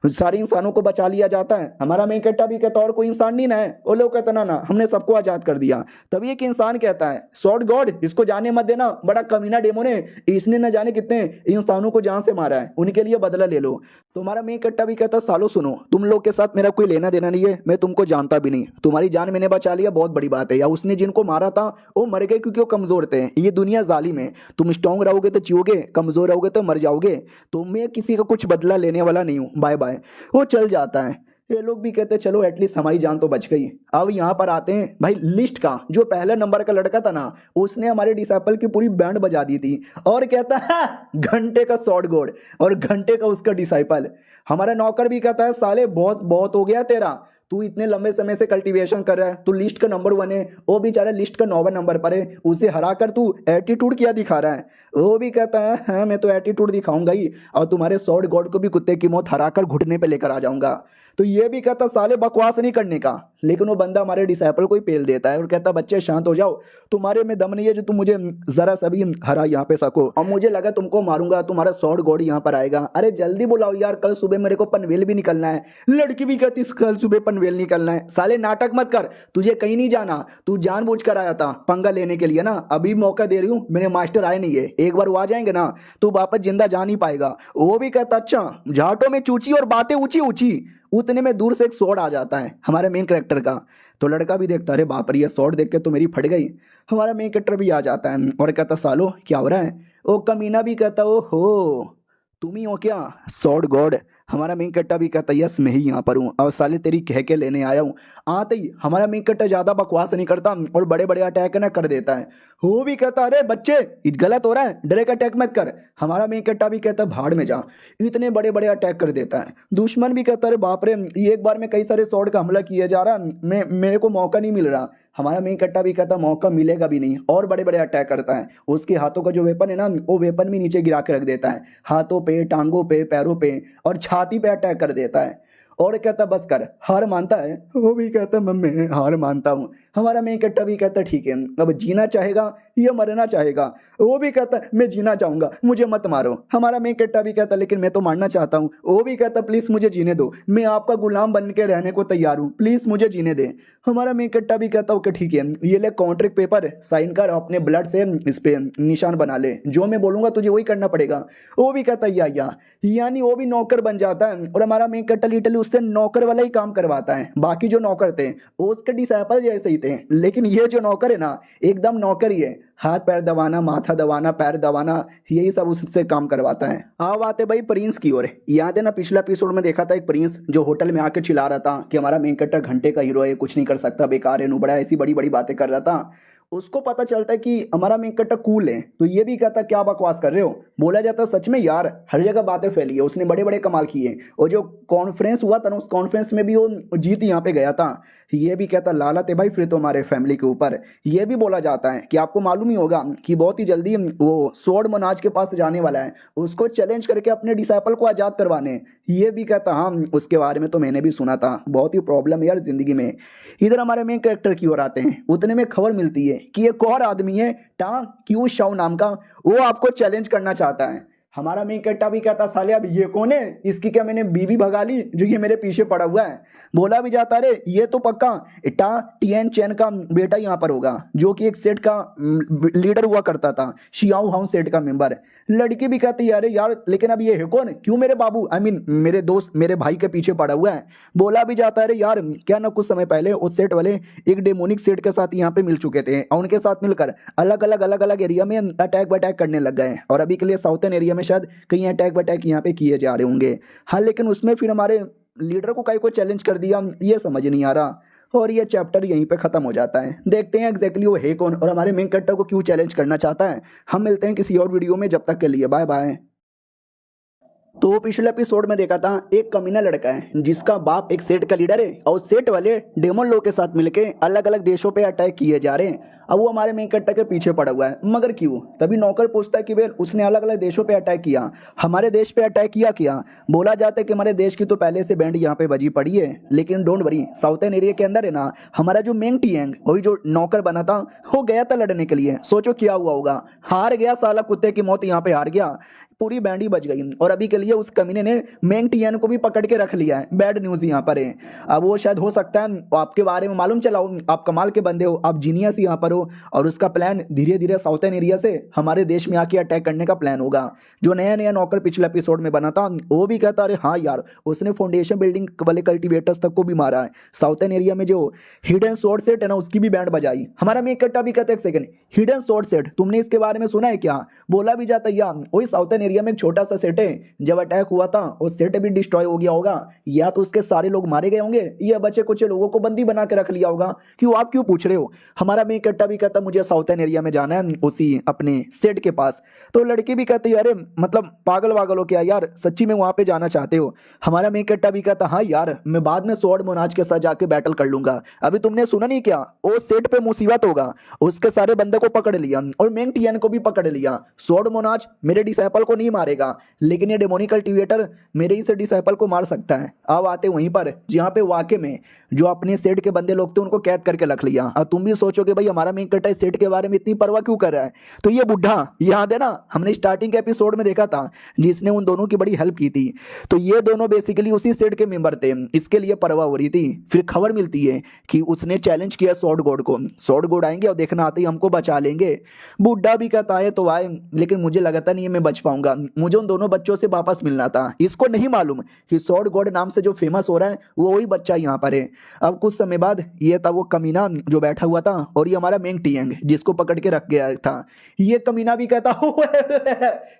सारे इंसानों को बचा लिया जाता है। हमारा मेन कैरेक्टर भी कहता और कोई इंसान नहीं ना है, वो लोग कहते ना ना हमने सबको आजाद कर दिया। तभी एक इंसान कहता है स्वॉर्ड गॉड इसको जाने मत देना, बड़ा कमीना डेमोन है, इसने न जाने कितने इंसानों को जान से मारा है, उनके लिए बदला ले लो। तो हमारा मेन कैरेक्टर भी कहता सालो सुनो, तुम लोग के साथ मेरा कोई लेना देना नहीं है, मैं तुमको जानता भी नहीं, तुम्हारी जान मैंने बचा लिया बहुत बड़ी बात है, या उसने जिनको मारा था वो मर गए क्योंकि वो कमजोर थे। ये दुनिया जालिम है, तुम स्ट्रांग रहोगे तो जियोगे, कमजोर रहोगे तो मर जाओगे, तो मैं किसी का कुछ बदला लेने वाला नहीं हूँ, बाय बाय। वो चल जाता है। ये लोग भी कहते चलो एटलीस्ट हमारी जान तो बच गई। अब यहाँ पर आते हैं भाई लिस्ट का जो पहला नंबर का लड़का था ना, उसने हमारे डिसाइपल की पूरी बैंड बजा दी थी और कहता है घंटे का शॉर्ट गॉड और घंटे का उसका डिसाइपल। हमारा नौकर भी कहता है साले बहुत बहुत हो गया तेरा, तू इतने लंबे समय से कल्टीवेशन कर रहा है, तू लिस्ट का नंबर 1 है, वो बेचारा लिस्ट का 9वां नंबर पर है, उसे हरा कर तू एटीट्यूड क्या दिखा रहा है। वो भी कहता है हाँ मैं तो एटीट्यूड दिखाऊंगा ही, और तुम्हारे सॉर्ड गॉड को भी कुत्ते की मौत हरा कर घुटने पे लेकर आ जाऊंगा। तो ये भी कहता साले बकवास नहीं करने का, लेकिन वो बंदा हमारे डिसाइपल को ही पेल देता है और कहता बच्चे शांत हो जाओ, तुम्हारे में दम नहीं है जो तुम मुझे जरा सा भी हरा यहाँ पे सको, और मुझे लगा तुमको मारूंगा तुम्हारा सॉर्ड गॉड यहाँ पर आएगा। अरे जल्दी बुलाओ यार, कल सुबह मेरे को पनवेल भी निकलना है। लड़की भी कहती कल सुबह पनवेल निकलना है। साले नाटक मत कर, तुझे कहीं नहीं जाना, तू जानबूझ कर आया था पंगा लेने के लिए ना, अभी मौका दे रही हूँ, मेरे मास्टर आए नहीं है, एक बार वो आ जाएंगे ना तो वापस जिंदा जा नहीं पाएगा। वो भी कहता अच्छा झाटों में चूची और बातें ऊंची ऊंची। उतने में दूर से एक स्वॉर्ड आ जाता है हमारे मेन कैरेक्टर का, तो लड़का भी देखता अरे बाप रे ये स्वॉर्ड देख के तो मेरी फट गई। हमारा मेन कैरेक्टर भी आ जाता है और कहता सालो क्या हो रहा है। वो कमीना भी कहता ओ हो तुम ही हो क्या स्वॉर्ड गॉड। हमारा मेन कैरेक्टर भी कहता यस मैं ही यहाँ पर हूँ और साले तेरी कह के लेने आया हूँ। आते ही हमारा मेन कैरेक्टर ज्यादा बकवास नहीं करता और बड़े बड़े अटैक ना कर देता है। वो भी कहता अरे बच्चे ये गलत हो रहा है, डायरेक्ट अटैक मत कर। हमारा मेन कैरेक्टर भी कहता भाड़ में जा, इतने बड़े बड़े अटैक कर देता है। दुश्मन भी कहता अरे बाप रे एक बार में कई सारे स्वॉर्ड का हमला किया जा रहा, मेरे को मौका नहीं मिल रहा। हमारा मेन कैरेक्टर भी कहता मौका मिलेगा भी नहीं, और बड़े बड़े अटैक करता है। उसके हाथों का जो वेपन है ना वो वेपन भी नीचे गिरा के रख देता है, हाथों पे टांगों पे पैरों पे और छाती पे अटैक कर देता है। और कहता बस कर, हार मानता है। वो भी कहता मैं हार मानता हूँ। हमारा मेन कैरेक्टर भी कहता ठीक है अब जीना चाहेगा या मरना चाहेगा। वो भी कहता मैं जीना चाहूंगा मुझे मत मारो। हमारा मेन कैरेक्टर भी कहता लेकिन मैं तो मारना चाहता हूँ। वो भी कहता प्लीज मुझे जीने दो, मैं आपका गुलाम बन के रहने को तैयार हूँ, प्लीज मुझे जीने दे। हमारा मेन कैरेक्टर भी कहता ओके ठीक है ये ले कॉन्ट्रैक्ट पेपर साइन कर, अपने ब्लड से इस पे निशान बना ले, जो मैं बोलूंगा तुझे वही करना पड़ेगा। वो भी कहता या यानी वो भी नौकर बन जाता है और हमारा मेन कैरेक्टर लिटरली उससे नौकर वाला ही काम करवाता है। बाकी जो नौकर थे वो उसके डिसाइपल जैसे ही थे, लेकिन ये जो नौकर है ना एकदम नौकर ही है, हाथ पैर दबाना माथा दबाना पैर दबाना यही सब उससे काम करवाता है। अब आते भाई प्रिंस की ओर। याद है ना पिछला एपिसोड में देखा था एक प्रिंस जो होटल में आके चिल्ला रहा था कि हमारा मेन कैरेक्टर घंटे का हीरो है, कुछ नहीं कर सकता, बेकार है, नुबड़ा है, ऐसी बड़ी बड़ी बातें कर रहा था। उसको पता चलता है कि हमारा मेन कैरेक्टर कूल है, तो ये भी कहता क्या बकवास कर रहे हो। बोला जाता सच में यार हर जगह बातें फैली है, उसने बड़े बड़े कमाल किए, और जो कॉन्फ्रेंस हुआ था ना उस कॉन्फ्रेंस में भी वो जीत यहाँ पे गया था। ये भी कहता लालत है भाई फिर तो हमारे फैमिली के ऊपर। ये भी बोला जाता है कि आपको मालूम ही होगा कि बहुत ही जल्दी वो स्वॉर्ड मोनाज के पास जाने वाला है, उसको चैलेंज करके अपने डिसाइपल को आजाद करवाने। ये भी कहता हाँ उसके बारे में तो मैंने भी सुना था, बहुत ही प्रॉब्लम है यार जिंदगी में। इधर हमारे मेन कैरेक्टर की ओर आते हैं। उतने में खबर मिलती है कि एक और आदमी है टा क्यू शाओ नाम का, वो आपको चैलेंज करना चाहता है। हमारा मेन कैरेक्टर भी कहता साले अब ये कौन है, इसकी क्या मैंने बीवी भगा ली जो ये मेरे पीछे पड़ा हुआ है। बोला भी जाता रे ये तो पक्का टा टियन चैन का बेटा यहाँ पर होगा, जो कि एक सेट का लीडर हुआ करता था, शियाओ हाउ सेट का मेंबर। लड़की भी कहती है अरे यार लेकिन अब ये है कौन, क्यों मेरे बाबू आई मीन मेरे दोस्त मेरे भाई के पीछे पड़ा हुआ है। बोला भी जाता है अरे यार क्या ना कुछ समय पहले उस सेट वाले एक डेमोनिक सेट के साथ यहाँ पे मिल चुके थे और उनके साथ मिलकर अलग अलग एरिया में अटैक वटैक करने लग गए, और अभी के लिए साउथर्न एरिया में शायद कहीं अटैक वटैक यहाँ पे किए जा रहे होंगे। हाँ लेकिन उसमें फिर हमारे लीडर को काहे को चैलेंज कर दिया, ये समझ नहीं आ रहा। और ये चैप्टर यहीं पे खत्म हो जाता है। देखते हैं एग्जैक्टली वो है कौन और हमारे मेन कैरेक्टर को क्यों चैलेंज करना चाहता है। हम मिलते हैं किसी और वीडियो में, जब तक के लिए बाय बाय। तो पिछले एपिसोड में देखा था एक कमीना लड़का है जिसका बाप एक सेट का लीडर है और सेट वाले डेमन लोग के साथ मिलके अलग अलग देशों पे अटैक किए जा रहे हैं। अब वो हमारे मेन कैरेक्टर के पीछे पड़ा हुआ है, मगर क्यों? तभी नौकर पूछता है कि वे उसने अलग अलग देशों पे अटैक किया, हमारे देश पे अटैक किया क्या? बोला जाता है कि हमारे देश की तो पहले से बैंड यहाँ पे बजी पड़ी है, लेकिन डोंट वरी, साउथर्न एरिया के अंदर है ना हमारा जो मेंग टियांग, वही जो नौकर बना था, वो गया था लड़ने के लिए। सोचो क्या हुआ होगा, हार गया साला, कुत्ते की मौत यहाँ पे हार गया, पूरी बैंड ही बच गई। और अभी के लिए उस कमीने ने मेंग टियान को भी पकड़ के रख लिया है। बैड न्यूज यहाँ पर है। अब वो शायद हो सकता है आपके बारे में मालूम चला हो, आप कमाल के बंदे हो, आप जीनियस यहाँ पर हो, और उसका प्लान धीरे धीरे साउथर्न एरिया से हमारे देश में आके अटैक करने का प्लान होगा। जो नया नया नौकर पिछले एपिसोड में बना था वो भी कहता अरे हाँ यार, उसने फाउंडेशन बिल्डिंग वाले कल्टिवेटर्स तक को भी मारा है। साउथर्न एरिया में जो हिडन स्वॉर्ड सेट है ना, उसकी भी बैंड बजाई। हमारा मेन कट्टा भी कहता है एक सेकंड, हिडन स्वॉर्ड सेट तुमने इसके बारे में सुना है क्या? बोला भी जाता है यार, वही साउथर्न एरिया में एक छोटा सा सेट है, जब अटैक हुआ था वो सेट भी डिस्ट्रॉय हो गया होगा, या तो उसके सारे लोग मारे गए होंगे या बचे कुछ लोगों को बंदी बना के रख लिया होगा। क्यों, आप क्यों पूछ रहे हो? हमारा मेन कट्टा भी कहता मुझे साउथर्न एरिया में जाना है, उसी अपने सेट के पास। तो लड़की भी कहती है अरे मतलब पागल वागल हो क्या यार, सच्ची में वहां पे जाना चाहते हो? हमारा मेन कट्टा भी कहता हाँ यार, मैं बाद में स्वॉर्ड मोनाज के साथ जाके बैटल कर लूंगा, अभी तुमने सुना नहीं क्या, वो सेट पे मुसीबत होगा, उसके सारे बंदे को पकड़ लिया और मेंग टियन को भी पकड़ लिया। स्वॉर्ड मोनाज मेरे डिसाइपल को नहीं मारेगा, लेकिन ये डेमोनिक कल्टीवेटर मेरे ही से डिसाइपल को मार सकता है। अब आते वहीं पर जहाँ पे वाकई में जो अपने सेट के बंदे लोग थे उनको कैद करके रख लिया। अब तुम भी सोचोगे भाई हमारा मेन कट्टा सेट के बारे में इतनी परवाह क्यों कर रहा है? तो ये बुढ़ा याद है ना, हमने स्टार्टिंग के एपिसोड में देखा था, जिसने उन दोनों की बड़ी हेल्प की थी। तो ये दोनों बेसिकली उसी सेट के मेंबर थे, इसके लिए परवाह हो रही थी। फिर खबर मिलती है कि उसने चैलेंज किया स्वॉर्ड गॉड को, स्वॉर्ड गॉड आएंगे और देखना आते ही हमको बचा लेंगे। बुढ़ा भी कहता है तो आए, लेकिन मुझे लगता नहीं है मैं बच पाऊंगा, मुझे उन दोनों बच्चों से वापस मिलना था। इसको नहीं मालूम कि स्वॉर्ड गॉड नाम से जो फेमस हो रहा है वो वही बच्चा यहाँ पर है। अब कुछ समय बाद ये था वो कमीना जो बैठा हुआ था, और ये हमारा मेंग टियांग जिसको पकड़ के रख गया था। ये कमीना भी कहता हो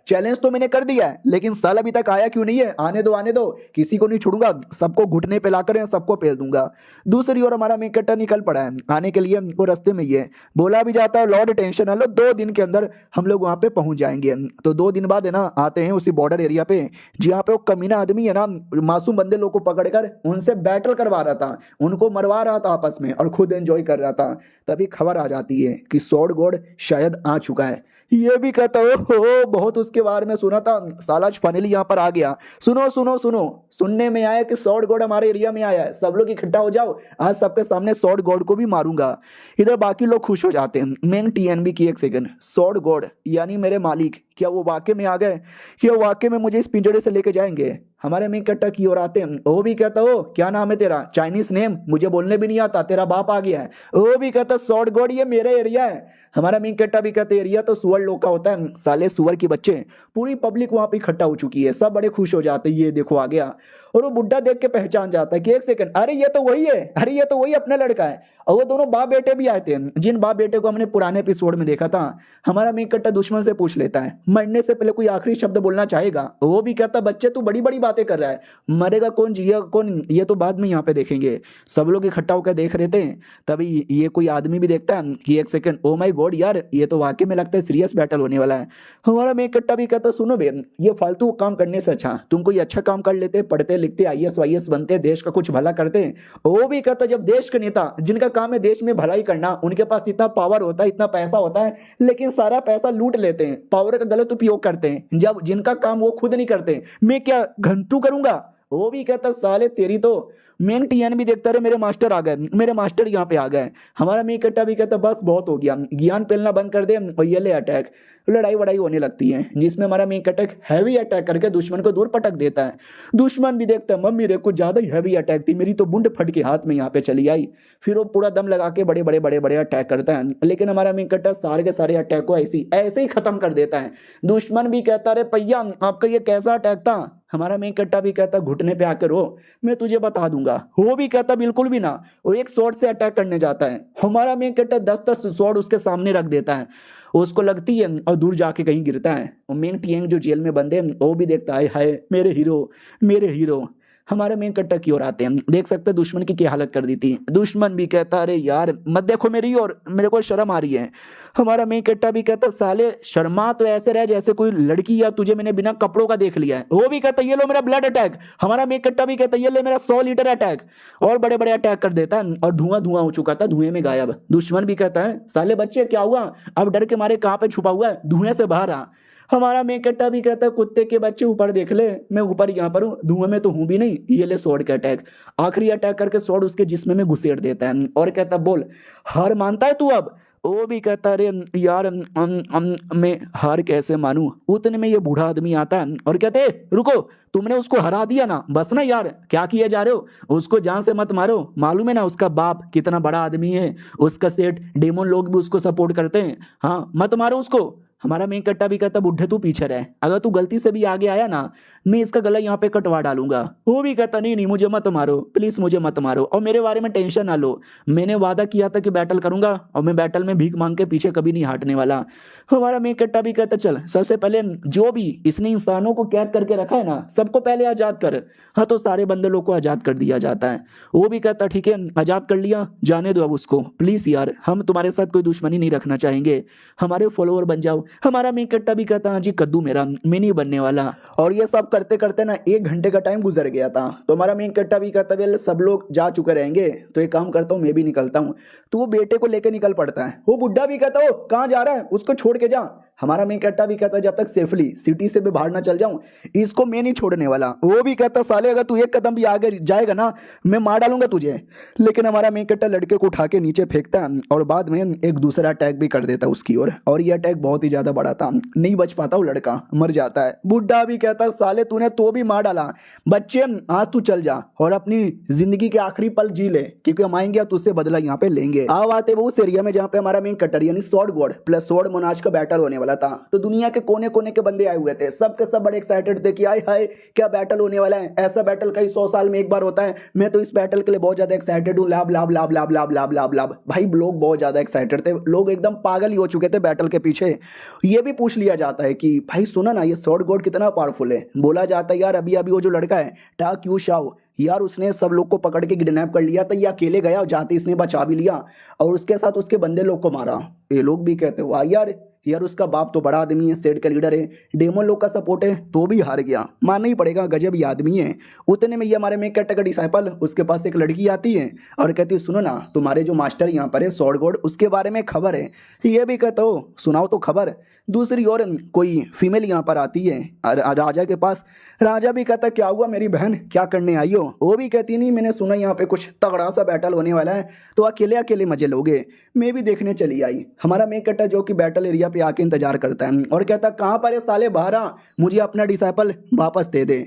चैलेंज तो मैंने कर दिया है, लेकिन साल अभी तक आया क्यों नहीं है? आने दो, किसी को नहीं छोड़ूंगा, सबको घुटने पे लाकर सबको पेल दूंगा। दूसरी ओर हमारा मेंग कट्टा निकल पड़ा है आने के लिए, वो रास्ते में ये बोला भी जाता है लॉर्ड टेंशन है लो, 2 दिन के अंदर हम लोग वहां पे पहुंच जाएंगे। तो 2 दिन बाद है ना आते हैं उसी बॉर्डर एरिया पे जहाँ पे वो कमीना आदमी है ना मासूम बंदे लोग को पकड़कर उनसे बैटल करवा रहा था, उनको मरवा रहा था आपस में और खुद एंजॉय कर रहा था। तभी खबर आ जाती है कि स्वॉर्ड गॉड शायद आ चुका है। ये भी कहता हो बहुत उसके बारे में सुना था, साला फाइनली यहाँ पर आ गया। सुनो सुनो सुनो, सुनने में आया कि स्वॉर्ड गॉड हमारे एरिया में आया है, सब लोग इकट्ठा हो जाओ, आज सबके सामने स्वॉर्ड गॉड को भी मारूंगा। इधर बाकी लोग खुश हो जाते हैं। मेंग टीएनबी की एक सेकंड, स्वॉर्ड गॉड यानी मेरे मालिक, क्या वो वाकई में आ गए? क्या वाकई में मुझे इस पिंजरे से लेके जाएंगे? हमारे मेंग कट्टा की ओर आते हैं। वो भी कहता हो क्या नाम है तेरा? चाइनीज नेम मुझे बोलने भी नहीं आता, तेरा बाप आ गया है। वो भी कहता स्वॉर्ड गॉड ये मेरा एरिया है। हमारा मेंग कट्टा भी कहते एरिया तो सुअर लोग का होता है, साले सुअर के बच्चे। पूरी पब्लिक वहां पे इकट्ठा हो चुकी है, सब बड़े खुश हो जाते हैं, ये देखो आ गया। और वो बुड्ढा देख के पहचान जाता है कि एक सेकंड, अरे ये तो वही है, अरे ये तो वही अपना लड़का है। और वो दोनों बाप बेटे भी आए थे, जिन बाप बेटे को हमने पुराने एपिसोड में देखा था। हमारा मेंग कट्टा दुश्मन से पूछ लेता है मरने से पहले कोई आखिरी शब्द बोलना चाहेगा? वो भी कहता बच्चे तू बड़ी बड़ी बातें कर रहा है, मरेगा कौन जिएगा कौन ये तो बाद में यहाँ पे देखेंगे। सब लोग इकट्ठा होकर देख रहे थे, तभी ये कोई आदमी भी देखता है कि एक सेकंड, ओ माय गॉड यार, ये तो वाकई में लगता है सीरियस बैटल होने वाला है। हमारा मेंग कट्टा भी कहता सुनो बे, ये फालतू काम करने से अच्छा तुम कोई अच्छा काम कर लेते, पढ़ते लिखते आईएएस वाईएएस बनते, देश का कुछ भला करते। वो भी कहता जब देश के नेता जिनका काम है देश में भलाई करना, उनके पास इतना पावर होता है, इतना पैसा होता है, लेकिन सारा पैसा लूट लेते हैं, पावर का गलत उपयोग करते हैं। जब जिनका काम वो खुद नहीं करते, मैं क्या घंटू करूंगा? वो भी कहता साले तेरी तो। मेंग टियन भी देखता रहे मेरे मास्टर आ गए, मेरे मास्टर यहाँ पे आ गए। हमारा मेंग कट्टा भी कहता बस बहुत हो गया, ज्ञान पेलना बंद कर दे और ये ले अटैक। लड़ाई वड़ाई होने लगती है, जिसमें हमारा मेंग कट्टा हैवी अटैक करके दुश्मन को दूर पटक देता है। दुश्मन भी देखता है मम्मी रे कुछ ज्यादा ही हैवी अटैक थी, मेरी तो बुंड फट के हाथ में यहाँ पे चली आई। फिर वो पूरा दम लगा के बड़े बड़े बड़े बड़े अटैक करता है, लेकिन हमारा मेंग कट्टा सारे के सारे अटैक को ऐसे ही खत्म कर देता है। दुश्मन भी कहता रे भैया आपका ये कैसा अटैक था? हमारा मेंग कट्टा भी कहता घुटने पे आकर रो, मैं तुझे बता दूंगा। वो भी कहता बिल्कुल भी ना, वो एक स्वॉर्ड से अटैक करने जाता है। हमारा मेंग कट्टा 10-10 स्वॉर्ड उसके सामने रख देता है उसको लगती है और दूर जाके कहीं गिरता है। और मेंग टिएंग जो जेल में बंद है वो भी देखता है, हाय मेरे हीरो, मेरे हीरो। हमारे मेन कट्टा की ओर आते हैं, देख सकते हैं दुश्मन की क्या हालत कर दी थी। दुश्मन भी कहता अरे यार मत देखो मेरी और, मेरे को शर्म आ रही है। हमारा मेन कट्टा भी कहता साले शर्मा तो ऐसे रहे जैसे कोई लड़की या तुझे मैंने बिना कपड़ों का देख लिया है। वो भी कहता ये लो मेरा ब्लड अटैक। हमारा मेन कट्टा भी कहता ये ले मेरा 100 लीटर अटैक। और बड़े बड़े अटैक कर देता है और धुआं धुआं हो चुका था, धुएं में गायब। दुश्मन भी कहता है साले बच्चे क्या हुआ, अब डर के मारे कहाँ पे छुपा हुआ है, धुएं से बाहर आ। हमारा मेकट्टा भी कहता है कुत्ते के बच्चे ऊपर देख ले, मैं ऊपर यहाँ पर हूँ, धुएं में तो हूं भी नहीं, ये ले स्वॉर्ड का अटैक। आखिरी अटैक करके स्वॉर्ड उसके जिस्म में घुसेड़ देता है और कहता बोल हार मानता है तू अब। वो भी कहता अरे यार मैं हार कैसे मानूं। उतने में ये बूढ़ा आदमी आता है और कहते रुको, तुमने उसको हरा दिया ना, बस ना यार क्या किए जा रहे हो, उसको जान से मत मारो, मालूम है ना उसका बाप कितना बड़ा आदमी है, उसका सेठ डेमोन लोग भी उसको सपोर्ट करते हैं, हाँ मत मारो उसको। हमारा मेन कट्टा भी कहता बुढ़े तू पीछे रहे, अगर तू गलती से भी आगे आया ना मैं इसका गला यहाँ पे कटवा डालूंगा। वो भी कहता नहीं नहीं मुझे मत मारो प्लीज, मुझे मत मारो और मेरे बारे में टेंशन ना लो, मैंने वादा किया था कि बैटल करूंगा और मैं बैटल में भीख मांग के पीछे कभी नहीं हटने वाला। हमारा मेन कट्टा भी कहता चल सबसे पहले जो भी इसने इंसानों को कैद करके रखा है ना सबको पहले आजाद कर। हाँ तो सारे बंदे लोग को आजाद कर दिया जाता है। वो भी कहता ठीक है आजाद कर लिया, जाने दो अब उसको प्लीज यार, हम तुम्हारे साथ कोई दुश्मनी नहीं रखना चाहेंगे, हमारे फॉलोअर बन जाओ। हमारा मेन कट्टा भी कहता हाँ जी कद्दू मेरा, मैं नहीं बनने वाला। और ये सब करते करते ना 1 घंटे का टाइम गुजर गया था। तो हमारा मेन कट्टा भी कहता वेल सब लोग जा चुके रहेंगे तो एक काम करता हूँ मैं भी निकलता हूँ। तो वो बेटे को लेकर निकल पड़ता है। वो बुढ़ा भी कहता हो कहाँ जा रहा है, उसको छोड़ के जा। हमारा मेन कट्टा भी कहता जब तक सेफली सिटी से भी बाहर ना चल जाऊं इसको मैं नहीं छोड़ने वाला। वो भी कहता साले अगर तू एक कदम भी आगे जाएगा ना मैं मार डालूंगा तुझे। लेकिन हमारा मेन कट्टा लड़के को उठा के नीचे फेंकता है और बाद में एक दूसरा अटैक भी कर देता है उसकी ओर। और ये अटैक बहुत ही ज्यादा बड़ा था, नहीं बच पाता वो लड़का, मर जाता है। बुढ़ा भी कहता साले तूने तो भी मार डाला, बच्चे आज तू चल जा और अपनी जिंदगी के आखिरी पल जी ले क्योंकि हम आएंगे तुझसे बदला यहाँ पे लेंगे। आओ आते वो उस एरिया में जहाँ पे हमारा मेन कट्टर यानी स्वॉर्ड गॉड प्लस स्वॉर्ड मोनाज का बैटल होने वाला था। तो दुनिया के कोने कोने के बंदे आए हुए थे, सब के सब बड़े एक्साइटेड थे कि आए हाय क्या बैटल होने वाला है, ऐसा बैटल कई 100 साल में एक बार होता है, मैं तो इस बैटल के लिए बहुत ज्यादा एक्साइटेड हूँ। लाभ लाभ लाभ लाभ लाभ लाभ लाभ लाभ भाई लोग बहुत ज्यादा एक्साइटेड थे, लोग एकदम पागल ही हो चुके थे बैटल के पीछे। ये भी पूछ लिया जाता है कि भाई सुना ना ये स्वॉर्ड गॉड कितना पावरफुल है। बोला जाता है यार अभी अभी वो जो लड़का है टा क्यू शाओ यार उसने सब लोग को पकड़ के किडनैप कर लिया था, ये अकेले गया और जाते इसने बचा भी लिया और उसके साथ उसके बंदे लोग को मारा। ये लोग भी कहते वाह यार यार उसका बाप तो बड़ा आदमी है, सेट का लीडर है, डेमन लोग का सपोर्ट है तो भी हार गया, मानना ही पड़ेगा गजब ही आदमी है। उतने में ये हमारे मेक कट्टा का डिसाइपल उसके पास एक लड़की आती है और कहती है सुनो ना तुम्हारे जो मास्टर यहाँ पर है स्वॉर्ड गॉड उसके बारे में खबर है। ये भी कहता हो सुनाओ तो खबर। दूसरी ओर कोई फीमेल यहाँ पर आती है राजा के पास। राजा भी कहता क्या हुआ मेरी बहन क्या करने आई हो। वो भी कहती नहीं मैंने सुना यहाँ पे कुछ तगड़ा सा बैटल होने वाला है तो अकेले अकेले मजे लोगे, मैं भी देखने चली आई। हमारा मेक कट्टा जो कि बैटल एरिया पे आके इंतजार करता है और कहता कहाँ पर है साले बाहर आ, मुझे अपना डिसाइपल वापस दे दे।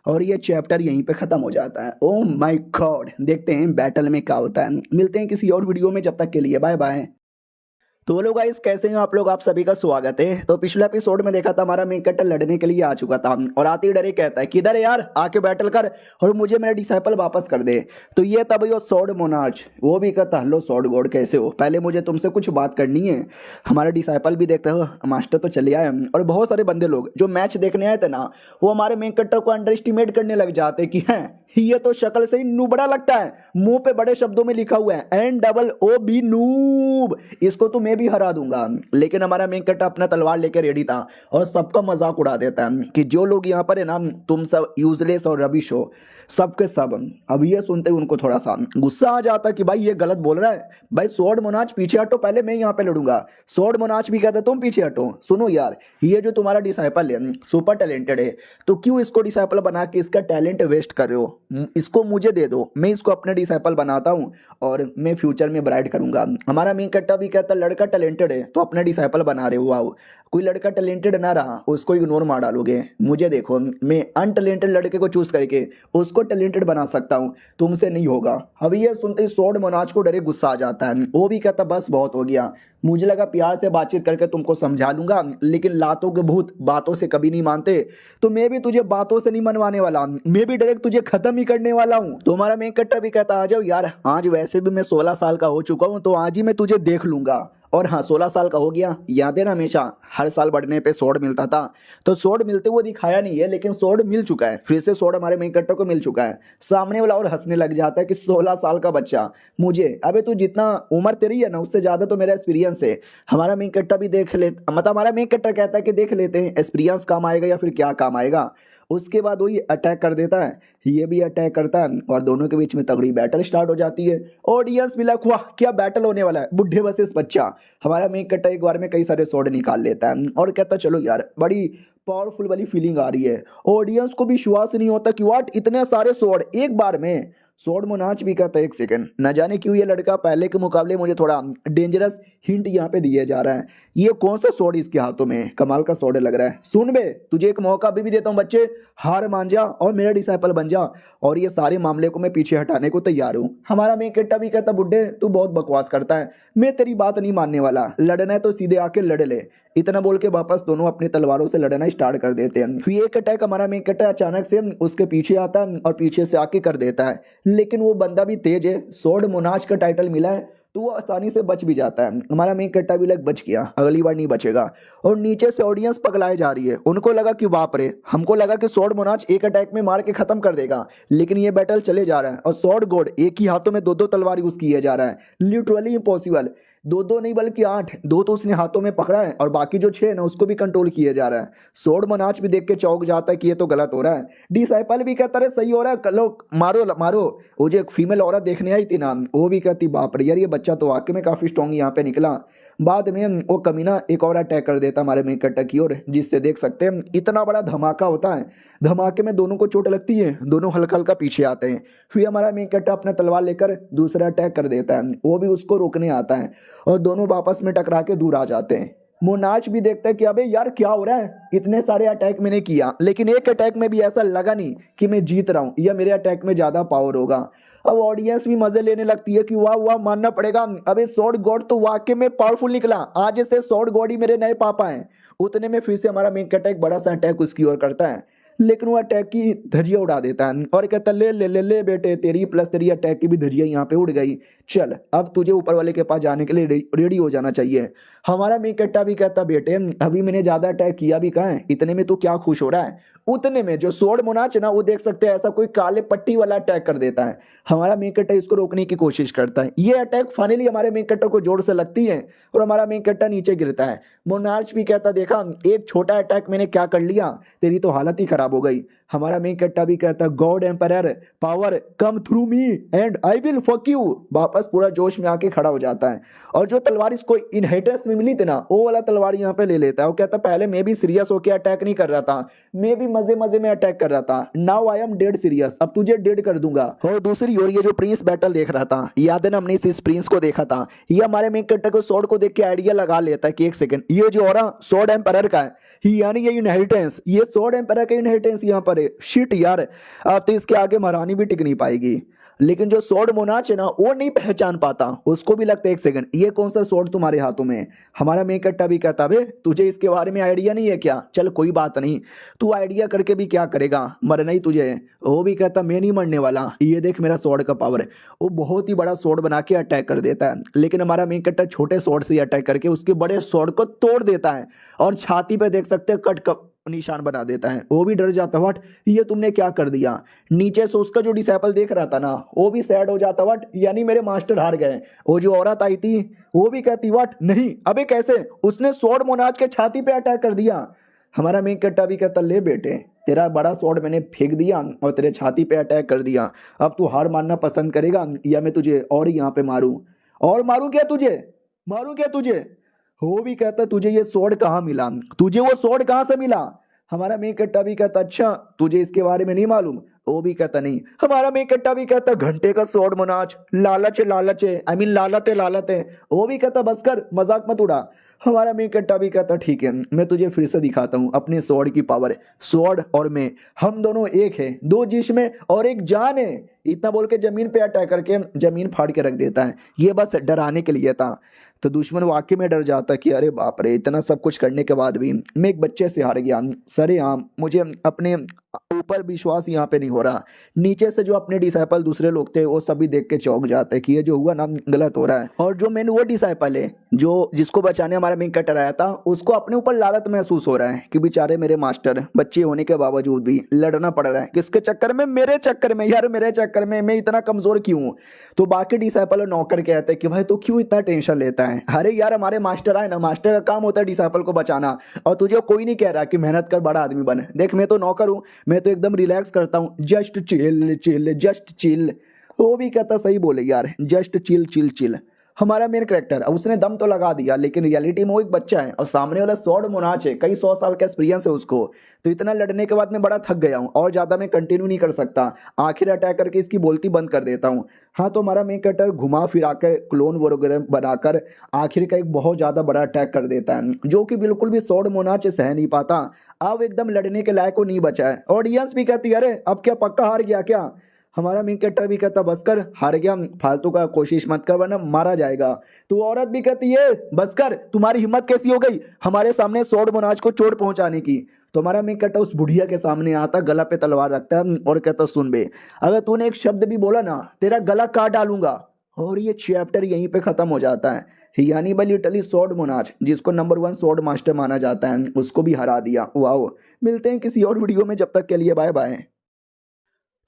और ये चैप्टर यहीं पे खत्म हो जाता है। ओह माय गॉड, देखते हैं बैटल में क्या होता है। मिलते हैं किसी और वीडियो में, जब तक के लिए बाय बाय। तो लोग गाइस कैसे हैं आप लोग, आप सभी का स्वागत है। तो पिछले एपिसोड में देखा था हमारा मेन कट्टर लड़ने के लिए आ चुका था और आते ही डरे कहता है किधर है यार आके बैटल कर और मुझे मेरा डिसाइपल वापस कर दे। तो ये तब यो स्वॉर्ड मोनाज वो भी कहता हेलो स्वॉर्ड गॉड कैसे हो, पहले मुझे तुमसे कुछ बात करनी है। हमारा डिसाइपल भी देखता है मास्टर तो चले आए और बहुत सारे बंदे लोग जो मैच देखने आए थे ना वो हमारे मेन कट्टर को अंडर एस्टिमेट करने लग जाते कि हैं ये तो शक्ल से ही नुबड़ा लगता है, मुंह पे बड़े शब्दों में लिखा हुआ है NOOB नूब, इसको तो मैं भी हरा दूंगा। लेकिन हमारा मेन कट्टा अपना तलवार लेकर रेडी था और सबका मजाक उड़ा देता है कि जो लोग यहाँ पर है ना तुम सब यूजलेस और रबिश हो सबके सब। अब ये सुनते ही उनको थोड़ा सा गुस्सा आ जाता कि भाई ये गलत बोल रहा है, भाई स्वॉर्ड मोनाज पीछे हटो पहले मैं यहाँ पे लड़ूंगा। स्वॉर्ड मोनाज भी कहता तुम पीछे हटो, सुनो यार ये जो तुम्हारा डिसाइपल है सुपर टैलेंटेड है तो क्यों इसको डिसाइपल बना के इसका टैलेंट वेस्ट कर रहे हो, इसको मुझे दे दो मैं इसको अपने डिसाइपल बनाता हूँ और मैं फ्यूचर में ब्राइड करूंगा। हमारा मेन कट्टा भी कहता लड़का टैलेंटेड है तो अपना डिसाइपल बना रहे हो, आओ कोई लड़का टैलेंटेड ना रहा उसको इग्नोर मार डालोगे, मुझे देखो मैं अनटैलेंटेड लड़के को चूज करके उसको टैलेंटेड बना सकता हूँ, तुमसे नहीं होगा। अब ये सुनते ही स्वॉर्ड मोनाज को डरे गुस्सा आ जाता है। वो भी कहता बस बहुत हो गया, मुझे लगा प्यार से बातचीत करके तुमको समझा लूंगा, लेकिन लातों के भूत बातों से कभी नहीं मानते। तो मैं भी तुझे बातों से नहीं मनवाने वाला, मैं भी डायरेक्ट तुझे खत्म ही करने वाला हूँ। तुम्हारा मेन कट्टर भी कहता आ जाओ यार, आज वैसे भी मैं 16 साल का हो चुका हूँ, तो आज ही मैं तुझे देख लूंगा। और हाँ, 16 साल का हो गया। याद है ना, हमेशा हर साल बढ़ने पे स्वॉर्ड मिलता था, तो स्वॉर्ड मिलते हुए दिखाया नहीं है, लेकिन स्वॉर्ड मिल चुका है, फिर से स्वॉर्ड हमारे मेन कट्टर को मिल चुका है। सामने वाला और हंसने लग जाता है कि 16 साल का बच्चा मुझे, अबे तू जितना उम्र तेरी है ना, उससे ज्यादा तो मेरा एक्सपीरियंस है। हमारा मेन कट्टर भी देख ले, मतलब हमारा मेन कट्टर कहता है कि देख लेते हैं एक्सपीरियंस काम आएगा या फिर क्या काम आएगा। उसके बाद वही अटैक कर देता है, ये भी अटैक करता है, और दोनों के बीच में तगड़ी बैटल स्टार्ट हो जाती है। ऑडियंस भी लग, वाह क्या बैटल होने वाला है, बुढ़े वर्सेस बच्चा। हमारा मेन कट्टा एक बार में कई सारे स्वॉर्ड निकाल लेता है और कहता चलो यार, बड़ी पावरफुल वाली फीलिंग आ रही है। ऑडियंस को भी विश्वास नहीं होता कि वाट इतने सारे स्वॉर्ड एक बार में। स्वॉर्ड मोनाच भी कहता है एक सेकंड, न जाने क्यों ये लड़का पहले के मुकाबले मुझे थोड़ा डेंजरस हिंट यहाँ पे दिया जा रहा है। ये कौन सा स्वॉर्ड इसके हाथों में, कमाल का स्वॉर्ड लग रहा है। सुन बे, तुझे एक मौका अभी भी देता हूँ बच्चे, हार मान जा और मेरा डिसाइपल बन जा, और ये सारे मामले को मैं पीछे हटाने को तैयार हूँ। हमारा मेन कट्टा भी कहता बुड्ढे तू बहुत बकवास करता है, मैं तेरी बात नहीं मानने वाला, लड़ना है तो सीधे आके लड़ ले। इतना बोल के वापस दोनों अपनी तलवारों से लड़ना स्टार्ट कर देते हैं। फिर एक अटैक हमारा मेन कट्टा अचानक से उसके पीछे आता है और पीछे से आके कर देता है, लेकिन वो बंदा भी तेज है, स्वॉर्ड मोनाच का टाइटल मिला है, तो वो आसानी से बच भी जाता है। हमारा मेन कट्टा भी लग बच गया, अगली बार नहीं बचेगा। और नीचे से ऑडियंस पगलाए जा रही है, उनको लगा कि बाप रे, हमको लगा कि स्वॉर्ड मोनाच एक अटैक में मार के खत्म कर देगा, लेकिन ये बैटल चले जा रहा है और स्वॉर्ड गॉड एक ही हाथों में दो दो तलवार यूज किया जा रहा है। लिटरली इम्पॉसिबल, दो दो नहीं बल्कि 8, 2 तो उसने हाथों में पकड़ा है और बाकी जो 6 ना उसको भी कंट्रोल किया जा रहा है। स्वॉर्ड मोनाच भी देख के चौंक जाता है कि ये तो गलत हो रहा है। डिसाइपल भी कहता है सही हो रहा है, लो मारो मारो। वो जो एक फीमेल औरत देखने आई थी ना, वो भी कहती बाप रे यार, ये बच्चा तो वाकई में काफी स्ट्रॉन्ग यहाँ पे निकला। बाद में वो कमीना एक और अटैक कर देता हमारे मेन कट्टा की ओर, जिससे देख सकते हैं इतना बड़ा धमाका होता है। धमाके में दोनों को चोट लगती है, दोनों हल्का हल्का पीछे आते हैं। फिर हमारा मेन कट्टा अपना तलवार लेकर दूसरा अटैक कर देता है, वो भी उसको रोकने आता है और दोनों आपस में टकरा के दूर आ जाते हैं। मोनाच भी देखता है कि अबे यार क्या हो रहा है, इतने सारे अटैक मैंने किया, लेकिन एक अटैक में भी ऐसा लगा नहीं कि मैं जीत रहा हूँ या मेरे अटैक में ज्यादा पावर होगा। अब ऑडियंस भी मजे लेने लगती है कि वाह वाह मानना पड़ेगा, अबे स्वॉर्ड गॉड तो वाकई में पावरफुल निकला, आज से स्वॉर्ड गॉड ही मेरे नए पापा हैं। उतने में फिर से हमारा मेन कट्टा एक बड़ा सा अटैक उसकी ओर करता है, लेकिन वो अटैक की धज्जियां उड़ा देता है और कहता ले ले ले ले बेटे, तेरी प्लस तेरी अटैक की भी धज्जियां यहाँ पे उड़ गई, चल अब तुझे ऊपर वाले के पास जाने के लिए रेडी हो जाना चाहिए। हमारा मेन कट्टा भी कहता बेटे अभी मैंने ज्यादा अटैक किया भी कहाँ है, इतने में तू क्या खुश हो रहा है। उतने में जो स्वॉर्ड मोनाच ना, वो देख सकते हैं ऐसा कोई काले पट्टी वाला अटैक कर देता है। हमारा मेन कट्टा इसको रोकने की कोशिश करता है, ये अटैक फाइनली हमारे मेन कट्टा को जोर से लगती है और हमारा मेन कट्टा नीचे गिरता है। मोनार्च भी कहता देखा एक छोटा अटैक मैंने क्या कर लिया, तेरी तो हालत ही खराब हो गई। हमारा मेन कट्टा भी कहता God empire power come through me and I will fuck you, वापस पूरा जोश में आके खड़ा हो जाता है और जो तलवार इसको इनहेरिटेंस में मिली थी ना, वो वाला तलवार यहाँ पे ले लेता है। वो कहता पहले मैं भी सीरियस होकर अटैक नहीं कर रहा था, मैं भी मजे मजे में अटैक कर रहा था, now I am dead serious, अब तुझे डेड कर दूंगा। और दूसरी ओर ये जो प्रिंस बैटल देख रहा था, याद है ना हमने इस प्रिंस को देखा था, ये हमारे मेन कट्टा को स्वॉर्ड को देख के आइडिया लगा लेता है कि एक सेकंड ये जो ऑरा स्वॉर्ड एम्पायर का है, यानी ये इनहेरिटेंस, ये स्वॉर्ड एम्पायर का इनहेरिटेंस यहाँ पर है। शिट यार, अब तो इसके आगे महारानी भी टिक नहीं पाएगी। लेकिन जो स्वॉर्ड मोनाच है ना, वो नहीं पहचान पाता, उसको भी लगता है एक सेकंड ये कौन सा स्वॉर्ड तुम्हारे हाथों में है। हमारा मेन कट्टा भी कहता बे तुझे इसके बारे में आइडिया नहीं है क्या, चल कोई बात नहीं, तू आइडिया करके भी क्या करेगा, मरना ही तुझे है। वो भी कहता मैं नहीं मरने वाला, ये देख मेरा स्वॉर्ड का पावर है। वो बहुत ही बड़ा स्वॉर्ड बना के अटैक कर देता है, लेकिन हमारा मेन कट्टा छोटे स्वॉर्ड से अटैक करके उसके बड़े स्वॉर्ड को तोड़ देता है और छाती पे देख सकते हैं कट निशान बना देता है। वो भी डर जाता व्हाट ये तुमने क्या कर दिया। नीचे से उसका जो डिसाइपल देख रहा था ना, वो भी सैड हो जाता व्हाट यानी मेरे मास्टर हार गए। वो जो औरत आई थी वो भी कहती व्हाट नहीं अबे कैसे, उसने स्वॉर्ड मोनाच के छाती पे अटैक कर दिया। हमारा मेन कट्टा भी कहता ले बेटे तेरा बड़ा स्वॉर्ड मैंने फेंक दिया और तेरे छाती पे अटैक कर दिया, अब तू हार मानना पसंद करेगा या मैं तुझे और यहाँ पे मारूं, और मारूं क्या तुझे, मारूं क्या तुझे। वो भी कहता तुझे ये स्वॉर्ड कहाँ मिला, तुझे वो स्वॉर्ड कहाँ से मिला। हमारा मेन कट्टा भी कहता अच्छा तुझे इसके बारे में नहीं मालूम। वो भी कहता नहीं। हमारा मेन कट्टा भी कहता घंटे का स्वॉर्ड मोनाच, लालच है लालच है, आई मीन लालत है लालत है। वो भी कहता बस कर मजाक मत उड़ा। हमारा मेन कट्टा भी कहता ठीक है मैं तुझे फिर से दिखाता हूँ अपने स्वॉर्ड की पावर। स्वॉर्ड और मैं हम दोनों एक है, दो जिस्म और एक जान है, इतना बोल के जमीन पे अटैक करके जमीन फाड़ के रख देता है। ये बस डराने के लिए था। तो दुश्मन वाकई में डर जाता कि अरे बाप रे, इतना सब कुछ करने के बाद भी मैं एक बच्चे से हार गया। सरेआम मुझे अपने ऊपर विश्वास यहाँ पे नहीं हो रहा। नीचे से जो अपने डिसाइपल दूसरे लोग थे वो सभी देख के चौंक जाते कि ये जो हुआ ना गलत हो रहा है। और जो मेन वो डिसाइपल है जो जिसको बचाने हमारा मेन कटर आया था, उसको अपने ऊपर लालत महसूस हो रहा है कि बेचारे मेरे मास्टर बच्चे होने के बावजूद भी लड़ना पड़ रहा है किसके चक्कर में, मेरे चक्कर में। यार मेरे चक्कर में मैं इतना कमजोर क्यों हूँ? तो बाकी डिसाइपल और नौकर कहते हैं कि भाई तू क्यों इतना टेंशन लेता है? अरे यार हमारे मास्टर आए ना, मास्टर का काम होता है डिसाइपल को बचाना। और तुझे कोई नहीं कह रहा कि मेहनत कर बड़ा आदमी बन। देख मैं तो नौकर हूँ, मैं तो एकदम रिलैक्स करता हूँ, just chill chill just chill. वो भी कहता सही बोले यार, जस्ट चिल चिल चिल। हमारा मेन करेक्टर उसने दम तो लगा दिया, लेकिन रियलिटी में वो एक बच्चा है और सामने वाला सॉर्ड मोनाच है, कई 100 साल का एक्सपीरियंस है उसको। तो इतना लड़ने के बाद मैं बड़ा थक गया हूँ और ज़्यादा मैं कंटिन्यू नहीं कर सकता, आखिर अटैक करके इसकी बोलती बंद कर देता हूँ। हाँ तो हमारा मेन करेक्टर घुमा फिरा कर क्लोन वगैरह बनाकर आखिर का एक बहुत ज़्यादा बड़ा अटैक कर देता है, जो कि बिल्कुल भी सॉर्ड मोनाच सह नहीं पाता। अब एकदम लड़ने के लायक को नहीं बचा है। ऑडियंस भी कहती है अरे अब क्या पक्का हार गया क्या? हमारा मेन कैरेक्टर भी कहता बस कर, हार गया, फालतू का कोशिश मत कर वरना मारा जाएगा। तो औरत भी कहती है बस कर, तुम्हारी हिम्मत कैसी हो गई हमारे सामने सॉर्ड मोनाच को चोट पहुंचाने की? तो हमारा मेन कैरेक्टर उस बुढ़िया के सामने आता, गला पे तलवार रखता है और कहता सुन बे, अगर तूने एक शब्द भी बोला ना तेरा गला काट डालूंगा। और ये चैप्टर यहीं पे खत्म हो जाता है। यानी भाई लिटरली सॉर्ड मोनाच जिसको नंबर 1 सॉर्ड मास्टर माना जाता है उसको भी हरा दिया। वाओ, मिलते हैं किसी और वीडियो में, जब तक के लिए बाय बाय।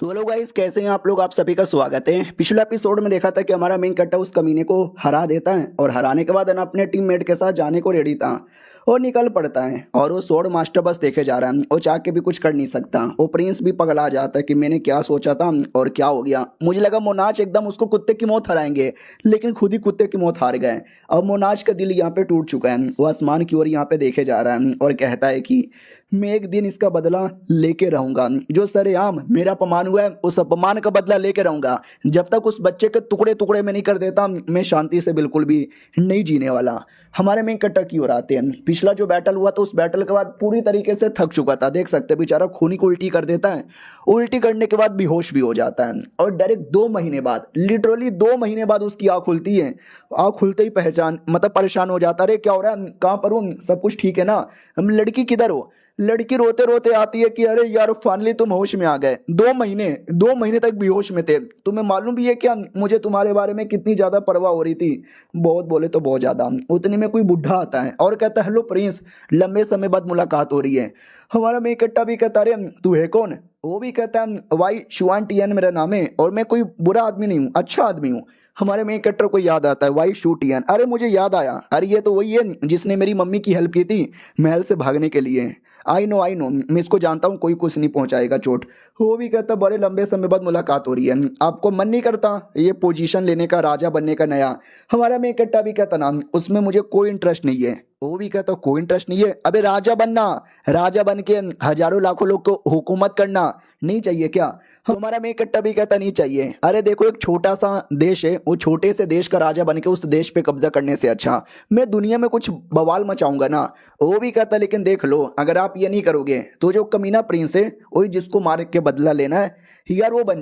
तो हेलो गाइस, कैसे हैं आप लोग? आप सभी का स्वागत है। पिछले एपिसोड में देखा था कि हमारा मेन कट्टा उस कमीने को हरा देता है और हराने के बाद है ना अपने टीममेट के साथ जाने को रेडी था और निकल पड़ता है। और वो स्वॉर्ड मास्टर बस देखे जा रहा है और चाह के भी कुछ कर नहीं सकता। वो प्रिंस भी पगला जाता है कि मैंने क्या सोचा था और क्या हो गया। मुझे लगा मोनाच एकदम उसको कुत्ते की मौत हराएंगे, लेकिन खुद ही कुत्ते की मौत हार गए। अब मोनाच का दिल यहाँ पे टूट चुका है, वो आसमान की ओर यहाँ पे देखे जा रहा है और कहता है कि मैं एक दिन इसका बदला लेके रहूंगा। जो सरेआम मेरा अपमान हुआ है उस अपमान का बदला लेके रहूंगा। जब तक उस बच्चे के टुकड़े टुकड़े में नहीं कर देता मैं शांति से बिल्कुल भी नहीं जीने वाला। हमारे मेन कट्टा की ओर आते हैं। पिछला जो बैटल हुआ था उस बैटल के बाद पूरी तरीके से थक चुका था, देख सकते हैं बेचारा खूनी को उल्टी कर देता है, उल्टी करने के बाद बेहोश भी हो जाता है। और डायरेक्ट 2 महीने बाद, लिटरली 2 महीने बाद उसकी आँख खुलती है। आँख खुलते ही परेशान हो जाता, अरे क्या हो रहा है, कहाँ पर हूँ, सब कुछ ठीक है ना, हम लड़की किधर हो? लड़की रोते रोते आती है कि अरे यार फाइनली तुम होश में आ गए। 2 महीने तक बेहोश में थे। तुम्हें मालूम भी है क्या मुझे तुम्हारे बारे में कितनी ज्यादा परवाह हो रही थी? बहुत बोले तो बहुत ज्यादा। उतने में कोई बुढ़ा आता है और कहता है हेलो प्रिंस, लंबे समय बाद मुलाकात हो रही है। हमारा मेन कट्टा भी कहता अरे तू है कौन? वो भी कहता है वाई शुआन टियन मेरा नाम है और मैं कोई बुरा आदमी नहीं हूँ, अच्छा आदमी हूँ। हमारे मेन कैरेक्टर को याद आता है वाई शू टियन, अरे मुझे याद आया, अरे ये तो वही है जिसने मेरी मम्मी की हेल्प की थी महल से भागने के लिए। आई नो मैं इसको जानता हूँ, कोई कुछ नहीं पहुंचाएगा चोट। वो भी कहता बड़े लंबे समय बाद मुलाकात हो रही है, आपको मन नहीं करता ये पोजीशन लेने का, राजा बनने का नया? हमारा मेन कट्टा भी कहता ना उसमें मुझे कोई इंटरेस्ट नहीं है। वो भी कहता कोई इंटरेस्ट नहीं है, अबे राजा बनना, राजा बन के हजारों लाखों लोग को हुकूमत करना नहीं चाहिए क्या? हमारा मेन कट्टा भी कहता नहीं चाहिए। अरे देखो एक छोटा सा देश है, वो छोटे से देश का राजा बन के उस देश पे कब्जा करने से अच्छा मैं दुनिया में कुछ बवाल मचाऊंगा ना। वो भी कहता लेकिन देख लो अगर आप ये नहीं करोगे तो जो कमीना प्रिंस है वही जिसको मार के बदला लेना है यार वो बन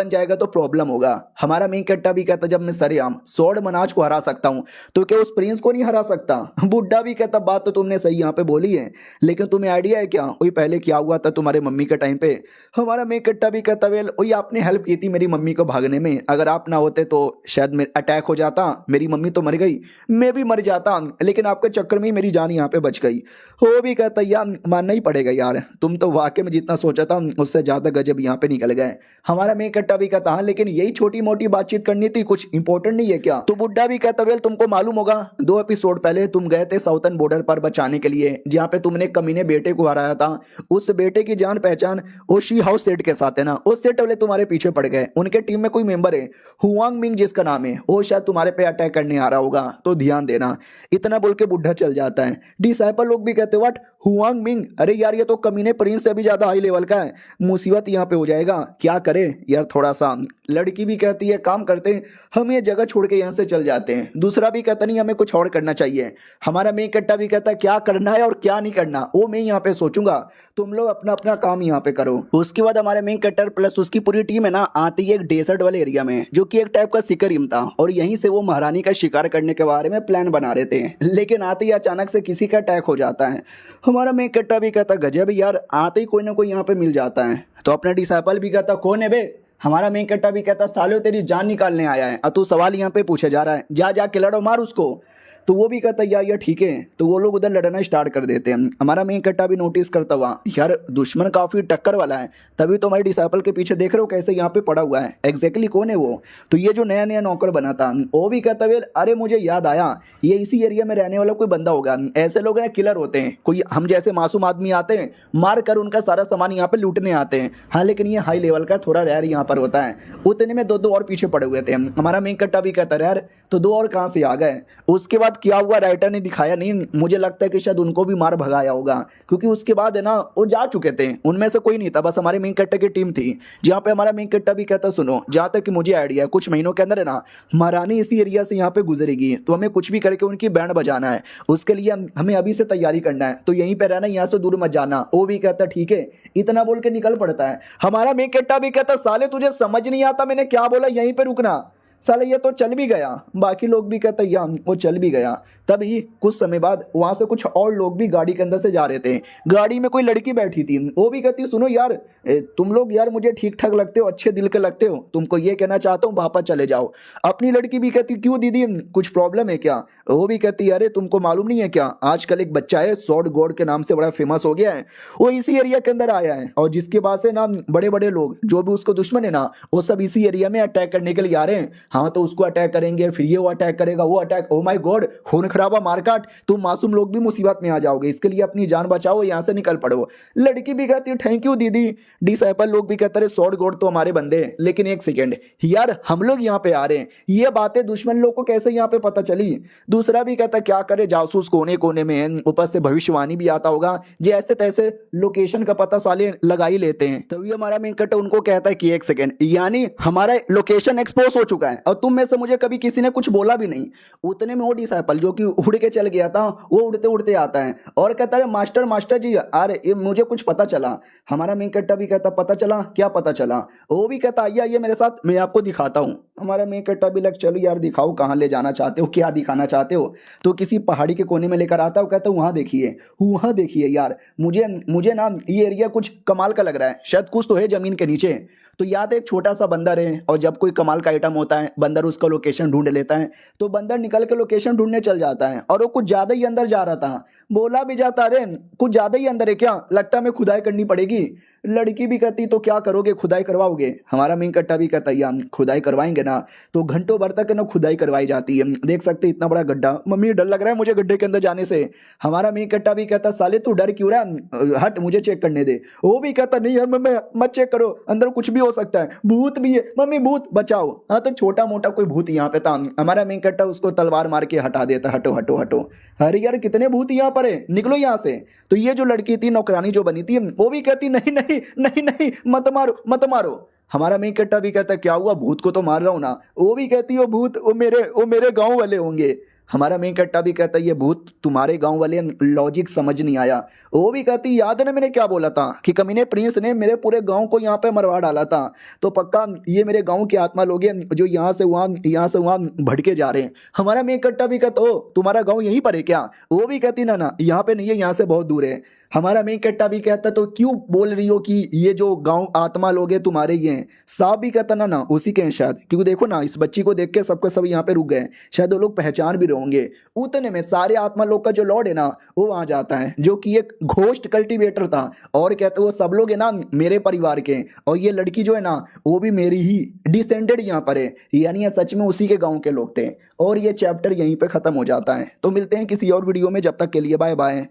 जाएगा तो प्रॉब्लम होगा। हमारा मेन कट्टा भी कहता जब मैं सरेआम सॉर्ड मनाच को हरा सकता हूँ तो क्या उस प्रिंस को नहीं हरा सकता? बुड्ढा भी कहता बात तो तुमने सही यहाँ पे बोली है, लेकिन तुम्हें आइडिया है क्या वही पहले क्या हुआ था तुम्हारे मम्मी के टाइम पे? हमारा मेन कट्टा भी कहता वेल वही आपने हेल्प की थी मेरी मम्मी को भागने में, अगर आप ना होते तो शायद अटैक हो जाता, मेरी मम्मी तो मर गई, मैं भी मर जाता, लेकिन आपके चक्कर में ही मेरी जान यहाँ पे बच गई। वो भी कहता यार मानना ही पड़ेगा यार, तुम तो वाकई में जितना सोचा था उससे ज्यादा गजब यहाँ पे निकल गए। हमारा मेन कट्टा भी कहता हाँ लेकिन यही छोटी मोटी बातचीत करनी थी, कुछ इंपॉर्टेंट नहीं है क्या? तो बुड्ढा भी कहता वेल तुमको मालूम होगा 2 एपिसोड पहले तुम गए थे साउथर्न बॉर्डर पर बचाने के लिए, जहाँ पे तुमने कमीने बेटे को हराया था। उस बेटे की जान पहचान वो शी हाउस सेट के साथ है ना, उस सेट वाले तुम्हारे पीछे पड़ गए। उनके टीम में कोई मेंबर है हुआंग मिंग जिसका नाम है, वो शायद तुम्हारे पे अटैक करने आ रहा होगा, तो ध्यान देना। इतना बोल के बुढ़ा चल जाता है। डिसाइपल लोग भी कहते व्हाट हुआंग मिंग, अरे यार ये तो कमीने प्रिंस से भी ज्यादा हाई लेवल का है, मुसीबत यहाँ पे हो जाएगा, क्या करे यार थोड़ा सा। लड़की भी कहती है काम करते हैं, हम ये जगह छोड़ के यहाँ से चल जाते हैं। दूसरा भी कहता नहीं हमें कुछ और करना चाहिए। हमारा मेन कट्टा भी कहता है क्या करना है और क्या नहीं करना वो मैं यहाँ पे सोचूंगा, तुम लोग अपना अपना काम यहाँ पे करो। उसके बाद हमारे मेन कट्टर प्लस उसकी पूरी टीम है ना आती है एक डेजर्ट वाले एरिया में जो कि एक टाइप का सिकरिम था, और यहीं से वो महारानी का शिकार करने के बारे में प्लान बना रहे थे। लेकिन आते ही अचानक से किसी का अटैक हो जाता है। हमारा मेन कट्टा भी कहता गजब यार, आते ही कोई ना कोई यहाँ पे मिल जाता है। तो अपना डिसाइपल भी कहता कौन है बे। हमारा मेन कट्टा भी कहता सालो तेरी जान निकालने आया है और तू सवाल यहाँ पे पूछे जा रहा है, जा जा के लड़ो मार उसको। तो वो भी कहता है यार ठीक है। तो वो लोग उधर लड़ना स्टार्ट कर देते हैं। हमारा मेन कट्टा भी नोटिस करता हुआ यार दुश्मन काफी टक्कर वाला है, तभी तो हमारे डिसाइपल के पीछे देख रहे हो कैसे यहाँ पे पड़ा हुआ है, एग्जैक्टली कौन है वो। तो ये जो नया नया नौकर बना था वो भी कहता है अरे मुझे याद आया, ये इसी एरिया में रहने वाला कोई बंदा होगा। ऐसे लोग हैं किलर होते हैं, कोई हम जैसे मासूम आदमी आते हैं मार कर उनका सारा सामान यहाँ पे लूटने आते हैं। हाँ लेकिन ये हाई लेवल का थोड़ा रेयर यहाँ पर होता है। उतने में दो दो और पीछे पड़े हुए थे। हमारा मेन कट्टा भी कहता है यार तो दो और कहाँ से आ गए। उसके बाद क्या हुआ राइटर ने दिखाया नहीं, मुझे लगता है कि शायद उनको भी मार भगाया होगा, क्योंकि उसके बाद है ना वो जा चुके थे, उनमें से कोई नहीं था, बस हमारे मेन कट्टा की टीम थी। जहाँ पे हमारा मेन कट्टा भी कहता सुनो जहाँ तक कि मुझे आइडिया है कुछ महीनों के अंदर है ना महारानी इसी एरिया से यहाँ पे गुजरेगी, तो हमें कुछ भी करके उनकी बैंड बजाना है, उसके लिए हमें अभी से तैयारी करना है, तो यहीं पे रहना, यहाँ से दूर मत जाना। वो भी कहता ठीक है, इतना बोल के निकल पड़ता है। हमारा मेन कट्टा भी कहता साले तुझे समझ नहीं आता मैंने क्या बोला, यहीं पे रुकना। साले ये तो चल भी गया। बाकी लोग भी कहते या वो चल भी गया। तभी कुछ समय बाद वहां से कुछ और लोग भी गाड़ी के अंदर से जा रहे थे। गाड़ी में कोई लड़की बैठी थी, वो भी कहती सुनो यार तुम लोग यार मुझे ठीक ठाक लगते हो, अच्छे दिल के लगते हो, तुमको ये कहना चाहता हूँ वापस चले जाओ। अपनी लड़की भी कहती क्यों दीदी कुछ प्रॉब्लम है क्या। वो भी कहती अरे तुमको मालूम नहीं है क्या, आजकल एक बच्चा है सॉर्ड गॉड के नाम से बड़ा फेमस हो गया है, वो इसी एरिया के अंदर आया है, और जिसके पास है ना बड़े बड़े लोग जो भी उसको दुश्मन है ना वो सब इसी एरिया में अटैक करने के लिए आ रहे हैं। हाँ तो उसको अटैक करेंगे, फिर ये वो अटैक करेगा, वो अटैक, ओ माय गॉड खून खराबा मारकाट, तुम मासूम लोग भी मुसीबत में आ जाओगे, इसके लिए अपनी जान बचाओ, यहाँ से निकल पड़ो। लड़की भी कहती है थैंक यू दीदी। डिसाइपल लोग भी कहते रहे सॉर्ड गॉड तो हमारे बंदे हैं, लेकिन एक सेकेंड यार हम लोग यहाँ पे आ रहे हैं, ये बातें दुश्मन लोग को कैसे यहाँ पे पता चली। दूसरा भी कहता क्या करे जासूस कोने कोने में है, ऊपर से भविष्यवाणी भी आता होगा, जे ऐसे तैसे लोकेशन का पता साले लगा ही लेते हैं। तभी हमारा मेन कट उनको कहता है कि एक सेकेंड, यानी हमारा लोकेशन एक्सपोज हो चुका है और तुम में से मुझे कभी किसी ने कुछ बोला भी नहीं। उतने में वो डिसाइपल जो कि उड़ के चल गया था वो उड़ते उड़ते आता है और कहता है मास्टर मास्टर जी अरे ये मुझे कुछ पता चला। हमारा मेन कट्टा भी कहता पता चला क्या पता चला। वो भी कहता आइए आइए मेरे साथ मैं आपको दिखाता हूँ। हमारा मेन कट्टा भी लग चलो यार दिखाओ कहाँ ले जाना चाहते हो, क्या दिखाना चाहते हो। तो किसी पहाड़ी के कोने में लेकर आता है, वो कहता है वहाँ देखिए यार, मुझे मुझे ना ये एरिया कुछ कमाल का लग रहा है, शायद कुछ तो है जमीन के नीचे। तो याद है एक छोटा सा बंदर है और जब कोई कमाल का आइटम होता है बंदर उसका लोकेशन ढूंढ लेता है। तो बंदर निकल के लोकेशन ढूंढने चल जाता है और वो कुछ ज्यादा ही अंदर जा रहा था। बोला भी जाता अरे कुछ ज्यादा ही अंदर है क्या, लगता है हमें खुदाई करनी पड़ेगी। लड़की भी कहती तो क्या करोगे, खुदाई करवाओगे। हमारा मेन कट्टा भी कहता या खुदाई करवाएंगे ना तो घंटों भर तक ना खुदाई करवाई जाती है। देख सकते इतना बड़ा गड्ढा, मम्मी डर लग रहा है मुझे गड्ढे के अंदर जाने से। हमारा मेन कट्टा भी कहता साले तू डर क्यों रहा है, हट मुझे चेक करने दे। वो भी कहता नहीं यार मम्मी मत चेक करो, अंदर कुछ भी हो सकता है, भूत भी है मम्मी भूत बचाओ। हाँ तो छोटा मोटा कोई भूत यहाँ पे था। हमारा मेन कट्टा उसको तलवार मार के हटा देता, हटो हटो हटो, अरे यार कितने भूत यहाँ पर है, निकलो यहाँ से। तो ये जो लड़की थी नौकरानी जो बनी थी वो भी कहती नहीं नहीं नहीं नहीं मत मारो मत मारो। हमारा मेन कट्टा भी कहता क्या हुआ, भूत को तो मार रहा हूं ना। वो भी कहती वो भूत वो मेरे गांव वाले होंगे। हमारा मेन कट्टा भी कहता ये भूत तुम्हारे गांव वाले, लॉजिक समझ नहीं आया। वो भी कहती याद है ना मैंने क्या बोला था कि कमीने प्रिंस ने मेरे पूरे गांव को यहाँ पे मरवा डाला था, तो पक्का ये मेरे गांव के आत्मा लोग हैं जो यहाँ से वहाँ भटके जा रहे हैं। हमारा मेन कट्टा भी कहता हो तुम्हारा गाँव यहीं पर है क्या। वो भी कहती ना ना यहाँ पे नहीं है, यहाँ से बहुत दूर है। हमारा मेन कट्टा भी कहता तो क्यों बोल रही हो कि ये जो गांव आत्मा लोग हैं तुम्हारे ही हैं। साहब भी कहता ना ना उसी के हैं शायद, क्योंकि देखो ना इस बच्ची को देख के सबके सब यहाँ पे रुक गए, शायद वो लोग पहचान भी होंगे। उतने में सारे आत्मा लोग का जो लॉर्ड है ना वो वहां जाता है जो कि एक घोस्ट कल्टीवेटर था, और कहते वो सब लोग है ना मेरे परिवार के, और ये लड़की जो है ना वो भी मेरी ही डिसेंडेड यहाँ पर है, यानी ये सच में उसी के गाँव के लोग थे। और ये चैप्टर यहीं पर खत्म हो जाता है। तो मिलते हैं किसी और वीडियो में, जब तक के लिए बाय बाय।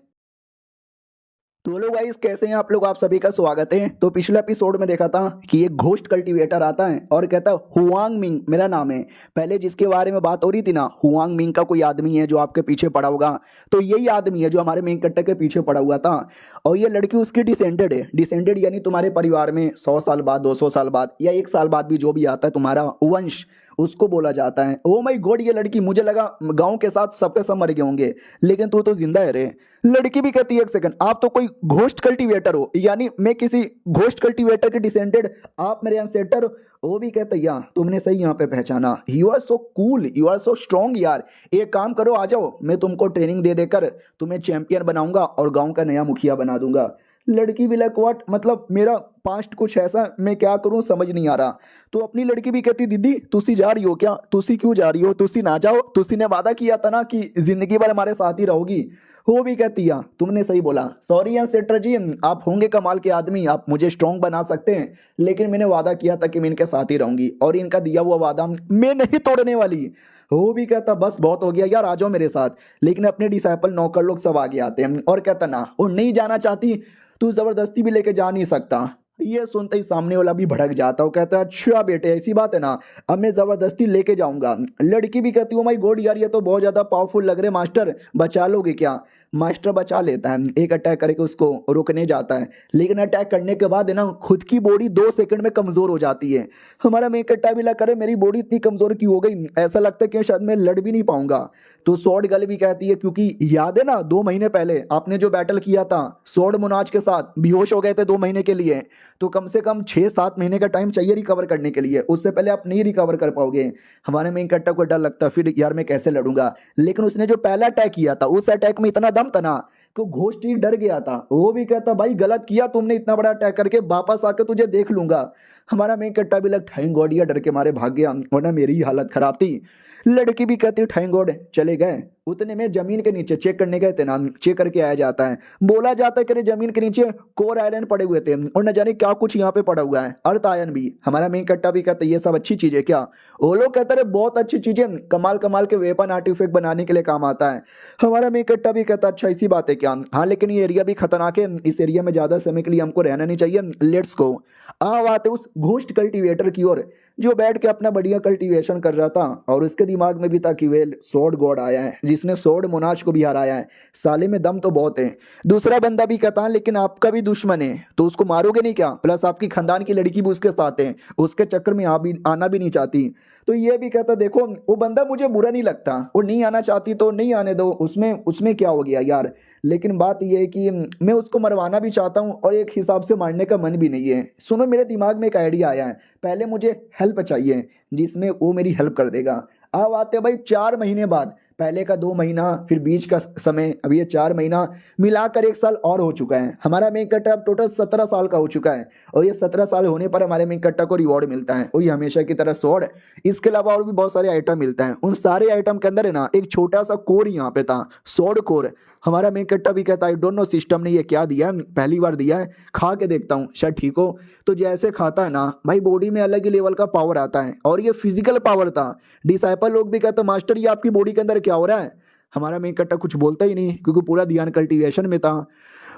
तो हेलो गाइस, कैसे हैं आप लोग। आप सभी का स्वागत है। तो पिछले एपिसोड में देखा था कि एक घोस्ट कल्टीवेटर आता है और कहता है हुआंग मिंग मेरा नाम है। पहले जिसके बारे में बात हो रही थी ना, हुआंग मिंग का कोई आदमी है जो आपके पीछे पड़ा होगा, तो यही आदमी है जो हमारे मेन कट्टे के पीछे पड़ा हुआ था। और ये लड़की उसकी डिसेंडेड है। डिसेंडेड यानी तुम्हारे परिवार में 100 साल बाद, 200 साल बाद या 1 साल बाद भी जो भी आता है तुम्हारा वंश, उसको बोला जाता है। ओ माय गॉड, ये लड़की, मुझे लगा गांव के साथ सबके सब मर गए होंगे, लेकिन तू तो जिंदा है रे। लड़की भी कहती है एक सेकंड, आप तो कोई घोस्ट कल्टीवेटर हो, यानी मैं किसी घोस्ट कल्टीवेटर के डिसेंडेड, आप मेरे एंसेस्टर। वो भी कहता है या तुमने सही यहाँ पे पहचाना। You are so cool, you are so strong यार। एक काम करो, आ जाओ, मैं तुमको ट्रेनिंग दे देकर तुम्हें चैंपियन बनाऊंगा और गांव का नया मुखिया बना दूंगा। लड़की भी लाइक व्हाट, मतलब मेरा पास्ट कुछ ऐसा, मैं क्या करूं समझ नहीं आ रहा। तो अपनी लड़की भी कहती दीदी तुसी जा रही हो क्या, तुसी क्यों जा रही हो, तुसी ना जाओ, तुसी ने वादा किया था ना कि जिंदगी भर हमारे साथ ही रहोगी। वो भी कहती है तुमने सही बोला, सॉरी सेट्टर जी, आप होंगे कमाल के आदमी, आप मुझे स्ट्रॉन्ग बना सकते हैं, लेकिन मैंने वादा किया था कि मैं इनके साथ ही रहूंगी और इनका दिया हुआ वादा मैं नहीं तोड़ने वाली। वो भी कहता बस बहुत हो गया यार, आ जाओ मेरे साथ। लेकिन अपने डिसाइपल नौकर लोग सब आगे आते हैं और कहता ना वो नहीं जाना चाहती, तू जबरदस्ती भी लेके जा नहीं सकता। ये सुनते ही सामने वाला भी भड़क जाता है, कहता है अच्छा बेटे ऐसी बात है ना, अब मैं जबरदस्ती लेके जाऊंगा। लड़की भी कहती है ओ माय गॉड यार, ये तो बहुत ज्यादा पावरफुल लग रहे मास्टर, बचा लोगे क्या। मास्टर बचा लेता है, एक अटैक करके उसको रोकने जाता है, लेकिन अटैक करने के बाद है ना खुद की बॉडी 2 सेकंड में कमजोर हो जाती है। हमारा मेन कट्टा भी लग करे मेरी बॉडी इतनी कमजोर क्यों हो गई, ऐसा लगता है कि शायद मैं लड़ भी नहीं पाऊंगा। तो सॉर्ड गर्ल भी कहती है क्योंकि याद है ना 2 महीने पहले आपने जो बैटल किया था सॉर्ड मोनाज के साथ, बेहोश हो गए थे 2 महीने के लिए, तो कम से कम 6-7 महीने का टाइम चाहिए रिकवर करने के लिए, उससे पहले आप नहीं रिकवर कर पाओगे। हमारे मेन कट्टा को डर लगता फिर यार मैं कैसे लड़ूंगा। लेकिन उसने जो पहला अटैक किया था उस अटैक में इतना दम था ना कि घोस्ट ही डर गया था। वो भी कहता भाई गलत किया तुमने, इतना बड़ा अटैक करके, वापस आके तुझे देख लूंगा। हमारा मेन कट्टा भी लग थैंक गॉड ये डर के मारे भाग गया, वरना मेरी ही हालत खराब थी। लड़की भी कहती थैंक गॉड चले गए। उतने में जमीन के नीचे चेक करने गए थे ना, चेक करके आया जाता है, बोला जाता है कि जमीन के नीचे कोर आयरन पड़े हुए थे और न जाने क्या कुछ यहाँ पे पड़ा हुआ है, अर्थ आयरन भी। हमारा मेन कट्टा भी कहता है ये सब अच्छी चीज है क्या। वो लोग कहते रहे बहुत अच्छी चीजें, कमाल कमाल के वेपन आर्टिफैक्ट बनाने के लिए काम आता है। हमारा मेन कट्टा भी कहता अच्छा इसी बात है क्या, हाँ लेकिन ये एरिया भी खतरनाक है, इस एरिया में ज्यादा समय के लिए हमको रहना नहीं चाहिए, लेट्स गो। अब आते उस घोस्ट कल्टीवेटर की ओर जो बैठ के अपना बढ़िया कल्टीवेशन कर रहा था और उसके दिमाग में भी था कि वे सोर्ड गॉड आया है जिसने सोर्ड मोनाज को भी हराया है, साले में दम तो बहुत है। दूसरा बंदा भी कहता है लेकिन आपका भी दुश्मन है तो उसको मारोगे नहीं क्या, प्लस आपकी खानदान की लड़की भी उसके साथ है, उसके चक्कर में आना भी नहीं चाहती। तो ये भी कहता देखो वो बंदा मुझे बुरा नहीं लगता, वो नहीं आना चाहती तो नहीं आने दो, उसमें उसमें क्या हो गया यार। लेकिन बात यह है कि मैं उसको मरवाना भी चाहता हूँ और एक हिसाब से मारने का मन भी नहीं है। सुनो मेरे दिमाग में एक आइडिया आया है, पहले मुझे हेल्प चाहिए जिसमें वो मेरी हेल्प कर देगा। अब आते हैं भाई 4 महीने बाद, पहले का 2 महीना फिर बीच का समय, अब ये 4 महीना मिलाकर 1 साल और हो चुका है। हमारा मेन कट्टा अब टोटल 17 साल का हो चुका है और ये 17 साल होने पर हमारे मेन कट्टा को रिवॉर्ड मिलता है, वही हमेशा की तरह स्वॉर्ड, इसके अलावा और भी बहुत सारे आइटम मिलता है। उन सारे आइटम के अंदर है ना एक छोटा सा कोर यहाँ पे था, स्वॉर्ड कोर। हमारा मेन कट्टा भी कहता है आई डोंट नो सिस्टम ने ये क्या दिया है, पहली बार दिया है, खा के देखता हूँ शायद ठीक हो। तो जैसे खाता है ना भाई बॉडी में अलग ही लेवल का पावर आता है और ये फिजिकल पावर था। डिसाइपल लोग भी कहते मास्टर ये आपकी बॉडी के अंदर क्या हो रहा है। हमारा मेन कट्टा कुछ बोलता ही नहीं क्योंकि पूरा ध्यान कल्टीवेशन में था।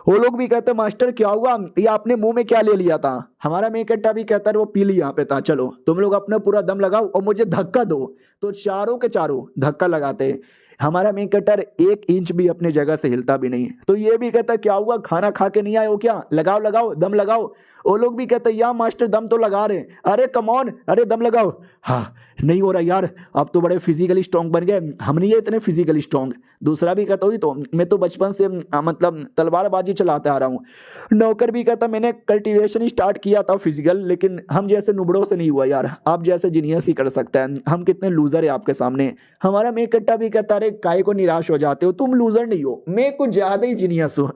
वो लोग भी कहते मास्टर क्या हुआ, ये आपने मुंह में क्या ले लिया था। हमारा मेन कट्टा भी कहता है वो पीली यहाँ पे था, चलो तुम लोग अपना पूरा दम लगाओ और मुझे धक्का दो। तो चारों के चारों धक्का लगाते, हमारा मेन कटर 1 इंच भी अपने जगह से हिलता भी नहीं। तो ये भी कहता क्या हुआ खाना खा के नहीं आए हो क्या, लगाओ लगाओ दम लगाओ। वो लोग भी कहते या मास्टर दम तो लगा रहे, अरे कम ऑन, अरे दम लगाओ। हाँ नहीं हो रहा यार, अब तो बड़े फिजिकली स्ट्रॉन्ग बन गए, हम नहीं है इतने फिजिकली स्ट्रॉन्ग। दूसरा भी कहता हुई तो मैं तो बचपन से मतलब तलवारबाजी चलाता आ रहा हूँ। नौकर भी कहता मैंने कल्टीवेशन स्टार्ट किया था फिजिकल, लेकिन हम जैसे नुबड़ों से नहीं हुआ यार, आप जैसे जीनियस ही कर सकता है, हम कितने लूजर है आपके सामने। हमारा मेन कट्टा भी कहता अरे काय को निराश हो जाते हो, तुम लूजर नहीं हो, मैं कुछ ज्यादा ही जीनियस हूँ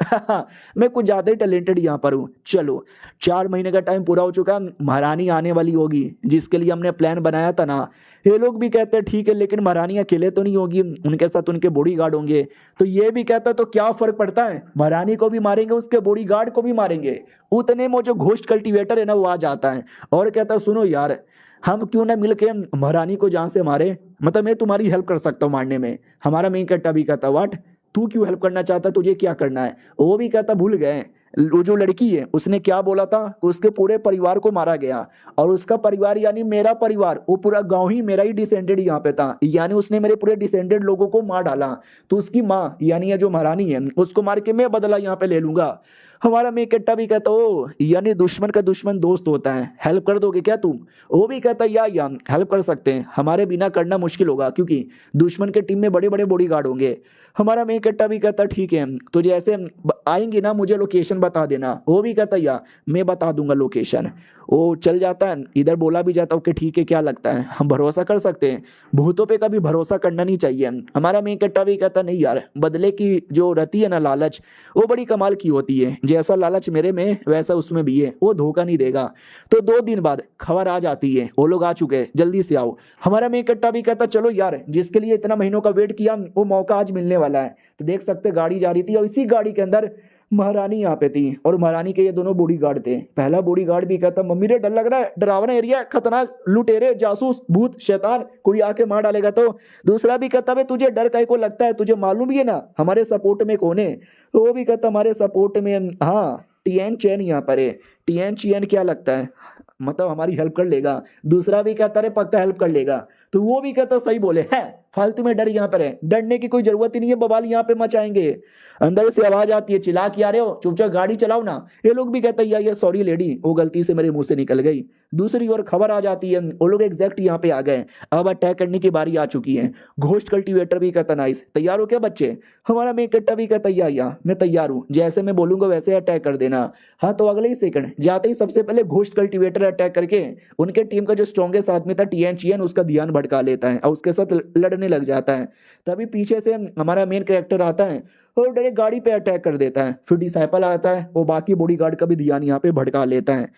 मैं कुछ ज्यादा ही टैलेंटेड यहाँ पर हूँ। चलो 4 महीने का टाइम पूरा हो चुका, महारानी आने वाली होगी जिसके लिए हमने प्लान बनाया था ना। ये लोग भी कहते हैं ठीक है लेकिन महारानी अकेले तो नहीं होगी, उनके साथ उनके बॉडीगार्ड होंगे। तो ये भी कहता तो क्या फर्क पड़ता है, महारानी को भी मारेंगे उसके बॉडीगार्ड को भी मारेंगे। उतने में जो घोस्ट कल्टीवेटर है ना वो आ जाता है और कहता सुनो यार हम क्यों ना मिलके महारानी को जान से मारे, मतलब मैं तुम्हारी हेल्प कर सकता हूँ मारने में। हमारा मेन कट्टा भी कहता व्हाट, तू क्यों हेल्प करना चाहता, तुझे क्या करना है। वो भी कहता भूल गए वो जो लड़की है उसने क्या बोला था, उसके पूरे परिवार को मारा गया, और उसका परिवार यानी मेरा परिवार, वो पूरा गांव ही मेरा ही डिसेंडेड यहाँ पे था, यानी उसने मेरे पूरे डिसेंडेड लोगों को मार डाला। तो उसकी माँ यानी ये जो महारानी है उसको मार के मैं बदला यहाँ पे ले लूंगा। हमारा मैं कट्टा भी कहता ओ यानी दुश्मन का दुश्मन दोस्त होता है, हेल्प कर दोगे क्या तुम? वो भी कहता या हेल्प कर सकते हैं, हमारे बिना करना मुश्किल होगा क्योंकि दुश्मन के टीम में बड़े बड़े बॉडीगार्ड होंगे। हमारा मैं कट्टा भी कहता ठीक है, तो जैसे आएंगे ना मुझे लोकेशन बता देना। वो भी कहता या मैं बता दूंगा लोकेशन। वो चल जाता है, इधर बोला भी जाता ओके ठीक है, क्या लगता है हम भरोसा कर सकते हैं? भूतों पे कभी भरोसा करना नहीं चाहिए। हमारा मैं कट्टा भी कहता नहीं यार, बदले की जो रहती है ना लालच, वो बड़ी कमाल की होती है, जैसा लालच मेरे में वैसा उसमें भी है, वो धोखा नहीं देगा। तो 2 दिन बाद खबर आ जाती है वो लोग आ चुके हैं, जल्दी से आओ। हमारा मैं कट्टा भी कहता चलो यार, जिसके लिए इतना महीनों का वेट किया वो मौका आज मिलने वाला है। तो देख सकते गाड़ी जा रही थी और इसी गाड़ी के अंदर महारानी यहाँ पे थी और महारानी के ये दोनों बॉडीगार्ड थे। पहला बॉडीगार्ड भी कहता मम्मी रे डर लग रहा है, डरावना एरिया है, खतरनाक लुटेरे जासूस भूत शैतान कोई आके मार डालेगा तो। दूसरा भी कहता भाई तुझे डर काहे को लगता है, तुझे मालूम भी है ना हमारे सपोर्ट में कौन है? तो वो भी कहता हमारे सपोर्ट में हाँ टीएन चैन यहाँ पर है। टीएन चैन क्या लगता है, मतलब हमारी हेल्प कर लेगा। दूसरा भी कहता रे पक्का हेल्प कर लेगा। तो वो भी कहता सही बोले है, फालतू में डर यहाँ पर है, डरने की कोई जरूरत ही नहीं है, बवाल यहाँ पे मचाएंगे। अंदर से आवाज आती है चिल्ला के आ रहे हो, चुपचाप गाड़ी चलाओ ना। ये लोग भी कहते हैं ये सॉरी लेडी, वो गलती से मेरे मुंह से निकल गई। दूसरी ओर खबर आ जाती है वो लोग एग्जैक्ट यहाँ पे आ गए, अब अटैक करने की बारी आ चुकी है। घोस्ट कल्टीवेटर भी कहता नाइस, तैयार हो क्या बच्चे? हमारा मैं कट्टा भी कहता या मैं तैयार हूँ, जैसे मैं बोलूंगा वैसे अटैक कर देना। हाँ तो अगले ही सेकंड जाते ही सबसे पहले घोस्ट कल्टीवेटर अटैक करके उनके टीम का जो स्ट्रॉन्गेस्ट आदमी था टीएन उसका ध्यान भटका लेता है और उसके साथ लड़ने लग जाता है। तभी पीछे से हमारा मेन कैरेक्टर आता है और डायरेक्ट गाड़ी पे अटैक कर देता है। फिर डिसाइपल आता है, वो बाकी बॉडीगार्ड का भी ध्यान यहाँ पे भटका लेता है।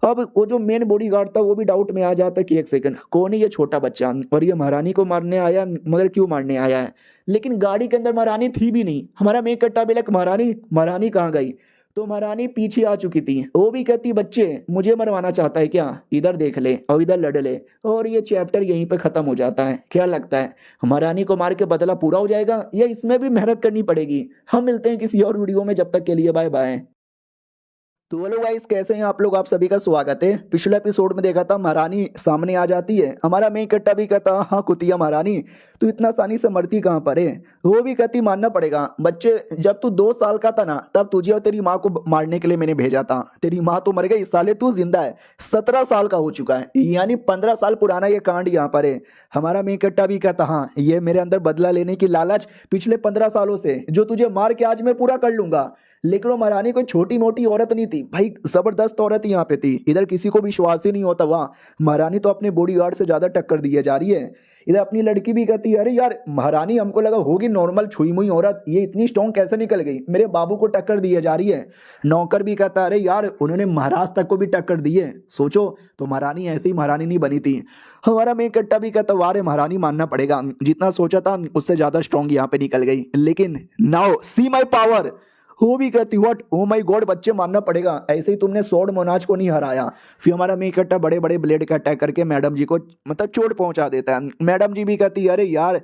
अब वो जो मेन बॉडीगार्ड था वो भी डाउट में आ जाता है कि एक सेकंड कौन है ये छोटा बच्चा, और ये महारानी को मारने आया मगर क्यों मारने आया है? लेकिन गाड़ी के अंदर महारानी थी भी नहीं। हमारा मेन कट्टा भी लग महारानी कहाँ गई? तो महारानी पीछे आ चुकी थी। वो भी कहती बच्चे मुझे मरवाना चाहता है क्या, इधर देख ले और इधर लड़ ले। और ये चैप्टर यहीं पे खत्म हो जाता है। क्या लगता है महारानी को मार के बदला पूरा हो जाएगा या इसमें भी मेहनत करनी पड़ेगी? हम मिलते हैं किसी और वीडियो में, जब तक के लिए बाय बाय। तो हेलो गाइस, कैसे हैं आप लोग? आप सभी का स्वागत है। पिछले एपिसोड में देखा था महारानी सामने आ जाती है, हमारा मेन कट्टा भी कहता हाँ कुतिया महारानी तू इतना आसानी से मरती कहाँ पर है? वो भी कहती मानना पड़ेगा बच्चे, जब तू 2 साल का था ना तब तुझे और तेरी माँ को मारने के लिए मैंने भेजा था। तेरी माँ तो मर गई, साले तू जिंदा है, 17 साल का हो चुका है, यानी 15 साल पुराना ये कांड यहाँ पर है। हमारा मेन कट्टा भी कहता हाँ ये मेरे अंदर बदला लेने की लालच पिछले 15 सालों से, जो तुझे मार के आज मैं पूरा कर लूंगा। लेकिन वो महारानी कोई छोटी मोटी औरत नहीं थी भाई, जबरदस्त औरत यहाँ पे थी। इधर किसी को विश्वास ही नहीं होता, वहाँ महारानी तो अपने बॉडीगार्ड से ज्यादा टक्कर दिए जा रही है। इधर अपनी लड़की भी कहती है अरे यार महारानी हमको लगा होगी नॉर्मल छुई मुई औरत, ये इतनी स्ट्रॉन्ग कैसे निकल गई, मेरे बाबू को टक्कर दिए जा रही है। नौकर भी कहता है अरे यार उन्होंने महाराज तक को भी टक्कर दी है, सोचो तो महारानी ऐसी महारानी नहीं बनी थी। हमारा मेन कट्टा भी कहता वारे महारानी मानना पड़ेगा, जितना सोचा था उससे ज्यादा स्ट्रॉन्ग यहाँ पे निकल गई। लेकिन नाउ सी माई पावर। वो भी कहती व्हाट, ओ माय गॉड बच्चे मानना पड़ेगा, ऐसे ही तुमने स्वॉर्ड मोनाज को नहीं हराया। फिर हमारा मेन कट्टा बड़े बड़े ब्लेड का अटैक करके मैडम जी को मतलब चोट पहुंचा देता है। मैडम जी भी कहती है अरे यार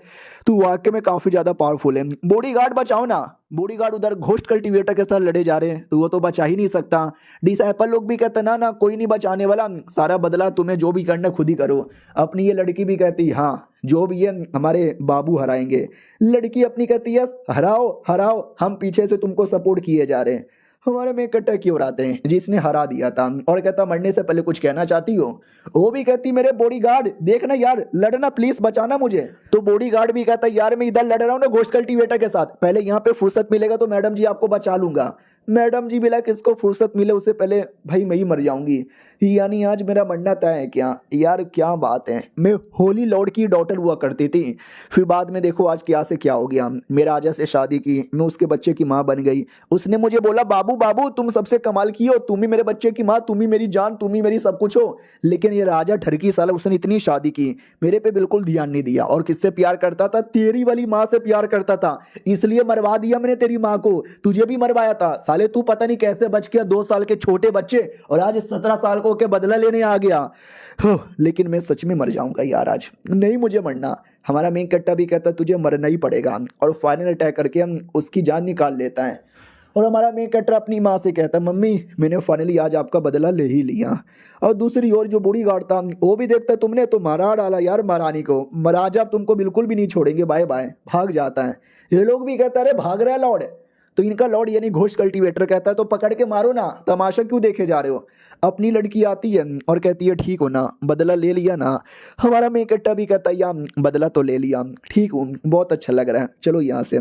तू वाकई में काफी ज्यादा पावरफुल है, बॉडीगार्ड बचाओ ना। बॉडीगार्ड उधर घोस्ट कल्टीवेटर के साथ लड़े जा रहे हैं तो वो तो बचा ही नहीं सकता। डिसाइपल लोग भी कहते ना ना कोई नहीं बचाने वाला, सारा बदला तुम्हें जो भी करना खुद ही करो। अपनी ये लड़की भी कहती हाँ जो भी है हमारे बाबू हराएंगे। लड़की अपनी कहती है हराओ हराओ, हम पीछे से तुमको सपोर्ट किए जा रहे हैं। हमारे में कट्टा क्यों आते हैं जिसने हरा दिया था, और कहता मरने से पहले कुछ कहना चाहती हो? वो भी कहती मेरे बॉडीगार्ड देखना यार, लड़ना प्लीज, बचाना मुझे। तो बॉडीगार्ड भी कहता यार मैं इधर लड़ रहा हूँ ना घोस्ट कल्टीवेटर के साथ, पहले यहाँ पे फुर्सत मिलेगा तो मैडम जी आपको बचा लूंगा। मैडम जी भी किसको फुर्सत मिले उससे पहले भाई मैं ही मर जाऊंगी, यानी आज मेरा मरना तय है क्या? यार क्या बात है, मैं होली लॉर्ड की डॉटर हुआ करती थी, फिर बाद में देखो आज क्या से क्या हो गया। मेरा राजा से शादी की, मैं उसके बच्चे की माँ बन गई। उसने मुझे बोला बाबू बाबू तुम सबसे कमाल की हो, तुम ही मेरे बच्चे की माँ, तुम ही मेरी जान, तुम ही मेरी सब कुछ हो। लेकिन ये राजा ठरकी साला, उसने इतनी शादी की, मेरे पे बिल्कुल ध्यान नहीं दिया। और किससे प्यार करता था? तेरी वाली माँ से प्यार करता था, इसलिए मरवा दिया मैंने तेरी माँ को, तुझे भी मरवाया था। साले तू पता नहीं कैसे बच गया, 2 साल के छोटे बच्चे, और आज 17 साल को के बदला लेने आ गया। लेकिन मैं सच में मर जाऊंगा यार, आज नहीं मुझे मरना। हमारा मेन कट्टा भी कहता तुझे मरना ही पड़ेगा, और फाइनल अटैक करके हम उसकी जान निकाल लेता है। और हमारा मेन कैरेक्टर अपनी माँ से कहता है मम्मी मैंने फाइनली आज आपका बदला ले ही लिया। और दूसरी ओर जो बूढ़ी गार्ड था वो भी देखता है तुमने तो मारा डाला यार महारानी को, महाराजा अब तुमको बिल्कुल भी नहीं छोड़ेंगे, बाय बाय, भाग जाता है। ये लोग भी कहता है अरे भाग रहा है लॉर्ड। तो इनका लॉर्ड यानी घोष कल्टीवेटर कहता है तो पकड़ के मारो ना, तमाशा क्यों देखे जा रहे हो। अपनी लड़की आती है और कहती है ठीक हो ना, बदला ले लिया ना। हमारा मेकट्टा भी कहता है या बदला तो ले लिया, ठीक हूँ, बहुत अच्छा लग रहा है, चलो यहाँ से।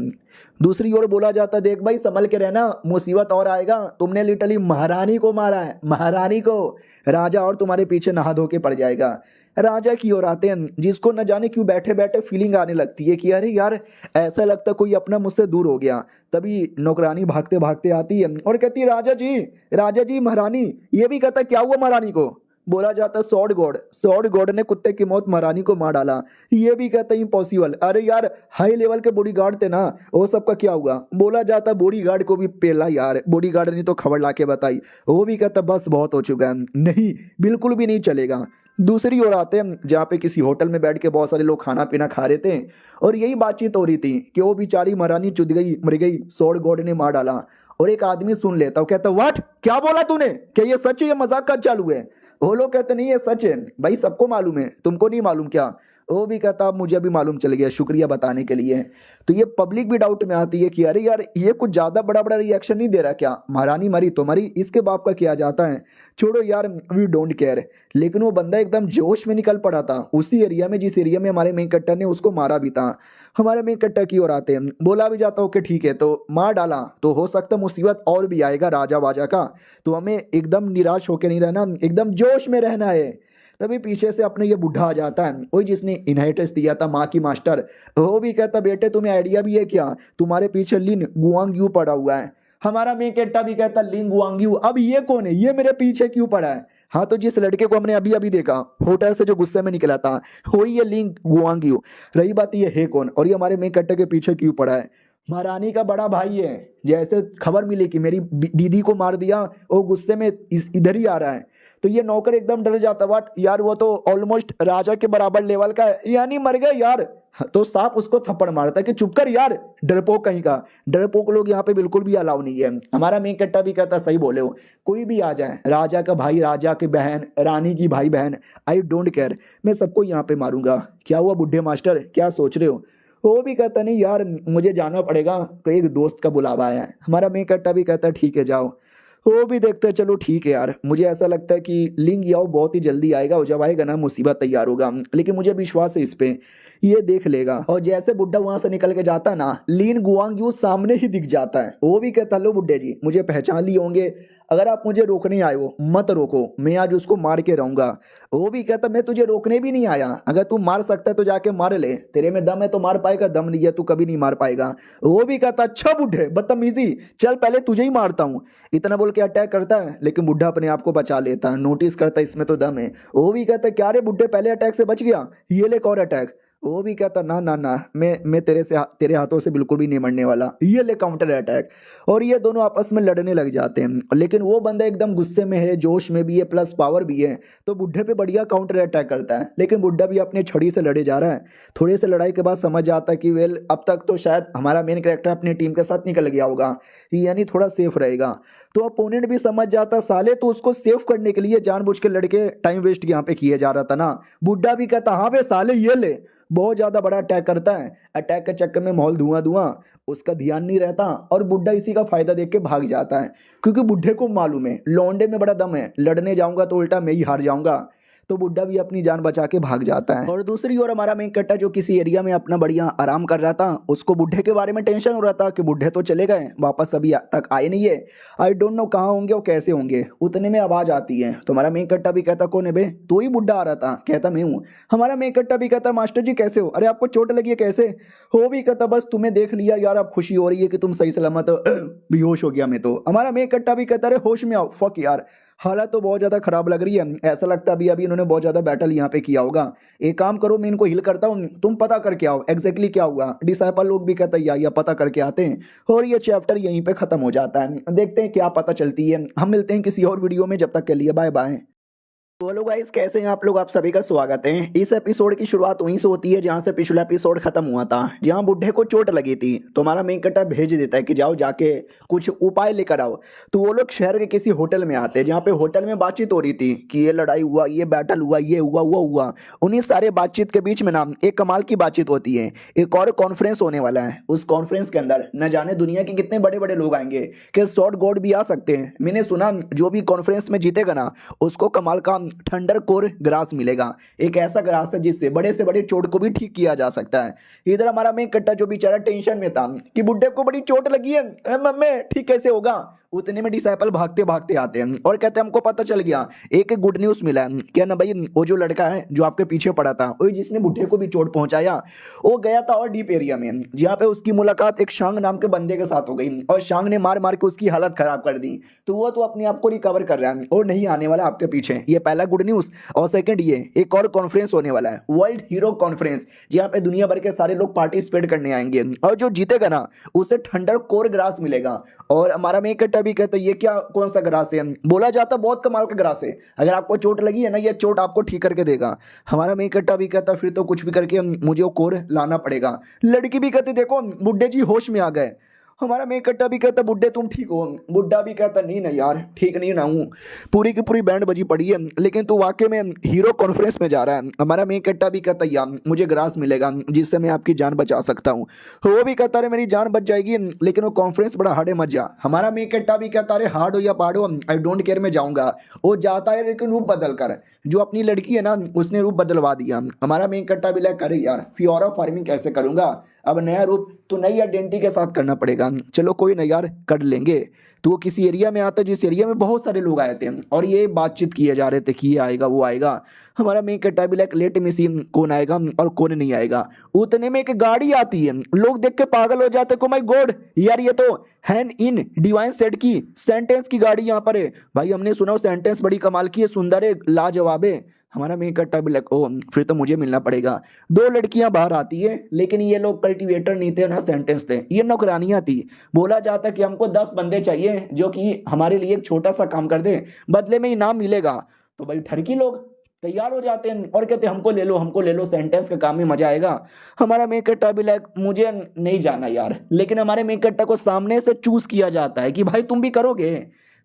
दूसरी ओर बोला जाता है देख भाई संभल के रहना, मुसीबत और आएगा, तुमने लिटरली महारानी को मारा है, महारानी को, राजा और तुम्हारे पीछे नहा धो के पड़ जाएगा। राजा की ओर आते हैं जिसको न जाने क्यों बैठे बैठे फीलिंग आने लगती है कि अरे यार ऐसा लगता कोई अपना मुझसे दूर हो गया। तभी नौकरानी भागते भागते आती है और कहती है राजा जी महारानी। ये भी कहता क्या हुआ महारानी को। बोला जाता सॉर्ड गॉड ने कुत्ते की मौत महारानी को मार डाला। ये भी कहता इम्पॉसिबल, अरे यार हाई लेवल के बॉडीगार्ड थे ना, वो सबका क्या हुआ। बोला जाता बॉडीगार्ड को भी पेला यार, बॉडीगार्ड ने तो खबर ला के बताई। वो भी कहता बस बहुत हो चुका है, नहीं बिल्कुल भी नहीं चलेगा। दूसरी ओर आते हैं जहाँ पे किसी होटल में बैठ के बहुत सारे लोग खाना पीना खा रहे थे और यही बातचीत हो रही थी कि वो बेचारी महारानी चुद गई, मर गई, सॉर्ड गॉड ने मार डाला। और एक आदमी सुन लेता है, कहता व्हाट, क्या बोला तूने, क्या ये सच है, ये मजाक का चालू है। वो लोग कहते नहीं ये सच है भाई, सबको मालूम है, तुमको नहीं मालूम क्या। वो भी कहता अब मुझे भी मालूम चल गया, शुक्रिया बताने के लिए। तो ये पब्लिक भी डाउट में आती है कि अरे यार ये कुछ ज्यादा बड़ा बड़ा रिएक्शन नहीं दे रहा क्या, महारानी मरी तो मरी, इसके बाप का किया जाता है, छोड़ो यार वी डोंट केयर। लेकिन वो बंदा एकदम जोश में निकल पड़ा था उसी एरिया में जिस एरिया में हमारे मेन कट्टर ने उसको मारा भी था। हमारे मेन कट्टर की ओर आते हैं, बोला भी जाता हो कि ठीक है तो मार डाला तो हो सकता मुसीबत और भी आएगा राजा वाजा का, तो हमें एकदम निराश होकर नहीं रहना, एकदम जोश में रहना है। तभी पीछे से अपने ये बुढ़ा आ जाता है, वही जिसने इनहेरिटेंस दिया था माँ की मास्टर। वो भी कहता बेटे तुम्हें आइडिया भी है क्या, तुम्हारे पीछे लिन गुआंग पड़ा हुआ है। हमारा मेकेटा भी कहता लिंग गुआंग, अब ये कौन है, ये मेरे पीछे क्यों पड़ा है। हाँ तो जिस लड़के को हमने अभी अभी देखा होटल से जो गुस्से में निकला था वही ये लिंग गुआंग। रही बात ये है कौन और ये हमारे मेकेटा के पीछे क्यों पड़ा है। महारानी का बड़ा भाई है, जैसे खबर मिली कि मेरी दीदी को मार दिया वो गुस्से में इधर ही आ रहा है। तो ये नौकर एकदम डर जाता, वाट यार वो तो ऑलमोस्ट राजा के बराबर लेवल का है, यानी मर गए यार। तो सांप उसको थप्पड़ मारता कि चुप कर यार, डरपोक कहीं का। डरपोक लोग यहाँ पे बिल्कुल भी अलाउ नहीं है। हमारा मेन कट्टा भी कहता सही बोले हो, कोई भी आ जाए, राजा का भाई, राजा की बहन, रानी की भाई बहन, आई डोंट केयर, मैं सबको यहाँ पे मारूंगा। क्या हुआ बुढ़े मास्टर, क्या सोच रहे हो। वो भी कहता नहीं यार मुझे जाना पड़ेगा, तो एक दोस्त का बुलावा आया है। हमारा मेन कट्टा भी कहता ठीक है जाओ। वो भी देखते हैं चलो ठीक है यार, मुझे ऐसा लगता है कि लिंग याओ बहुत ही जल्दी आएगा, और जब आएगा ना मुसीबत तैयार होगा, लेकिन मुझे विश्वास है इस पे, ये देख लेगा। और जैसे बुड्ढा वहां से निकल के जाता है ना, लीन गुआंग यू सामने ही दिख जाता है। वो भी कहता लो बुड्ढे जी मुझे पहचान लिए होंगे, अगर आप मुझे रोकने आए हो मत रोको, मैं आज उसको मार के रहूंगा। वो भी कहता मैं तुझे रोकने भी नहीं आया, अगर तू मार सकता है तो जाके मार ले, तेरे में दम है तो मार पाएगा, दम नहीं है तो कभी नहीं मार पाएगा। वो भी कहता अच्छा बुड्ढे बदतमीजी, चल पहले तुझे ही मारता हूँ। इतना बोल के अटैक करता है, लेकिन बुड्ढा अपने आप को बचा लेता है, नोटिस करता है इसमें तो दम है। वो भी कहता क्या रे बुड्ढे पहले अटैक से बच गया, ये ले एक और अटैक। वो भी कहता ना ना ना, मैं तेरे हाथों से बिल्कुल भी नहीं मरने वाला, ये ले काउंटर अटैक। और ये दोनों आपस में लड़ने लग जाते हैं, लेकिन वो बंदा एकदम गुस्से में है, जोश में भी है, प्लस पावर भी है, तो बुढ़े पे बढ़िया काउंटर अटैक करता है। लेकिन बुढ़ा भी अपने छड़ी से लड़े जा रहा है। थोड़े से लड़ाई के बाद समझ आता है कि वेल अब तक तो शायद हमारा मेन कैरेक्टर अपनी टीम के साथ निकल गया होगा, यानी थोड़ा सेफ रहेगा। तो अपोनेंट भी समझ जाता साले तो उसको सेफ करने के लिए जानबूझ के लड़के टाइम वेस्ट यहाँ पे किए जा रहा था ना। बुड्ढा भी कहता हाँ बे साले ये ले, बहुत ज्यादा बड़ा अटैक करता है। अटैक के चक्कर में माहौल धुआं धुआं, उसका ध्यान नहीं रहता और बुड्ढा इसी का फायदा देख के भाग जाता है, क्योंकि बुड्ढे को मालूम है लौंडे में बड़ा दम है, लड़ने जाऊंगा तो उल्टा मैं ही हार जाऊंगा। तो बुड्ढा भी अपनी जान बचा के भाग जाता है। और दूसरी ओर हमारा मेन कट्टा जो किसी एरिया में अपना बढ़िया आराम कर रहा था, उसको बुड्ढे के बारे में टेंशन हो रहा था कि बुड्ढे तो चले गए, वापस अभी तक आए नहीं है, आई डोंट नो कहाँ होंगे और कैसे होंगे। उतने में आवाज आती है, तो हमारा मेन कट्टा भी कहता कौन है बे, तो ही बुड्ढा आ रहा था। कहता मैं हूँ। हमारा मेन कट्टा भी कहता मास्टर जी कैसे हो, अरे आपको चोट लगी है कैसे हो। भी कहता बस तुम्हें देख लिया यार, अब खुशी हो रही है कि तुम सही सलामत बेहोश हो गया मैं तो। हमारा मेन कट्टा भी कहता अरे होश में आओ, फक यार हालत तो बहुत ज्यादा खराब लग रही है, ऐसा लगता है अभी अभी इन्होंने बहुत ज्यादा बैटल यहाँ पे किया होगा। एक काम करो मैं इनको हिल करता हूँ, तुम पता करके आओ एग्जैक्टली क्या हुआ। डिसाइपल लोग भी कहते हैं या पता करके आते हैं, और ये चैप्टर यहीं पे खत्म हो जाता है। देखते हैं क्या पता चलती है। हम मिलते हैं किसी और वीडियो में, जब तक के लिए बाय बाय। तो हेलो गाइस, कैसे हैं आप लोग। आप सभी का स्वागत है। इस एपिसोड की शुरुआत वहीं से होती है जहां से पिछला एपिसोड खत्म हुआ था, जहां बुड्ढे को चोट लगी थी। तो हमारा मेन कट्टा भेज देता है कि जाओ जाके कुछ उपाय लेकर आओ। तो वो लोग शहर के किसी होटल में आते हैं, जहाँ पे होटल में बातचीत हो रही थी कि ये लड़ाई हुआ, ये बैटल हुआ, ये हुआ हुआ हुआ। उन्हीं सारे बातचीत के बीच में ना एक कमाल की बातचीत होती है। एक और कॉन्फ्रेंस होने वाला है। उस कॉन्फ्रेंस के अंदर न जाने दुनिया के कितने बड़े बड़े लोग आएंगे कि शॉर्ट गॉड भी आ सकते हैं। मैंने सुना जो भी कॉन्फ्रेंस में जीतेगा ना, उसको कमाल का थंडर कोर ग्रास मिलेगा। एक ऐसा ग्रास है जिससे बड़े से बड़े चोट को भी ठीक किया जा सकता है। इधर हमारा मेन कट्टा जो बेचारा टेंशन में था कि बुड्ढे को बड़ी चोट लगी है, मम्मी ठीक कैसे होगा। उतने में डिसाइपल भागते भागते आते हैं और कहते हैं हमको पता चल गया, एक गुड न्यूज मिला है। क्या ना भाई, वो जो लड़का है जो आपके पीछे पड़ा था, वही जिसने बुड्ढे को भी चोट पहुंचाया, वो गया था और डीप एरिया में, जहाँ पे उसकी मुलाकात एक शांग नाम के बंदे के साथ हो गई और शांग ने मार मार के उसकी हालत खराब कर दी। तो वो तो अपने आप को रिकवर कर रहा है और नहीं आने वाला आपके पीछे। ये पहला गुड न्यूज। और सेकंड, ये एक और कॉन्फ्रेंस होने वाला है, वर्ल्ड हीरो कॉन्फ्रेंस, जहाँ पे दुनिया भर के सारे लोग पार्टिसिपेट करने आएंगे और जो जीतेगा ना उसे थंडर कोर ग्रास मिलेगा। और हमारा मेन कट्टा भी कहता है ये क्या, कौन सा ग्रास है। बोला जाता बहुत कमाल का ग्रास है, अगर आपको चोट लगी है ना, ये चोट आपको ठीक करके देगा। हमारा मेन कट्टा भी कहता फिर तो कुछ भी करके मुझे वो कोर लाना पड़ेगा। लड़की भी कहती देखो बुड्ढे जी होश में आ गए। हमारा मेन कट्टा भी कहता बुड्ढे तुम ठीक हो। बुड्ढा भी कहता नहीं ना यार, ठीक नहीं ना हूँ, पूरी की पूरी बैंड बजी पड़ी है, लेकिन तू वाकई में हीरो कॉन्फ्रेंस में जा रहा है। हमारा मेन कट्टा भी कहता यार मुझे ग्रास मिलेगा जिससे मैं आपकी जान बचा सकता हूँ। वो भी कहता अरे मेरी जान बच जाएगी, लेकिन वो कॉन्फ्रेंस बड़ा हार्ड है, मत जा। हमारा मेन कट्टा भी कहता अरे हार्ड हो या पार्ड हो, आई डोंट केयर, मैं जाऊंगा। वो जाता है लेकिन रूप बदल कर, जो अपनी लड़की है ना उसने रूप बदलवा दिया। हमारा मेन कट्टा भी लाइक अरे यार फियोरा फार्मिंग कैसे करूंगा, अब नया रूप तो नई आइडेंटिटी के साथ करना पड़ेगा। चलो कोई ना यार, कर लेंगे। तो वो किसी एरिया में आता है जिस एरिया में बहुत सारे लोग आए थे और ये बातचीत किए जा रहे थे कि ये आएगा वो आएगा। हमारा मेन कट्टा भी लाइक लेट में सी कौन आएगा और कौन नहीं आएगा। उतने में एक गाड़ी आती है, लोग देख के पागल हो जाते को माय गॉड यार, ये तो हैंड इन डिवाइन सेट की सेंटेंस की गाड़ी यहाँ पर है। भाई हमने सुना वो सेंटेंस बड़ी कमाल की है, सुंदर है, लाजवाब है। हमारा मेन कट्टा भी लाइक ओ फिर तो मुझे मिलना पड़ेगा। दो लड़कियां बाहर आती है, लेकिन ये लोग कल्टीवेटर नहीं थे ना सेंटेंस थे, ये नौकरानियां थी। बोला जाता कि हमको 10 बंदे चाहिए जो कि हमारे लिए एक छोटा सा काम कर दे, बदले में इनाम मिलेगा। तो भाई ठरकी लोग तैयार हो जाते हैं और कहते हैं हमको ले लो, हमको ले लो, सेंटेंस का काम में मजा आएगा। हमारा मेन कट्टा भी लाइक मुझे नहीं जाना यार, लेकिन हमारे मेन कट्टा को सामने से चूज किया जाता है कि भाई तुम भी करोगे।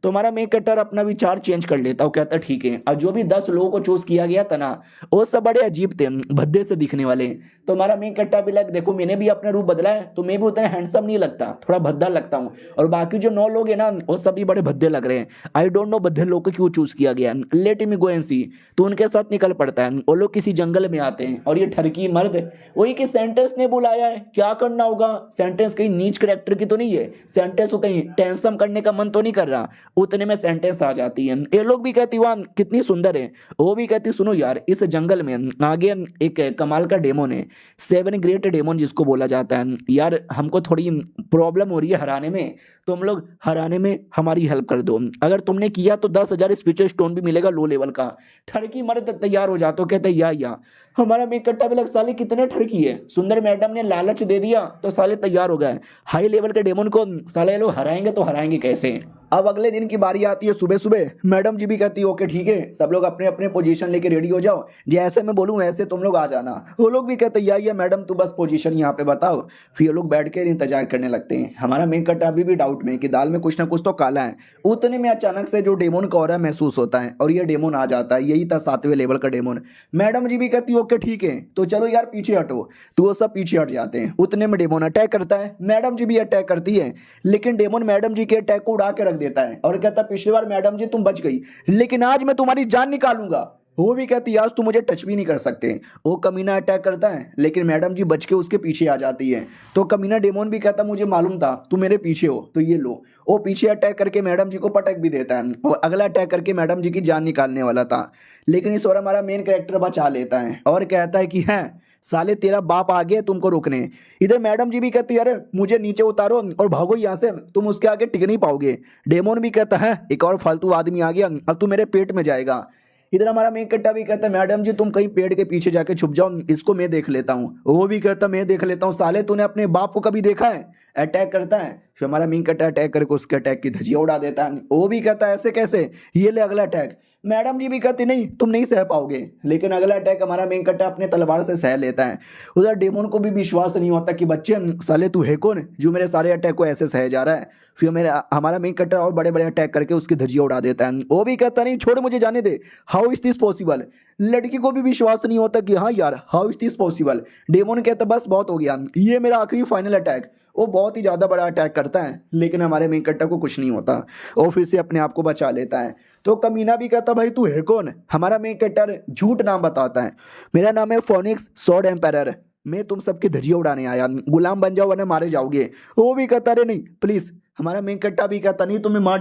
तो हमारा मेन कट्टर अपना विचार चेंज कर लेता है, कहता ठीक है। और जो भी 10 लोगों को चूज किया गया था ना, वो सब बड़े अजीब थे, भद्दे से दिखने वाले। तो हमारा मेन कट्टा भी लाइक देखो मैंने भी अपना रूप बदला है, तो मैं भी उतना हैंडसम नहीं लगता, थोड़ा भद्दा लगता हूँ। और बाकी जो 9 लोग हैं ना वो सभी बड़े भद्दे लग रहे हैं। आई डोंट नो भद्दे लोग को क्यों चूज किया गया, लेट मी गो एंड सी। तो उनके साथ निकल पड़ता है। वो लोग किसी जंगल में आते हैं और ये ठरकी मर्द वही कि सेंटेंस ने बुलाया है, क्या करना होगा। सेंटेंस कहीं नीच करेक्टर की तो नहीं है, सेंटेंस को कहीं टेंशन करने का मन तो नहीं कर रहा। उतने में सेंटेंस आ जाती है। ये लोग भी कहती वाह कितनी सुंदर है, वो भी कहती सुनो यार इस जंगल में आगे एक कमाल का डेमोन है, 7 ग्रेट डेमोन जिसको बोला जाता है। यार हमको थोड़ी प्रॉब्लम हो रही है हराने में, तुम लोग हराने में हमारी हेल्प कर दो। अगर तुमने किया तो 10,000 स्पिरिचुअल स्टोन भी मिलेगा लो लेवल का। ठरकी मर्द तैयार हो जाते, कहते या हमारा मेन कट्टा भी लग साले कितने ठरकी है, सुंदर मैडम ने लालच दे दिया तो साले तैयार हो गए। हाई लेवल के डेमोन को साले लोग हराएंगे तो हराएंगे कैसे। अब अगले दिन की बारी आती है सुबह सुबह। मैडम जी भी कहती है ओके ठीक है, सब लोग अपने अपने पोजीशन लेके रेडी हो जाओ, जैसे मैं बोलूँ वैसे तुम लोग आ जाना। वो लोग भी कहते हैं या मैडम तू बस पोजीशन यहाँ पे बताओ। फिर ये लोग बैठ के इंतजार करने लगते हैं। हमारा मेन कट्टा अभी भी डाउट में कि दाल में कुछ ना कुछ तो काला है। उतने में अचानक से जो डेमोन का ऑरा महसूस होता है और ये डेमोन आ जाता है, यही था 7वें लेवल का डेमोन। मैडम जी भी कहती है ओके ठीक है तो चलो यार पीछे हटो। तो वो सब पीछे हट जाते हैं। उतने में डेमोन अटैक करता है, मैडम जी भी अटैक करती है, लेकिन डेमोन मैडम जी के अटैक को उड़ा के रख देता है और कहता पिछली बार मैडम जी तुम बच गई, लेकिन आज मैं तुम्हारी जान निकालूंगा। वो भी कहती आज तुम मुझे टच भी नहीं कर सकते। वो कमीना अटैक करता है, लेकिन मैडम जी बच के उसके पीछे आ जाती है। तो कमीना डेमोन भी कहता मुझे मालूम था तुम मेरे पीछे हो, तो ये लो। वो पीछे अटैक करके मैडम जी को पटक भी देता है और अगला अटैक करके मैडम जी की जान निकालने वाला था, लेकिन इस बार हमारा मेन कैरेक्टर बचा लेता है और कहता है कि है साले तेरा बाप आ गया तुमको रोकने। इधर मैडम जी भी कहती है अरे मुझे नीचे उतारो और भागो यहाँ से, तुम उसके आगे टिक नहीं पाओगे। डेमोन भी कहता है एक और फालतू आदमी आ गया, अब तू मेरे पेट में जाएगा। इधर हमारा मेन कट्टा भी कहता है मैडम जी तुम कहीं पेड़ के पीछे जाके छुप जाओ, इसको मैं देख लेता हूँ। वो भी कहता मैं देख लेता हूँ, साले तूने अपने बाप को कभी देखा है। अटैक करता है, फिर हमारा मेन कट्टा अटैक करके उसके अटैक की धजिया उड़ा देता है। वो भी कहता है ऐसे कैसे, ये ले अगला अटैक। मैडम जी भी कहती नहीं तुम नहीं सह पाओगे, लेकिन अगला अटैक हमारा मेन कट्टा अपने तलवार से सह लेता है। उधर डेमोन को भी विश्वास नहीं होता कि बच्चे साले तू है कौन जो मेरे सारे अटैक को ऐसे सह जा रहा है। फिर हमारा मेन कट्टा और बड़े बड़े अटैक करके उसकी धज्जियां उड़ा देता है। वो भी कहता नहीं छोड़ मुझे जाने दे, हाउ इज दिस पॉसिबल। लड़की को भी विश्वास नहीं होता कि हाँ यार how is this possible. Demon कहता बस बहुत हो गया, ये मेरा आखिरी फाइनल अटैक। वो बहुत ही ज़्यादा बड़ा अटैक करता है, लेकिन हमारे मेन कट्टा को कुछ नहीं होता, वो फिर से अपने आप को बचा लेता है। तो कमीना भी कहता भाई तू है कौन। हमारा मेन कट्टर झूठ नाम बताता है, मेरा नाम है फोनिक्स स्वॉर्ड एम्पायर, मैं तुम सबकी धज्जियां उड़ाने आया, गुलाम बन जाओ वरना मारे जाओगे। वो भी कहता अरे नहीं प्लीज। हमारा मेन कट्टा भी कहता नहीं तुम्हें मार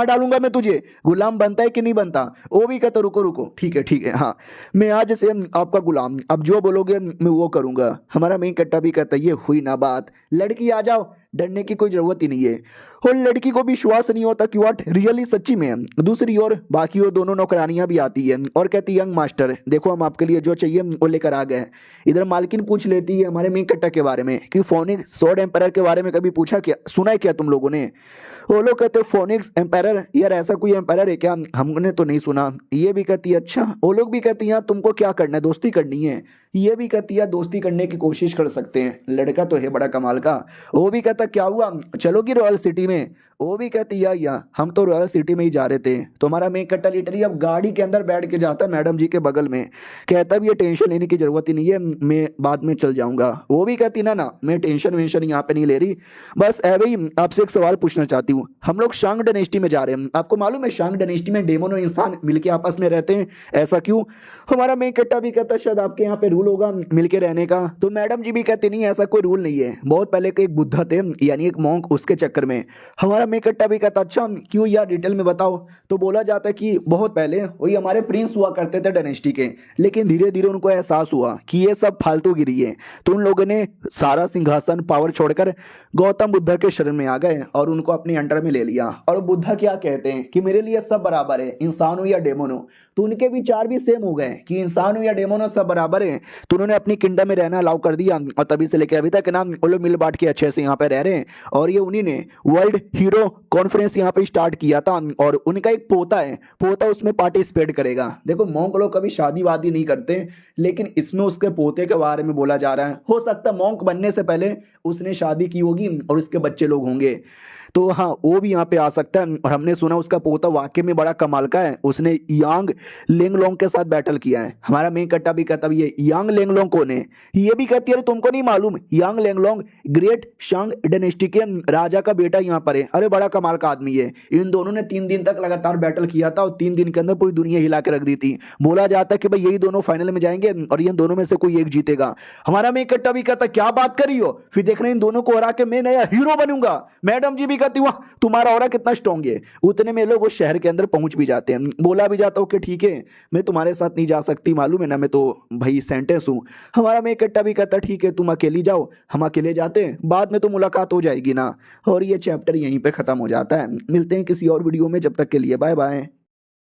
डालूंगा मैं तुझे, गुलाम बनता है कि नहीं बनता। वो भी कहता रुको रुको ठीक है हाँ मैं आज से आपका गुलाम, अब जो बोलोगे मैं वो करूंगा। हमारा मेन कट्टा भी कहता ये हुई ना बात, लड़की आ जाओ, डरने की कोई जरूरत ही नहीं है। और लड़की को विश्वास नहीं होता कि व्हाट रियली सच्ची में। दूसरी ओर बाकी वो दोनों नौकरानियां भी आती है और कहती यंग मास्टर देखो हम आपके लिए जो चाहिए वो लेकर आ गए। इधर मालकिन पूछ लेती है हमारे मेन कट्टा के बारे में कि फोनिक्स स्वॉर्ड एम्पायर के बारे में कभी पूछा क्या, सुना है क्या तुम लोगों ने। वो लोग कहते फोनिक्स एम्पायर, यार ऐसा कोई एम्पायर है क्या, हमने तो नहीं सुना। ये भी कहती है अच्छा। वो लोग भी कहती हैं तुमको क्या करना है, दोस्ती करनी है। ये भी कहती है दोस्ती करने की कोशिश कर सकते हैं, लड़का तो है बड़ा कमाल का। वो भी कहता क्या हुआ चलोगी रॉयल सिटी में। वो भी कहती या हम तो रॉयल सिटी में ही जा रहे थे। तो हमारा मेन कट्टा लिटरली अब गाड़ी के अंदर बैठ के जाता है मैडम जी के बगल में, कहता भी ये टेंशन लेने की जरूरत ही नहीं है, मैं बाद में चल जाऊंगा। वो भी कहती ना मैं टेंशन वेंशन यहाँ पे नहीं ले रही, बस भाई आपसे एक सवाल पूछना चाहती हूँ। हम लोग शांग डायनेस्टी में जा रहे हैं, आपको मालूम है शांग डायनेस्टी में डेमन और इंसान मिलके आपस में रहते हैं, ऐसा क्यों। हमारा मेन कट्टा भी कहता शायद आपके यहाँ पे रूल होगा मिलके रहने का। तो मैडम जी भी कहती नहीं ऐसा कोई रूल नहीं है, बहुत पहले के एक बुद्धा थे यानी एक मॉन्क, उसके चक्कर में। हमारा मेन कट्टा भी कहता अच्छा क्यों यार डिटेल में बताओ। तो बोला जाता है कि बहुत पहले वही हमारे प्रिंस हुआ करते थे डायनेस्टी के, लेकिन धीरे धीरे उनको एहसास हुआ कि ये सब फालतूगिरी है, तो उन लोगों ने सारा सिंहासन पावर छोड़कर गौतम बुद्ध के शरण में आ गए और उनको अपने अंडर में ले लिया। और बुद्धा क्या कहते हैं कि मेरे लिए सब बराबर है, इंसान हो या डेमन हो। तो उनके विचार भी सेम हो गए कि इंसान हो या डेमन हो सब बराबर है। तो उन्होंने अपनी किंगडम में रहना अलाउ कर दिया और तभी से लेकर अभी तक ना वो लोग मिल बांट के अच्छे से यहाँ पे रह रहे हैं। और ये उन्हीं ने वर्ल्ड हीरो कॉन्फ्रेंस यहाँ पे स्टार्ट किया था और उनका एक पोता है, पोता उसमें पार्टिसिपेट करेगा। देखो मॉन्क लोग कभी शादी वादी नहीं करते, लेकिन इसमें उसके पोते के बारे में बोला जा रहा है। हो सकता है मॉन्क बनने से पहले उसने शादी की होगी और उसके बच्चे लोग होंगे, तो हाँ वो भी यहाँ पे आ सकता है। और हमने सुना उसका पोता वाकई में बड़ा कमाल का है, उसने यांग लेंगलोंग के साथ बैटल किया है। हमारा मेन कट्टा भी कहता है ये यांग लेंगलोंग कौन है। ये भी कहती है तुमको नहीं मालूम, यांग लेंगलोंग ग्रेट शांग डायनेस्टी के राजा का बेटा यहाँ पर है, अरे बड़ा कमाल का आदमी है। इन दोनों ने 3 दिन तक लगातार बैटल किया था और 3 दिन के अंदर पूरी दुनिया हिला के रख दी थी। बोला जाता है कि भाई यही दोनों फाइनल में जाएंगे और इन दोनों में से कोई एक जीतेगा। हमारा मेन कट्टा भी कहता क्या बात करी हो, फिर देख रहे इन दोनों को हरा के मैं नया हीरो बनूंगा। मैडम जी भी कहती वाह तुम्हारा ऑरा कितना स्ट्रांग है। उतने में लोग उस शहर के अंदर पहुंच भी जाते हैं। बोला भी जाता हूँ कि ठीक है मैं तुम्हारे साथ नहीं जा सकती, मालूम है ना मैं तो भाई सेंटेंस हूँ। हमारा मेन कट्टा भी कहता ठीक है तुम अकेली जाओ, हम अकेले जाते हैं, बाद में तो मुलाकात हो जाएगी ना। और ये चैप्टर यहीं पे खत्म हो जाता है। मिलते हैं किसी और वीडियो में, जब तक के लिए बाय बाय।